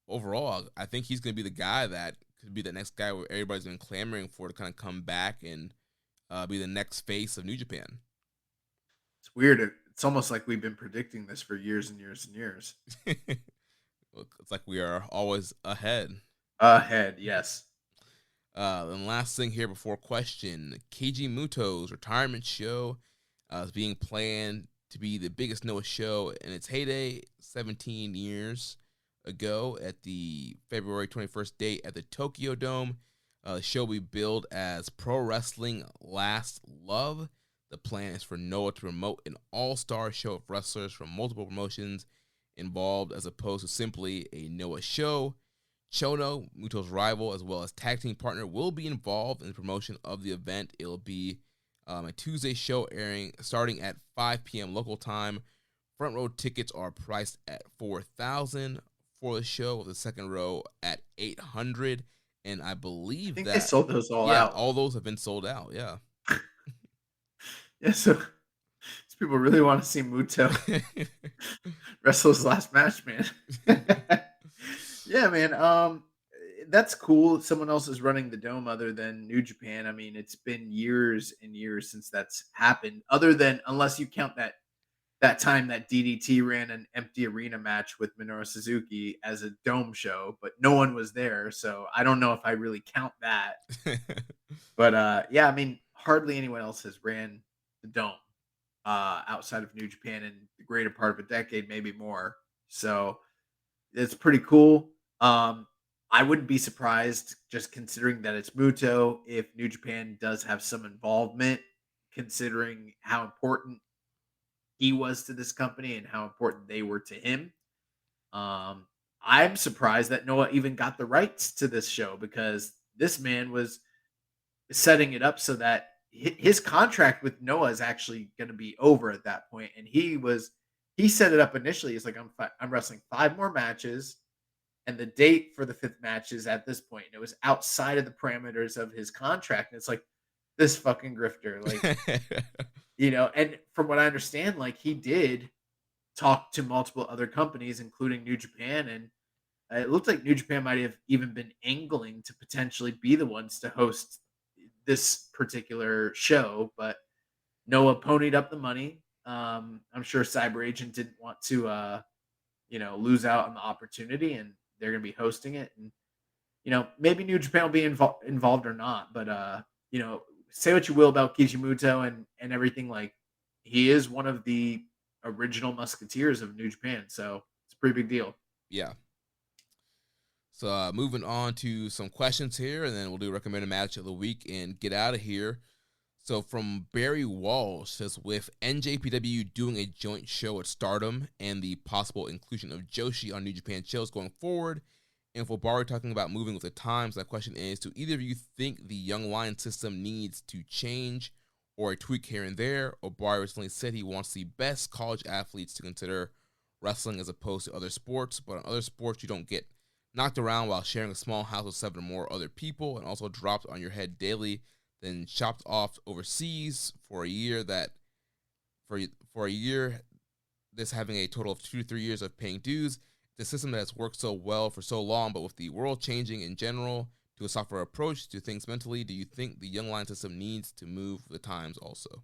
overall, I think he's gonna be the guy that could be the next guy where everybody's been clamoring for to kind of come back and be the next face of New Japan. It's weird. It's almost like we've been predicting this for years and years and years. It's like we are always ahead. Ahead, yes. And last thing here before question, Keiji Muto's retirement show is being planned to be the biggest Noah show in its heyday, 17 years ago at the February 21st date at the Tokyo Dome. The show will be billed as Pro Wrestling Last Love. The plan is for Noah to promote an all-star show of wrestlers from multiple promotions involved as opposed to simply a Noah show. Chono, Muto's rival, as well as tag team partner, will be involved in the promotion of the event. It'll be a Tuesday show airing starting at 5 p.m. local time. Front row tickets are priced at $4,000 for the show, with the second row at $800. And I believe they sold those all out. All those have been sold out. Yeah. Yeah. So these people really want to see Muto wrestle his last match, man. Yeah, man. That's cool. Someone else is running the dome other than New Japan. I mean, it's been years and years since that's happened. Unless you count that time that DDT ran an empty arena match with Minoru Suzuki as a dome show, but no one was there, so I don't know if I really count that. But yeah, I mean, hardly anyone else has ran the dome outside of New Japan in the greater part of a decade, maybe more. So it's pretty cool. I wouldn't be surprised, just considering that it's Muto, if New Japan does have some involvement, considering how important he was to this company and how important they were to him. I'm surprised that Noah even got the rights to this show, because this man was setting it up so that his contract with Noah is actually going to be over at that point. And he set it up initially. He's like, I'm wrestling 5 more matches, and the date for the 5th match is at this point. And it was outside of the parameters of his contract. And it's like, this fucking grifter. Like, And from what I understand, like he did talk to multiple other companies, including New Japan, and it looked like New Japan might have even been angling to potentially be the ones to host this particular show, but Noah ponied up the money. I'm sure Cyber Agent didn't want to, lose out on the opportunity, and they're going to be hosting it. And maybe New Japan will be involved or not, but say what you will about Kishimoto and everything. Like he is one of the original Musketeers of New Japan, so it's a pretty big deal. Yeah. So moving on to some questions here, and then we'll do recommended match of the week and get out of here. So from Barry Walsh says, with NJPW doing a joint show at Stardom and the possible inclusion of Joshi on New Japan shows going forward, and for Barry talking about moving with the times, my question is, do either of you think the Young Lion system needs to change or a tweak here and there? Or Barry recently said he wants the best college athletes to consider wrestling as opposed to other sports, but on other sports you don't get knocked around while sharing a small house with 7 or more other people and also dropped on your head daily, then chopped off overseas for a year this having a total of 2 to 3 years of paying dues. The system that has worked so well for so long, but with the world changing in general to a softer approach to things mentally, do you think the Young Lion system needs to move with the times also?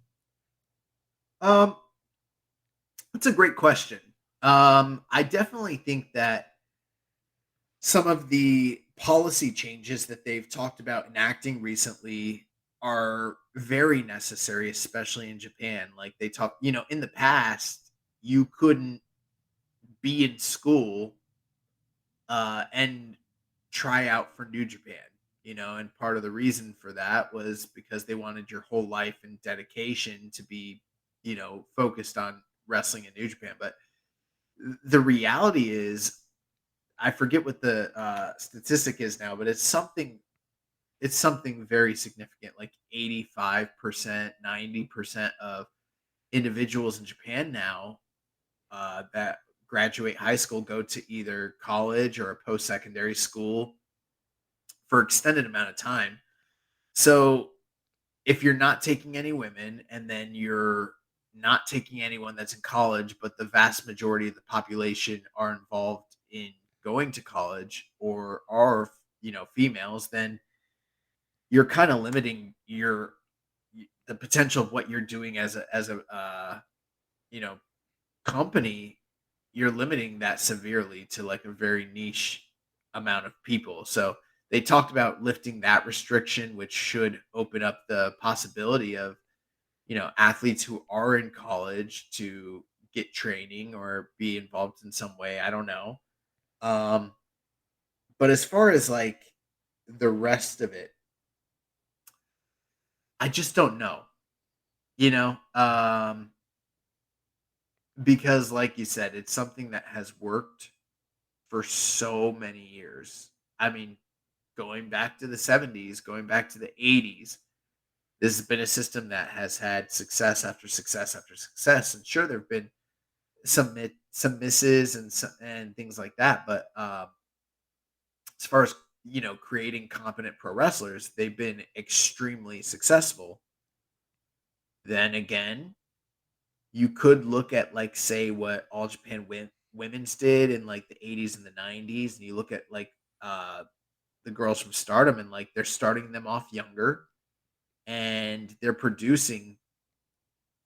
That's a great question. I definitely think that some of the policy changes that they've talked about enacting recently are very necessary, especially in Japan. Like they talk, in the past, you couldn't be in school and try out for New Japan, and part of the reason for that was because they wanted your whole life and dedication to be, focused on wrestling in New Japan. But the reality is, I forget what the statistic is now, but it's something very significant, like 85%, 90% of individuals in Japan now that graduate high school go to either college or a post-secondary school for extended amount of time. So if you're not taking any women and then you're not taking anyone that's in college, but the vast majority of the population are involved in going to college or are, females, then you're kind of limiting the potential of what you're doing as a you know company. You're limiting that severely to like a very niche amount of people. So they talked about lifting that restriction, which should open up the possibility of, athletes who are in college to get training or be involved in some way. I don't know. Um, but as far as like the rest of it, I just don't know, you know, because like you said, it's something that has worked for so many years. I mean, going back to the 70s, going back to the 80s, this has been a system that has had success after success after success. And sure, there have been some misses and things like that, but as far as creating competent pro wrestlers, they've been extremely successful. Then again, you could look at like say what All Japan Women's did in like the 80s and the 90s, and you look at like the girls from Stardom, and like they're starting them off younger and they're producing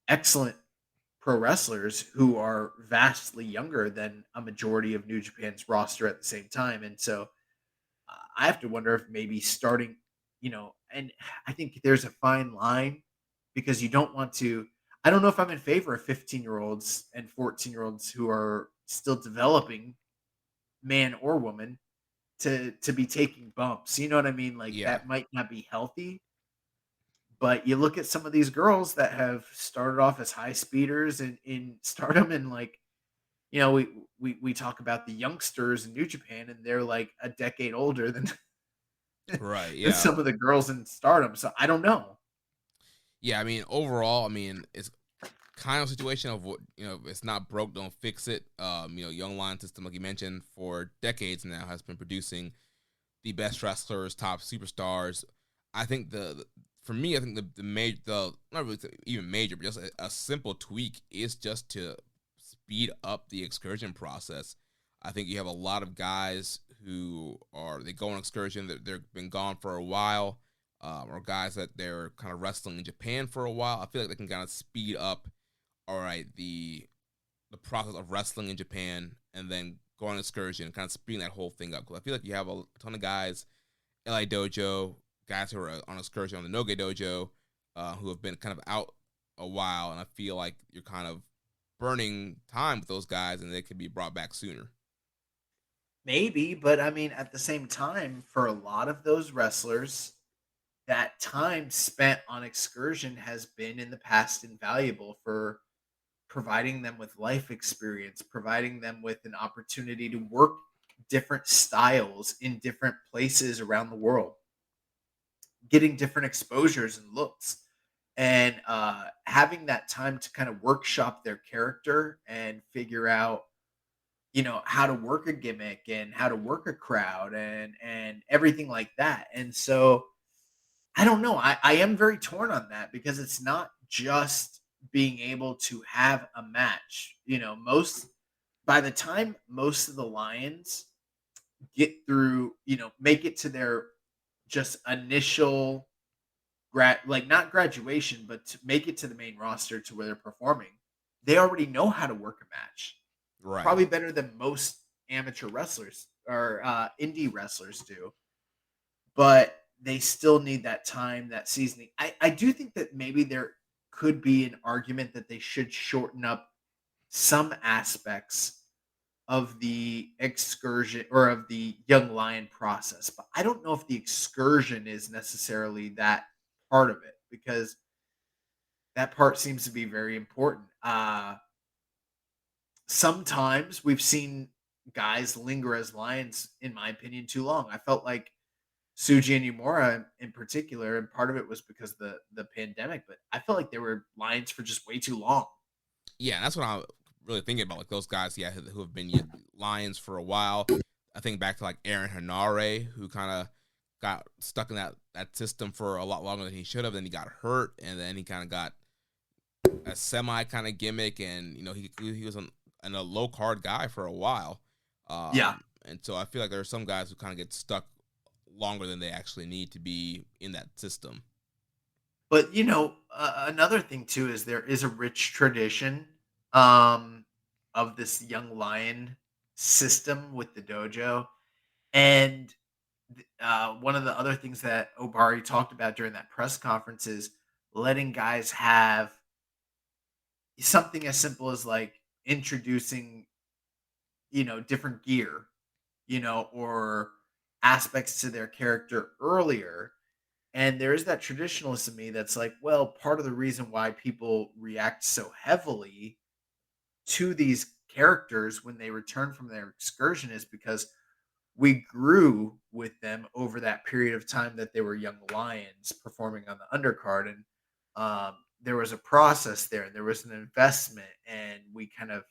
excellent pro wrestlers who are vastly younger than a majority of New Japan's roster at the same time. And so I have to wonder if maybe starting, and I think there's a fine line because you don't want to. I don't know if I'm in favor of 15-year-olds and 14-year-olds who are still developing, man or woman, to be taking bumps. You know what I mean? Like Yeah. that might not be healthy. But you look at some of these girls that have started off as high speeders in Stardom, and like, we talk about the youngsters in New Japan, and they're like a decade older than Right. Yeah. than some of the girls in Stardom. So I don't know. Yeah. I mean, overall, I mean, it's kind of a situation of what, if it's not broke, don't fix it. Young Lion system, like you mentioned, for decades now has been producing the best wrestlers, top superstars. I think for me, I think the major, not really even major, but just a simple tweak is just to speed up the excursion process. I think you have a lot of guys who they go on excursion that they've been gone for a while, or guys that they're kind of wrestling in Japan for a while. I feel like they can kind of speed up, all right, the process of wrestling in Japan and then go on excursion, kind of speeding that whole thing up. Because I feel like you have a ton of guys, LA Dojo, guys who are on excursion on the Noge Dojo, who have been kind of out a while, and I feel like you're kind of burning time with those guys, and they could be brought back sooner. Maybe, but I mean, at the same time, for a lot of those wrestlers, that time spent on excursion has been in the past invaluable for providing them with life experience, providing them with an opportunity to work different styles in different places around the world, getting different exposures and looks, and having that time to kind of workshop their character and figure out, how to work a gimmick and how to work a crowd and everything like that. And so I don't know. I am very torn on that because it's not just being able to have a match. By the time most of the Lions get through, make it to their just initial like not graduation, but to make it to the main roster to where they're performing, they already know how to work a match. Right. Probably better than most amateur wrestlers or indie wrestlers do. But they still need that time, that seasoning. I do think that maybe there could be an argument that they should shorten up some aspects of the excursion or of the young lion process. But I don't know if the excursion is necessarily that part of it because that part seems to be very important. Sometimes we've seen guys linger as lions, in my opinion, too long. I felt like Suji and Yumura in particular, and part of it was because of the pandemic, but I felt like they were lions for just way too long. Yeah, that's what I'm really thinking about, like those guys, who have been lions for a while. I think back to like Aaron Hanare, who kind of got stuck in that system for a lot longer than he should have. Then he got hurt, and then he kind of got a semi kind of gimmick, and he was a low card guy for a while. And so I feel like there are some guys who kind of get stuck longer than they actually need to be in that system. But another thing too is there is a rich tradition of this young lion system with the dojo, and one of the other things that Obari talked about during that press conference is letting guys have something as simple as like introducing different gear, or aspects to their character earlier. And there is that traditionalist in me that's like, well, part of the reason why people react so heavily to these characters when they return from their excursion is because we grew with them over that period of time that they were young lions performing on the undercard. And there was a process there, and there was an investment, and we kind of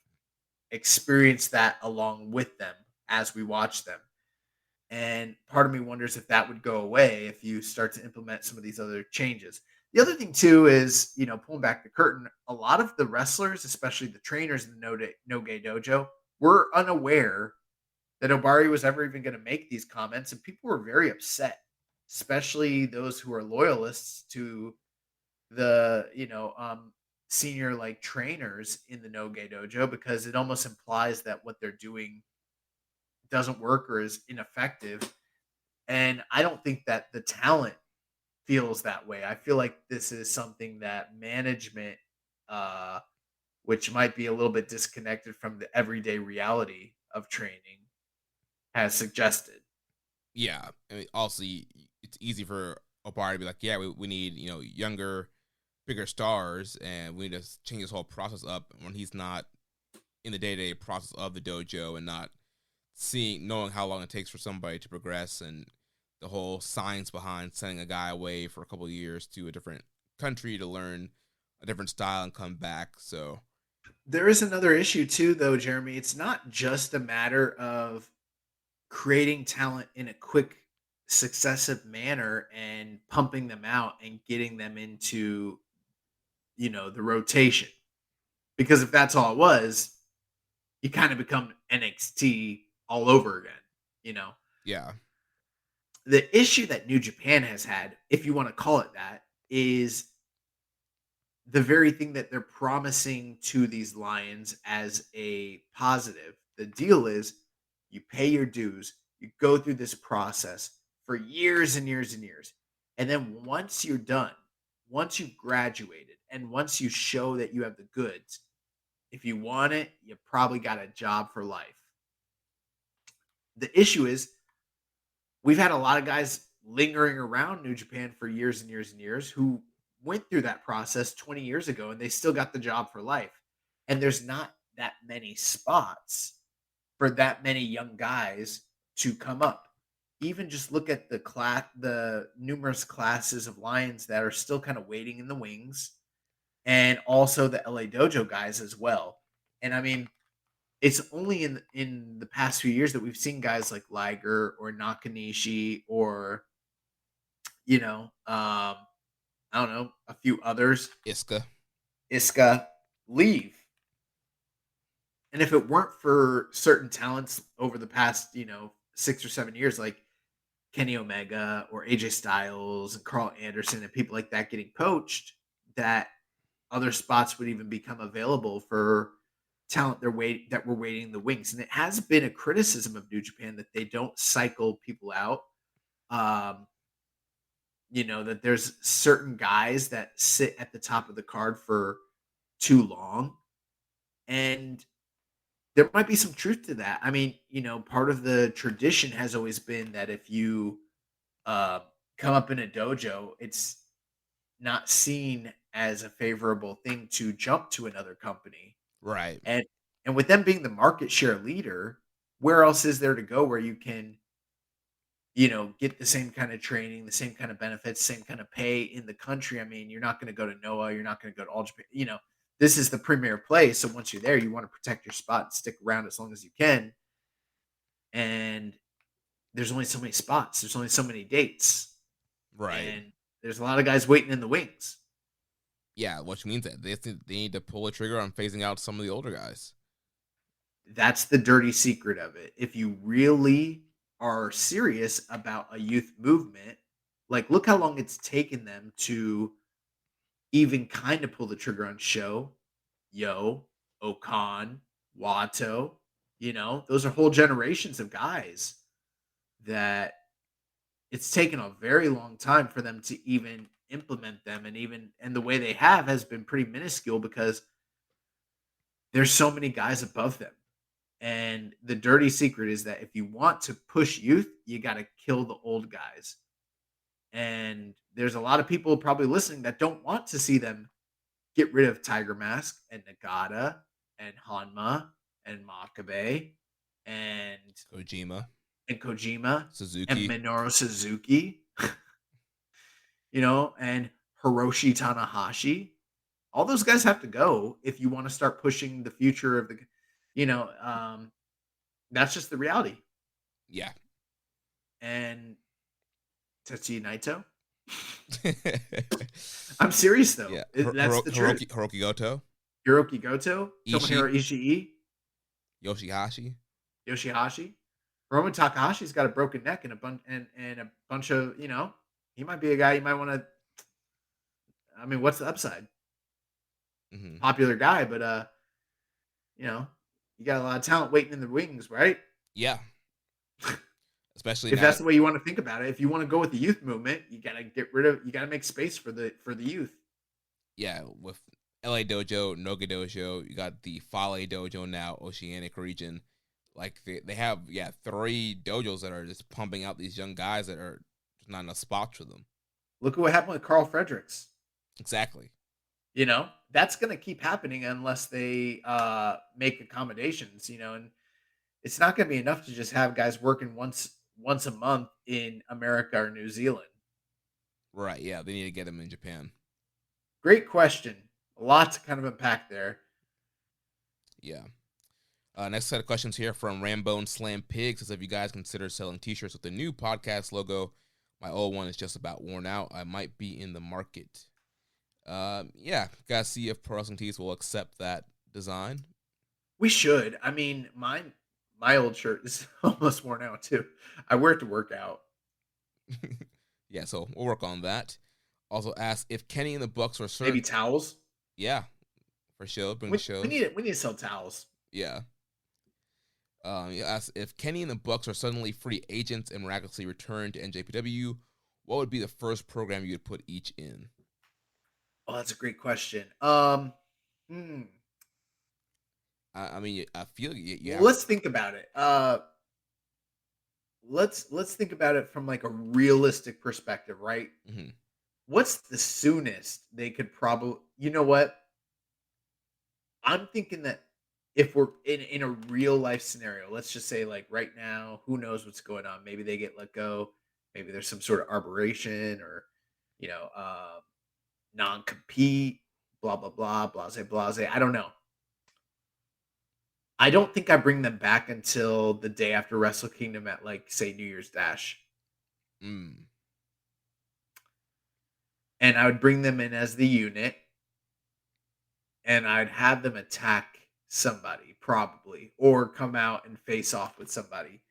experienced that along with them as we watched them. And part of me wonders if that would go away if you start to implement some of these other changes. The other thing too is, pulling back the curtain, a lot of the wrestlers, especially the trainers in the Noge Dojo, were unaware that Obari was ever even going to make these comments, and people were very upset, especially those who are loyalists to the senior like trainers in the Noge Dojo, because it almost implies that what they're doing doesn't work or is ineffective. And I don't think that the talent feels that way. I feel like this is something that management, which might be a little bit disconnected from the everyday reality of training, has suggested. Yeah, I mean, also it's easy for Obari to be like, yeah, we need younger, bigger stars, and we need to change this whole process up when he's not in the day-to-day process of the dojo and not knowing how long it takes for somebody to progress and the whole science behind sending a guy away for a couple of years to a different country to learn a different style and come back. So there is another issue too, though, Jeremy. It's not just a matter of creating talent in a quick successive manner and pumping them out and getting them into, the rotation. Because if that's all it was, you kind of become NXT all over again, you know. Yeah. The issue that New Japan has had, if you want to call it that, is the very thing that they're promising to these Lions as a positive. The deal is you pay your dues, you go through this process for years and years and years. And then once you're done, once you've graduated, and once you show that you have the goods, if you want it, you probably got a job for life. The issue is we've had a lot of guys lingering around New Japan for years and years and years who went through that process 20 years ago and they still got the job for life. And there's not that many spots for that many young guys to come up. Even just look at the numerous classes of Lions that are still kind of waiting in the wings, and also the LA Dojo guys as well. And I mean, it's only in the past few years that we've seen guys like Liger or Nakanishi or I don't know, a few others, Iska leave. And if it weren't for certain talents over the past 6 or 7 years, like Kenny Omega or AJ Styles and Carl Anderson and people like that getting poached, that other spots would even become available for talent that we're waiting in the wings. And it has been a criticism of New Japan that they don't cycle people out. That there's certain guys that sit at the top of the card for too long. And there might be some truth to that. I mean, part of the tradition has always been that if you come up in a dojo, it's not seen as a favorable thing to jump to another company. Right. And with them being the market share leader, where else is there to go where you can, get the same kind of training, the same kind of benefits, same kind of pay in the country? I mean, you're not going to go to Noah, you're not going to go to All Japan. This is the premier place. So once you're there, you want to protect your spot and stick around as long as you can. And there's only so many spots. There's only so many dates. Right. And there's a lot of guys waiting in the wings. Yeah, which means that they need to pull a trigger on phasing out some of the older guys. That's the dirty secret of it. If you really are serious about a youth movement, like look how long it's taken them to even kind of pull the trigger on Sho, Yo, Okan, Wato. Those are whole generations of guys that it's taken a very long time for them to even implement them, and the way they have has been pretty minuscule because there's so many guys above them. And the dirty secret is that if you want to push youth, you got to kill the old guys. And there's a lot of people probably listening that don't want to see them get rid of Tiger Mask and Nagata and Hanma and Makabe and Kojima, Suzuki, and Minoru Suzuki, and Hiroshi Tanahashi. All those guys have to go if you want to start pushing the future of the, that's just the reality. Yeah. And Tetsuya Naito. I'm serious though. Yeah. That's the truth. Hiroki Goto. Tomohiro Ishii. Yoshihashi. Roman Takahashi's got a broken neck and a bunch of, he might be a guy you might want to. I mean, what's the upside? Mm-hmm. Popular guy, but you got a lot of talent waiting in the wings, right? Yeah. Especially if that's the way you want to think about it. If you want to go with the youth movement, you got to make space for the youth. Yeah, with LA Dojo, Noga Dojo, you got the Fale Dojo now, Oceanic region. Like they have 3 dojos that are just pumping out these young guys that are just not enough spots for them. Look at what happened with Carl Fredericks. Exactly. That's going to keep happening unless they make accommodations, and it's not going to be enough to just have guys working once a month in America or New Zealand. Right, yeah, they need to get them in Japan. Great question. A lot to kind of unpack there. Yeah. Next set of questions here from Rambone Slam Pig says, have you guys considered selling t-shirts with the new podcast logo? My old one is just about worn out. I might be in the market. Yeah, gotta see if Pro Wrestling Tees will accept that design. We should. I mean, my old shirt is almost worn out too. I wear it to work out. Yeah, so we'll work on that. Also ask if Kenny and the Bucks were Maybe towels. Yeah, for sure. Bring We the shows. we need to sell towels. Yeah. Ask if Kenny and the Bucks are suddenly free agents and miraculously return to NJPW, what would be the first program you would put each in? Oh, that's a great question. I mean, I feel you Let's think about it. Let's think about it from like a realistic perspective, right? Mm-hmm. What's the soonest they could probably? You know what? I'm thinking that if we're in a real life scenario, let's just say like right now, who knows what's going on? Maybe they get let go. Maybe there's some sort of arbitration or, non-compete, blah, blah, blah, blase, blase. I don't know. I don't think I bring them back until the day after Wrestle Kingdom at like, say, New Year's Dash. And I would bring them in as the unit. And I'd have them attack somebody, probably, or come out and face off with somebody.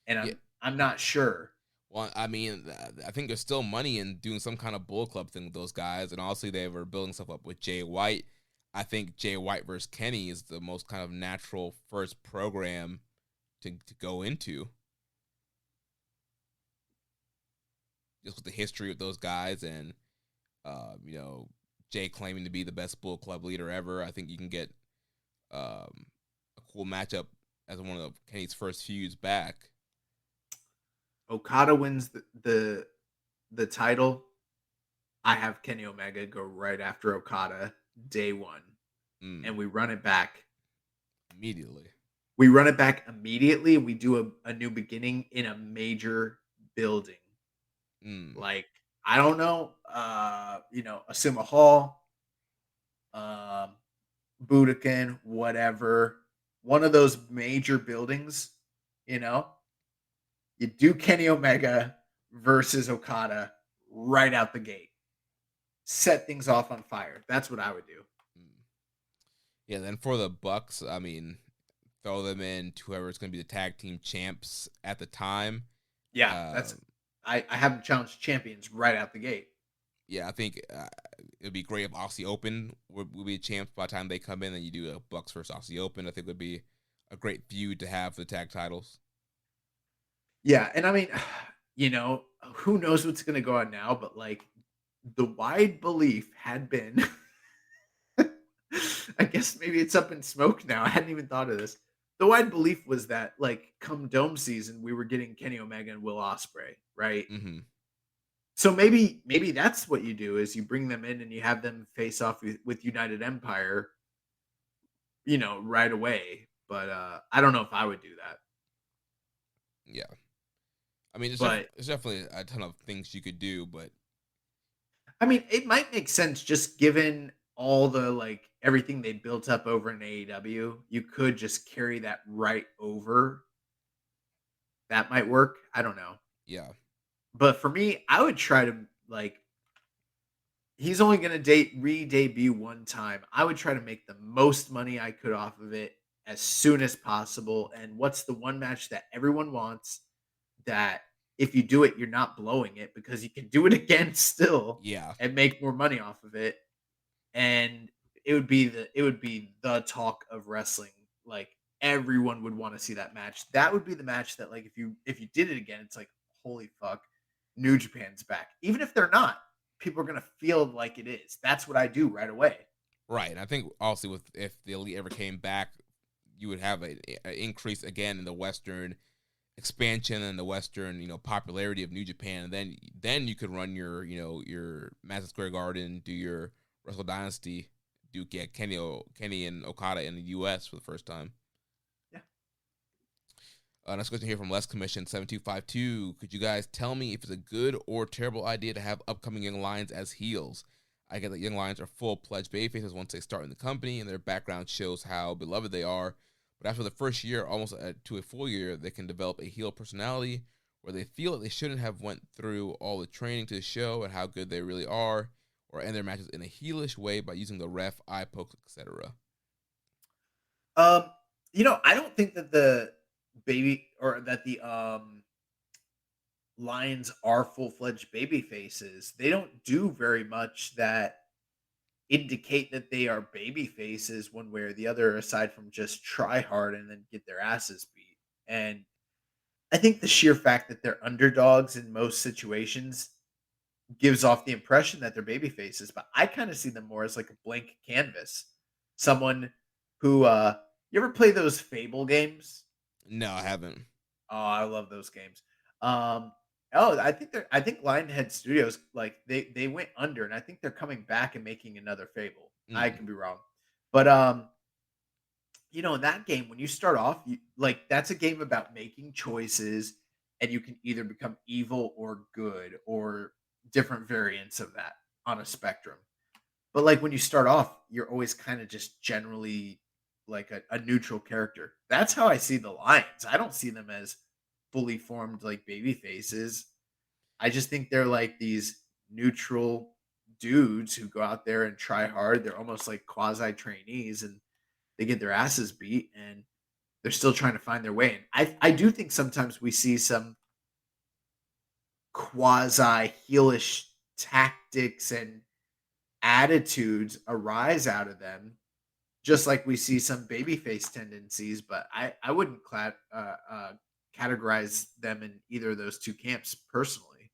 And I'm not sure. Well, I mean, I think there's still money in doing some kind of Bull Club thing with those guys. And obviously, they were building stuff up with Jay White. I think Jay White versus Kenny is the most kind of natural first program to go into. Just with the history of those guys and, Jay claiming to be the best Bull Club leader ever. I think you can get a cool matchup as one of Kenny's first feuds back. Okada wins the title. I have Kenny Omega go right after Okada day one. And we run it back immediately. We run it back immediately. We do a new beginning in a major building. Like, I don't know, Asuma Hall, Budokan, whatever. One of those major buildings, you do Kenny Omega versus Okada right out the gate. Set things off on fire. That's what I would do. Yeah, then for the Bucks, I mean, throw them in to whoever's going to be the tag team champs at the time. Yeah, I have them challenge champions right out the gate. Yeah, I think it'd be great if Aussie Open would be champs by the time they come in, and you do a Bucks versus Aussie Open. I think would be a great feud to have for the tag titles. Yeah, and I mean, who knows what's going to go on now, but like the wide belief had been, I guess maybe it's up in smoke now. I hadn't even thought of this. The wide belief was that like come Dome season, we were getting Kenny Omega and Will Ospreay, right? Mm-hmm. So maybe that's what you do is you bring them in and you have them face off with United Empire, right away. But I don't know if I would do that. Yeah. I mean, there's definitely a ton of things you could do, but I mean, it might make sense just given all the like everything they built up over in AEW. You could just carry that right over. That might work. I don't know. Yeah. But for me, I would try to like. He's only going to re-debut one time. I would try to make the most money I could off of it as soon as possible. And what's the one match that everyone wants that if you do it, you're not blowing it because you can do it again still. Yeah. And make more money off of it. And it would be the talk of wrestling. Like everyone would want to see that match. That would be the match that like if you did it again, it's like, holy fuck, New Japan's back. Even if they're not, people are going to feel like it is. That's what I do right away. Right. And I think also if the Elite ever came back, you would have an increase again in the Western expansion and the Western, popularity of New Japan. And then you could run your Madison Square Garden, do your Wrestle Dynasty, get Kenny and Okada in the U.S. for the first time. Next question here from Les Commission 7252. Could you guys tell me if it's a good or terrible idea to have upcoming Young Lions as heels? I get that Young Lions are full-pledged babyfaces once they start in the company, and their background shows how beloved they are. But after the first year, almost to a full year, they can develop a heel personality where they feel that they shouldn't have went through all the training to show and how good they really are, or end their matches in a heelish way by using the ref, eye pokes, etc. Um, I don't think that the Lions are full-fledged baby faces. They don't do very much that indicate that they are baby faces one way or the other, aside from just try hard and then get their asses beat. And I think the sheer fact that they're underdogs in most situations gives off the impression that they're baby faces, but I kind of see them more as like a blank canvas. Someone who you ever play those Fable games? No, I haven't. Oh, I love those games. Um, I think Lionhead Studios, like they went under, and I think they're coming back and making another Fable. I Mm. can be wrong, but in that game, when you start off, that's a game about making choices, and you can either become evil or good, or different variants of that on a spectrum. But like when you start off, you're always kind of just generally like a neutral character. That's how I see the Lions. I don't see them as fully formed like baby faces. I just think they're like these neutral dudes who go out there and try hard. They're almost like quasi trainees, and they get their asses beat, and they're still trying to find their way. And I do think sometimes we see some quasi heelish tactics and attitudes arise out of them, just like we see some babyface tendencies. But I wouldn't categorize them in either of those two camps personally.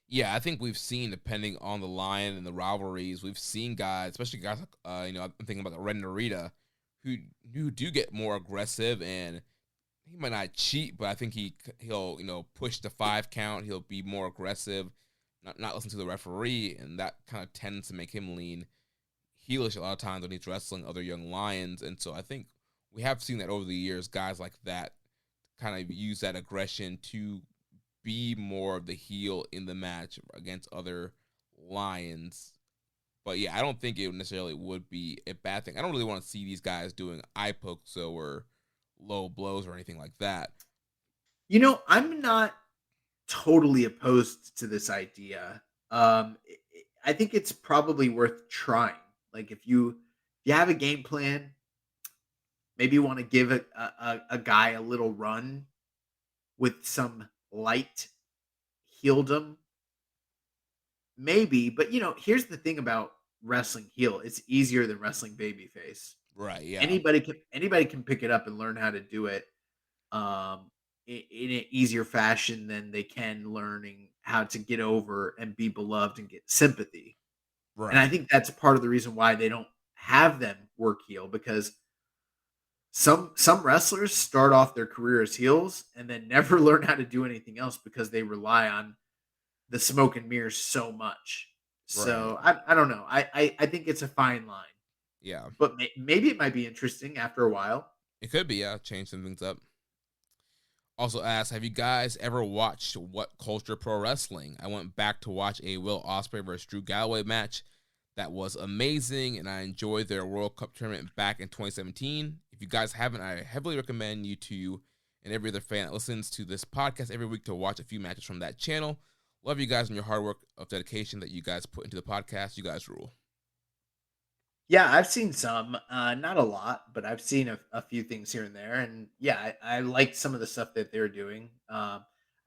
Yeah, I think we've seen, depending on the line and the rivalries, we've seen guys, especially guys like, I'm thinking about the Red Narita, who do get more aggressive, and he might not cheat, but I think he'll push the 5 count. He'll be more aggressive, not listen to the referee, and that kind of tends to make him lean heelish a lot of times when he's wrestling other young lions. And so I think we have seen that over the years, guys like that kind of use that aggression to be more of the heel in the match against other lions. But yeah, I don't think it necessarily would be a bad thing. I don't really want to see these guys doing eye pokes or low blows or anything like that. I'm not totally opposed to this idea. I think it's probably worth trying. Like if you have a game plan, maybe you want to give a guy a little run with some light heeldom, maybe. But here's the thing about wrestling heel: it's easier than wrestling babyface. Right, yeah. Anybody can pick it up and learn how to do it in an easier fashion than they can learning how to get over and be beloved and get sympathy. Right. And I think that's part of the reason why they don't have them work heel, because some wrestlers start off their career as heels and then never learn how to do anything else because they rely on the smoke and mirrors so much. So I don't know. I think it's a fine line. Yeah. But maybe it might be interesting after a while. It could be, yeah. Change some things up. Also asked, have you guys ever watched What Culture Pro Wrestling? I went back to watch a Will Ospreay versus Drew Galloway match that was amazing, and I enjoyed their World Cup tournament back in 2017. If you guys haven't, I heavily recommend you to and every other fan that listens to this podcast every week to watch a few matches from that channel. Love you guys and your hard work of dedication that you guys put into the podcast. You guys rule. Yeah, I've seen some, not a lot, but I've seen a few things here and there. And yeah, I liked some of the stuff that they're doing. I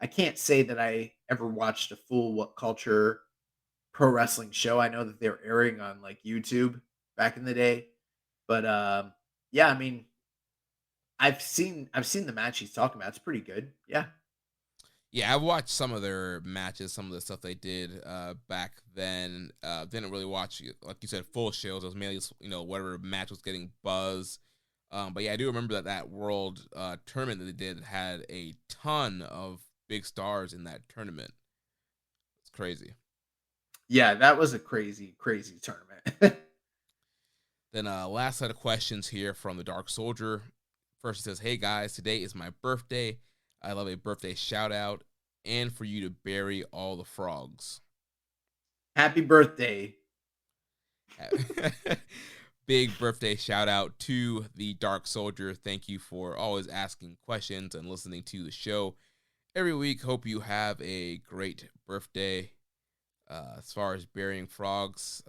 can't say that I ever watched a full What Culture Pro Wrestling show. I know that they were airing on like YouTube back in the day. But yeah, I mean, I've seen the match he's talking about. It's pretty good. Yeah. Yeah, I watched some of their matches, some of the stuff they did back then. Didn't really watch, like you said, full shows. It was mainly, whatever match was getting buzz. But yeah, I do remember that world tournament that they did had a ton of big stars in that tournament. It's crazy. Yeah, that was a crazy, crazy tournament. Then last set of questions here from the Dark Soldier. First, it says, hey guys, today is my birthday. I love a birthday shout out and for you to bury all the frogs. Happy birthday. big birthday shout out to the Dark Soldier. Thank you for always asking questions and listening to the show every week. Hope you have a great birthday. As far as burying frogs,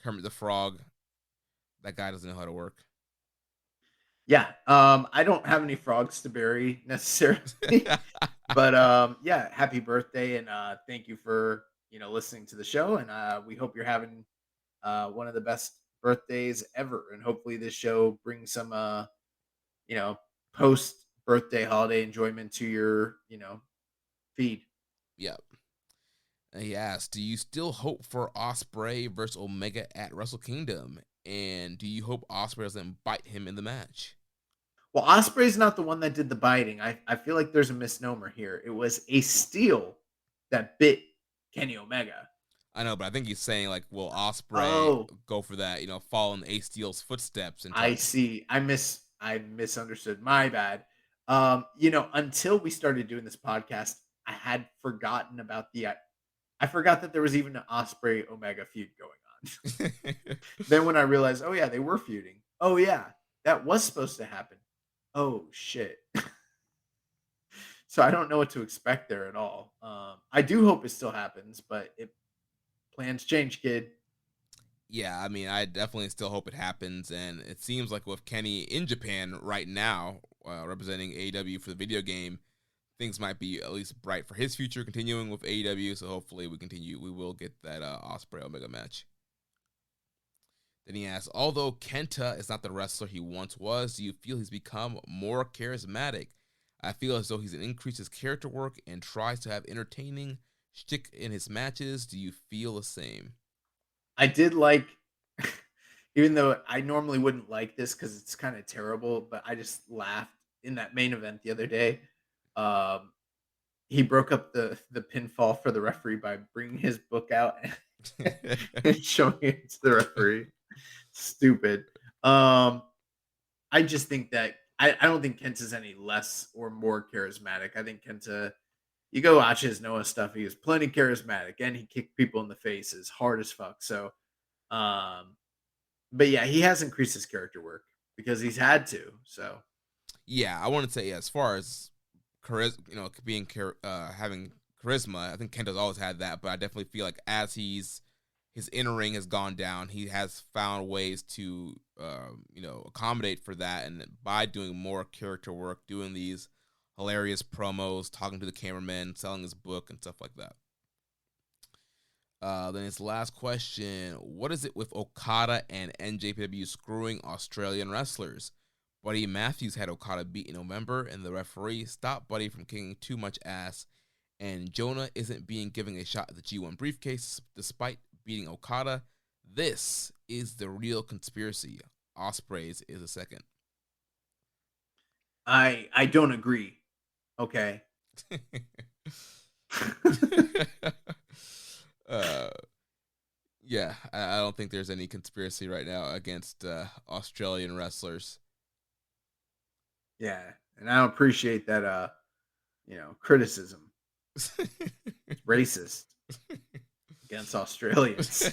Kermit the Frog, that guy doesn't know how to work. Yeah, I don't have any frogs to bury necessarily, but yeah, happy birthday and thank you for listening to the show, and we hope you're having one of the best birthdays ever, and hopefully this show brings some you know post birthday holiday enjoyment to your feed. Yep. And he asked, do you still hope for Ospreay versus Omega at Wrestle Kingdom? And do you hope Ospreay doesn't bite him in the match? Well, Osprey's not the one that did the biting. I feel like there's a misnomer here. It was a steel that bit Kenny Omega. I know, but I think he's saying, like, will Ospreay Oh, go for that, follow in Ace Steel's footsteps? And I see. I misunderstood. My bad. Until we started doing this podcast, I had forgotten about I forgot that there was even an Osprey Omega feud going on. Then when I realized, oh yeah, they were feuding. Oh yeah, that was supposed to happen. Oh shit. So I don't know what to expect there at all. I do hope it still happens, but plans change, kid. Yeah, I mean, I definitely still hope it happens, and it seems like with Kenny in Japan right now, representing AEW for the video game, things might be at least bright for his future continuing with AEW, so hopefully we will get that Ospreay Omega match. Then he asks, although Kenta is not the wrestler he once was, do you feel he's become more charismatic? I feel as though he's increased his character work and tries to have entertaining shtick in his matches. Do you feel the same? I did like, even though I normally wouldn't like this because it's kind of terrible, but I just laughed in that main event the other day. He broke up the pinfall for the referee by bringing his book out and showing it to the referee. Stupid. I just think that I don't think Kenta's any less or more charismatic. I think Kenta, you go watch his Noah stuff, he was plenty charismatic and he kicked people in the face hard as fuck. So, but yeah, he has increased his character work because he's had to. So, yeah, I want to say as far as having charisma, I think Kenta's always had that, but I definitely feel like as his in-ring has gone down, he has found ways to accommodate for that, and by doing more character work, doing these hilarious promos, talking to the cameraman, selling his book and stuff like that. Then his last question, what is it with Okada and NJPW screwing Australian wrestlers? Buddy Matthews had Okada beat in November, and the referee stopped Buddy from kicking too much ass, and Jonah isn't being given a shot at the G1 briefcase despite beating Okada. This is the real conspiracy. Ospreay's is a second. I don't agree. Okay. Yeah, I don't think there's any conspiracy right now against Australian wrestlers. Yeah, and I don't appreciate that criticism. It's racist against Australians.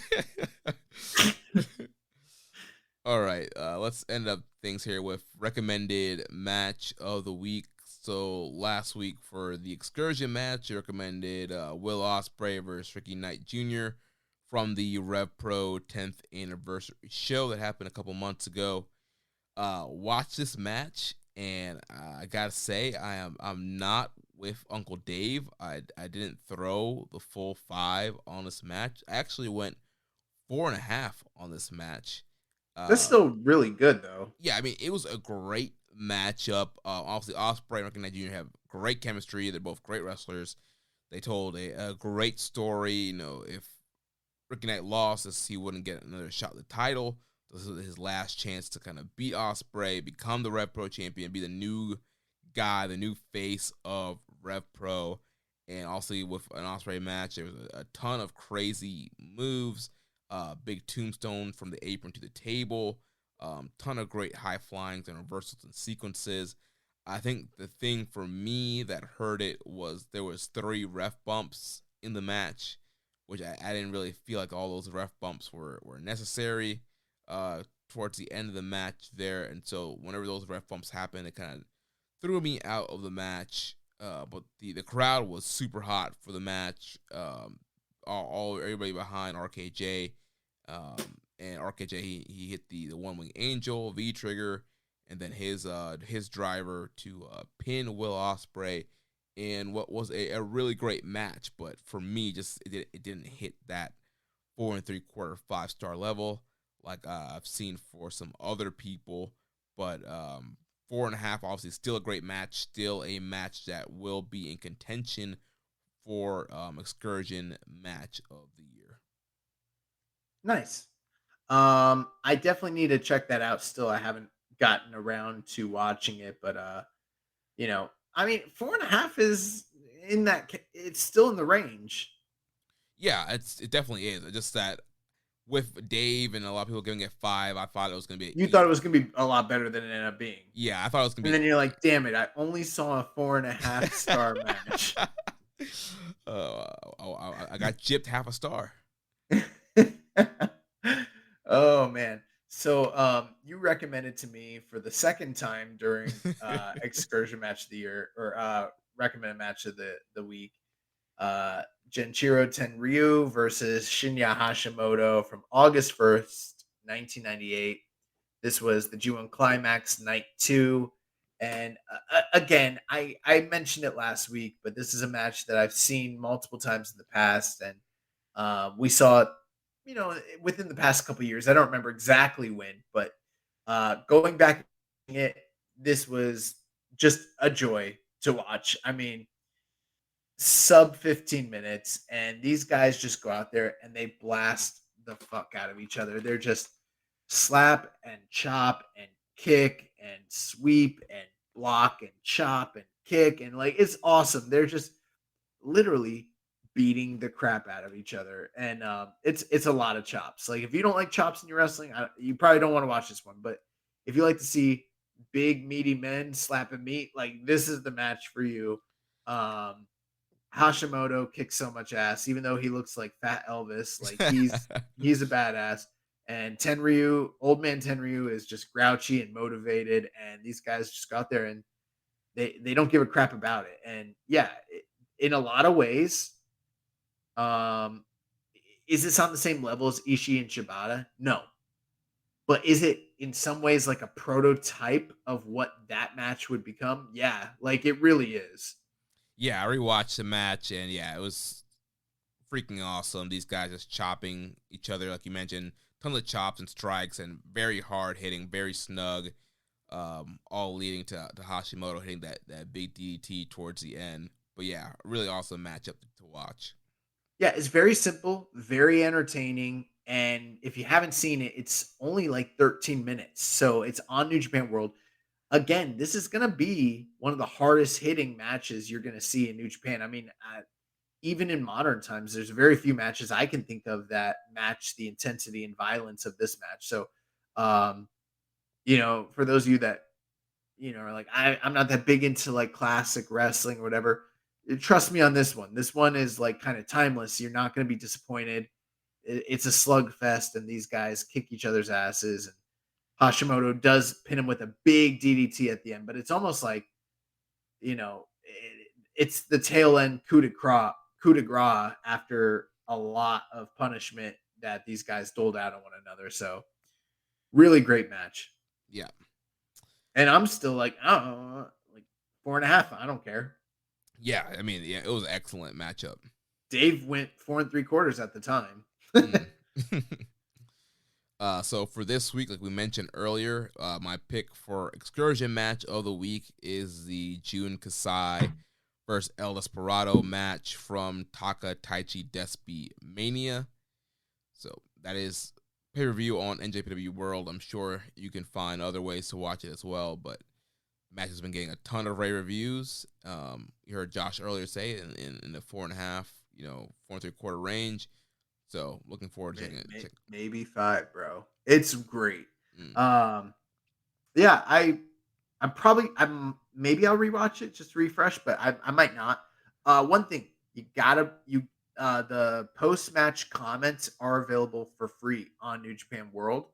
All right, let's end up things here with recommended match of the week. So last week for the excursion match, you recommended Will Ospreay versus Ricky Knight Jr. from the Rev Pro 10th anniversary show that happened a couple months ago. Watch this match, and I gotta say I'm not with Uncle Dave. I didn't throw the full 5 on this match. I actually went 4.5 on this match. That's still really good, though. Yeah, I mean, it was a great matchup. Obviously, Ospreay and Ricky Knight Jr. have great chemistry. They're both great wrestlers. They told a great story. If Ricky Knight lost, he wouldn't get another shot at the title. This is his last chance to kind of beat Ospreay, become the Rev Pro champion, be the new guy, the new face of Rev Pro. And also with an Ospreay match, there was a ton of crazy moves. Big tombstone from the apron to the table. Ton of great high flyings and reversals and sequences. I think the thing for me that hurt it was there was 3 ref bumps in the match, which I didn't really feel like all those ref bumps were necessary. towards the end of the match there, and so whenever those ref bumps happened, it kind of threw me out of the match. But the crowd was super hot for the match. Everybody behind RKJ, and RKJ he hit the one wing angel V trigger, and then his driver to pin Will Ospreay in what was a really great match. But for me, just it didn't hit that 4 3/4 5-star level like I've seen for some other people. But 4.5 obviously still a great match, still a match that will be in contention for Excursion Match of the Year. Nice. I definitely need to check that out still. I haven't gotten around to watching it, but I mean, 4.5 is in that. It's still in the range. Yeah, it definitely is. Just that with Dave and a lot of people giving it 5, I thought it was going to be. You thought it was going to be a lot better than it ended up being. Yeah, I thought it was going to be. And then you're like, damn it! I only saw a 4.5 star match. I got gypped half a star. Oh man. So you recommended to me for the second time during Excursion Match of the Year, or recommended match of the week, Genshiro Tenryu versus Shinya Hashimoto from August 1st, 1998. This was the G1 Climax Night 2. And again, I mentioned it last week, but this is a match that I've seen multiple times in the past. And we saw it, within the past couple of years. I don't remember exactly when, but going back, this was just a joy to watch. I mean, sub 15 minutes, and these guys just go out there and they blast the fuck out of each other. They're just slap and chop and kick and sweep and block and chop and kick, and like, it's awesome. They're just literally beating the crap out of each other, and it's a lot of chops. Like, if you don't like chops in your wrestling, you probably don't want to watch this one. But if you like to see big meaty men slapping meat, like, this is the match for you. Hashimoto kicks so much ass, even though he looks like Fat Elvis. Like, he's a badass. And Tenryu, old man Tenryu, is just grouchy and motivated, and these guys just go out there and they don't give a crap about it. And yeah, in a lot of ways, is this on the same level as Ishii and Shibata? No. But is it in some ways like a prototype of what that match would become? Yeah, like, it really is. Yeah, I rewatched the match, and yeah, it was freaking awesome. These guys just chopping each other, like you mentioned, tons of chops and strikes, and very hard hitting, very snug, all leading to Hashimoto hitting that big DDT towards the end. But yeah, really awesome matchup to watch. Yeah, it's very simple, very entertaining, and if you haven't seen it, it's only like 13 minutes. So it's on New Japan World. Again, this is going to be one of the hardest hitting matches you're going to see in New Japan. I mean, even in modern times, there's very few matches I can think of that match the intensity and violence of this match. So, for those of you that, are like, I'm not that big into like classic wrestling or whatever, trust me on this one. This one is like kind of timeless. You're not going to be disappointed. It's a slugfest, and these guys kick each other's asses. And Hashimoto does pin him with a big DDT at the end, but it's almost like, it's the tail end coup de grace after a lot of punishment that these guys doled out on one another. So really great match. Yeah. And I'm still like, like 4.5. I don't care. Yeah, I mean, yeah, it was an excellent matchup. Dave went 4 3/4 at the time. So for this week, like we mentioned earlier, my pick for Excursion Match of the Week is the Jun Kasai versus El Desperado match from Taka Taichi Despi Mania. So that is pay-per-view on NJPW World. I'm sure you can find other ways to watch it as well, but the match has been getting a ton of rave reviews. You heard Josh earlier say in the 4.5, 4 3/4 range. So looking forward to checking it. Maybe 5, bro. It's great. Yeah, maybe I'll rewatch it just to refresh, but I might not. One thing, the post-match comments are available for free on New Japan World.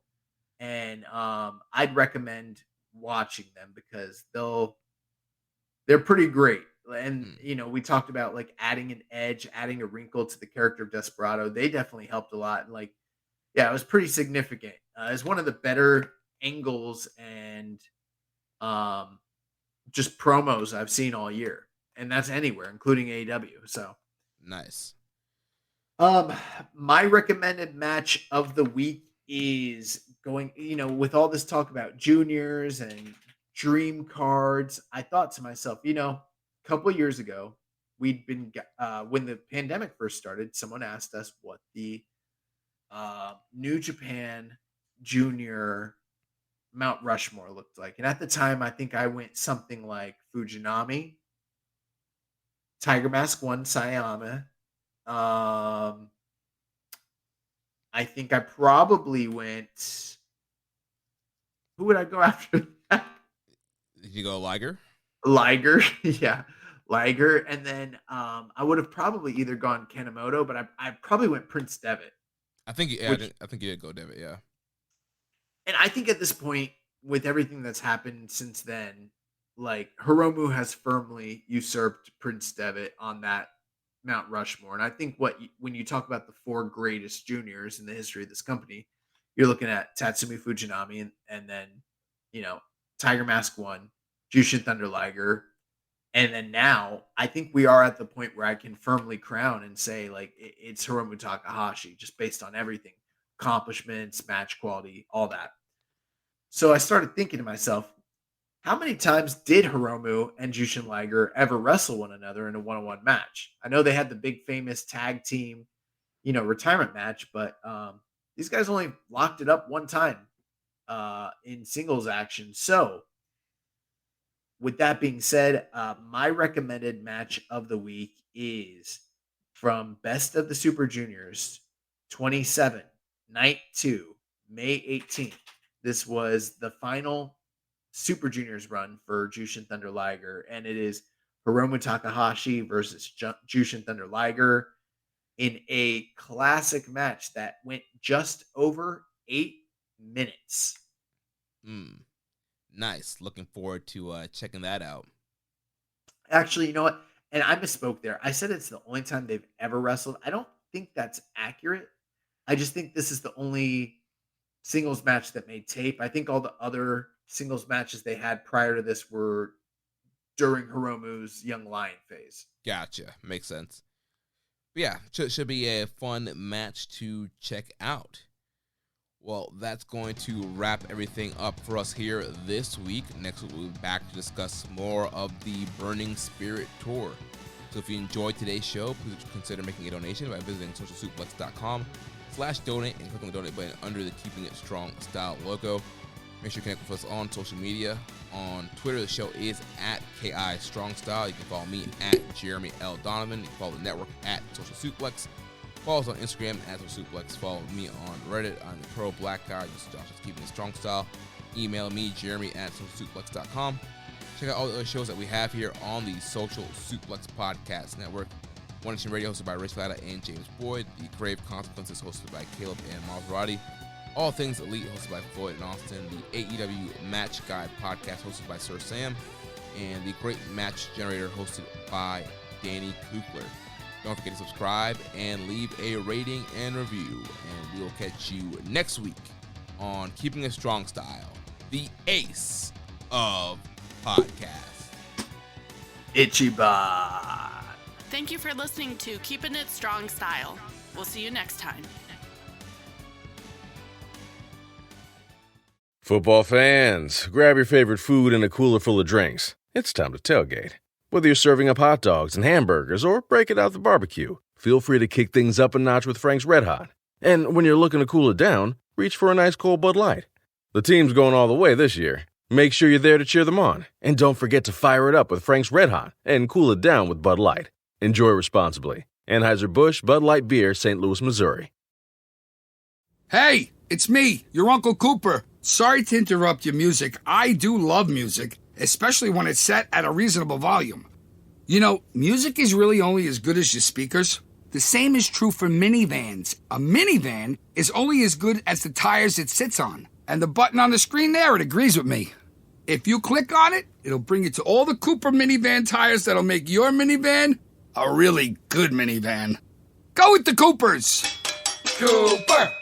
and I'd recommend watching them because they're pretty great. And we talked about like adding an edge, adding a wrinkle to the character of Desperado. They definitely helped a lot. And like, yeah, it was pretty significant. It's one of the better angles and just promos I've seen all year, and that's anywhere, including AEW. So nice. My recommended match of the week is going, with all this talk about juniors and dream cards, I thought to myself, a couple of years ago, we'd been, when the pandemic first started, someone asked us what the New Japan Junior Mount Rushmore looked like. And at the time, I think I went something like Fujinami, Tiger Mask 1, Sayama. I think I probably went. Who would I go after that? Did you go Liger? Liger, yeah, Liger, and then I would have probably either gone Kanemoto, but I probably went Prince Devitt. I think I think you did go Devitt, yeah. And I think at this point, with everything that's happened since then, like Hiromu has firmly usurped Prince Devitt on that Mount Rushmore. And I think when you talk about the 4 greatest juniors in the history of this company, you're looking at Tatsumi Fujinami and then, Tiger Mask 1, Jushin Thunder Liger. And then now I think we are at the point where I can firmly crown and say like it's Hiromu Takahashi just based on everything, accomplishments, match quality, all that. So I started thinking to myself, how many times did Hiromu and Jushin Liger ever wrestle one another in a one-on-one match? I know they had the big famous tag team, retirement match, but these guys only locked it up one time in singles action. So with that being said, my recommended match of the week is from Best of the Super Juniors 27, Night 2, May 18th. This was the final Super Juniors run for Jushin Thunder Liger, and it is Hiromu Takahashi versus Jushin Thunder Liger in a classic match that went just over 8 minutes. Nice. Looking forward to checking that out. Actually, you know what? And I misspoke there. I said it's the only time they've ever wrestled. I don't think that's accurate. I just think this is the only singles match that made tape. I think all the other singles matches they had prior to this were during Hiromu's Young Lion phase. Gotcha. Makes sense. But yeah, should be a fun match to check out. Well, that's going to wrap everything up for us here this week. Next week, we'll be back to discuss more of the Burning Spirit Tour. So if you enjoyed today's show, please consider making a donation by visiting socialsuplex.com/donate and clicking the donate button under the Keeping It Strong Style logo. Make sure you connect with us on social media. On Twitter, the show is at KI Strong Style. You can follow me at Jeremy L. Donovan. You can follow the network at Social Suplex. Follow us on Instagram at Social Suplex. Follow me on Reddit. I'm the Pro Black Guy. This is Josh is Keeping It Strong Style. Email me, Jeremy at socialsuplex.com. Check out all the other shows that we have here on the Social Suplex Podcast Network. One Nation Radio hosted by Rich Latta and James Boyd. The Crave Consequences hosted by Caleb and Maserati. All Things Elite hosted by Floyd and Austin. The AEW Match Guide Podcast hosted by Sir Sam. And the Great Match Generator hosted by Danny Kukler. Don't forget to subscribe and leave a rating and review. And we'll catch you next week on Keeping It Strong Style, the ace of podcasts. Ichiban. Thank you for listening to Keepin' It Strong Style. We'll see you next time. Football fans, grab your favorite food and a cooler full of drinks. It's time to tailgate. Whether you're serving up hot dogs and hamburgers or breaking out the barbecue, feel free to kick things up a notch with Frank's Red Hot. And when you're looking to cool it down, reach for a nice cold Bud Light. The team's going all the way this year. Make sure you're there to cheer them on. And don't forget to fire it up with Frank's Red Hot and cool it down with Bud Light. Enjoy responsibly. Anheuser-Busch Bud Light Beer, St. Louis, Missouri. Hey, it's me, your Uncle Cooper. Sorry to interrupt your music. I do love music, especially when it's set at a reasonable volume. Music is really only as good as your speakers. The same is true for minivans. A minivan is only as good as the tires it sits on. And the button on the screen there, it agrees with me. If you click on it, it'll bring you to all the Cooper minivan tires that'll make your minivan a really good minivan. Go with the Coopers! Cooper!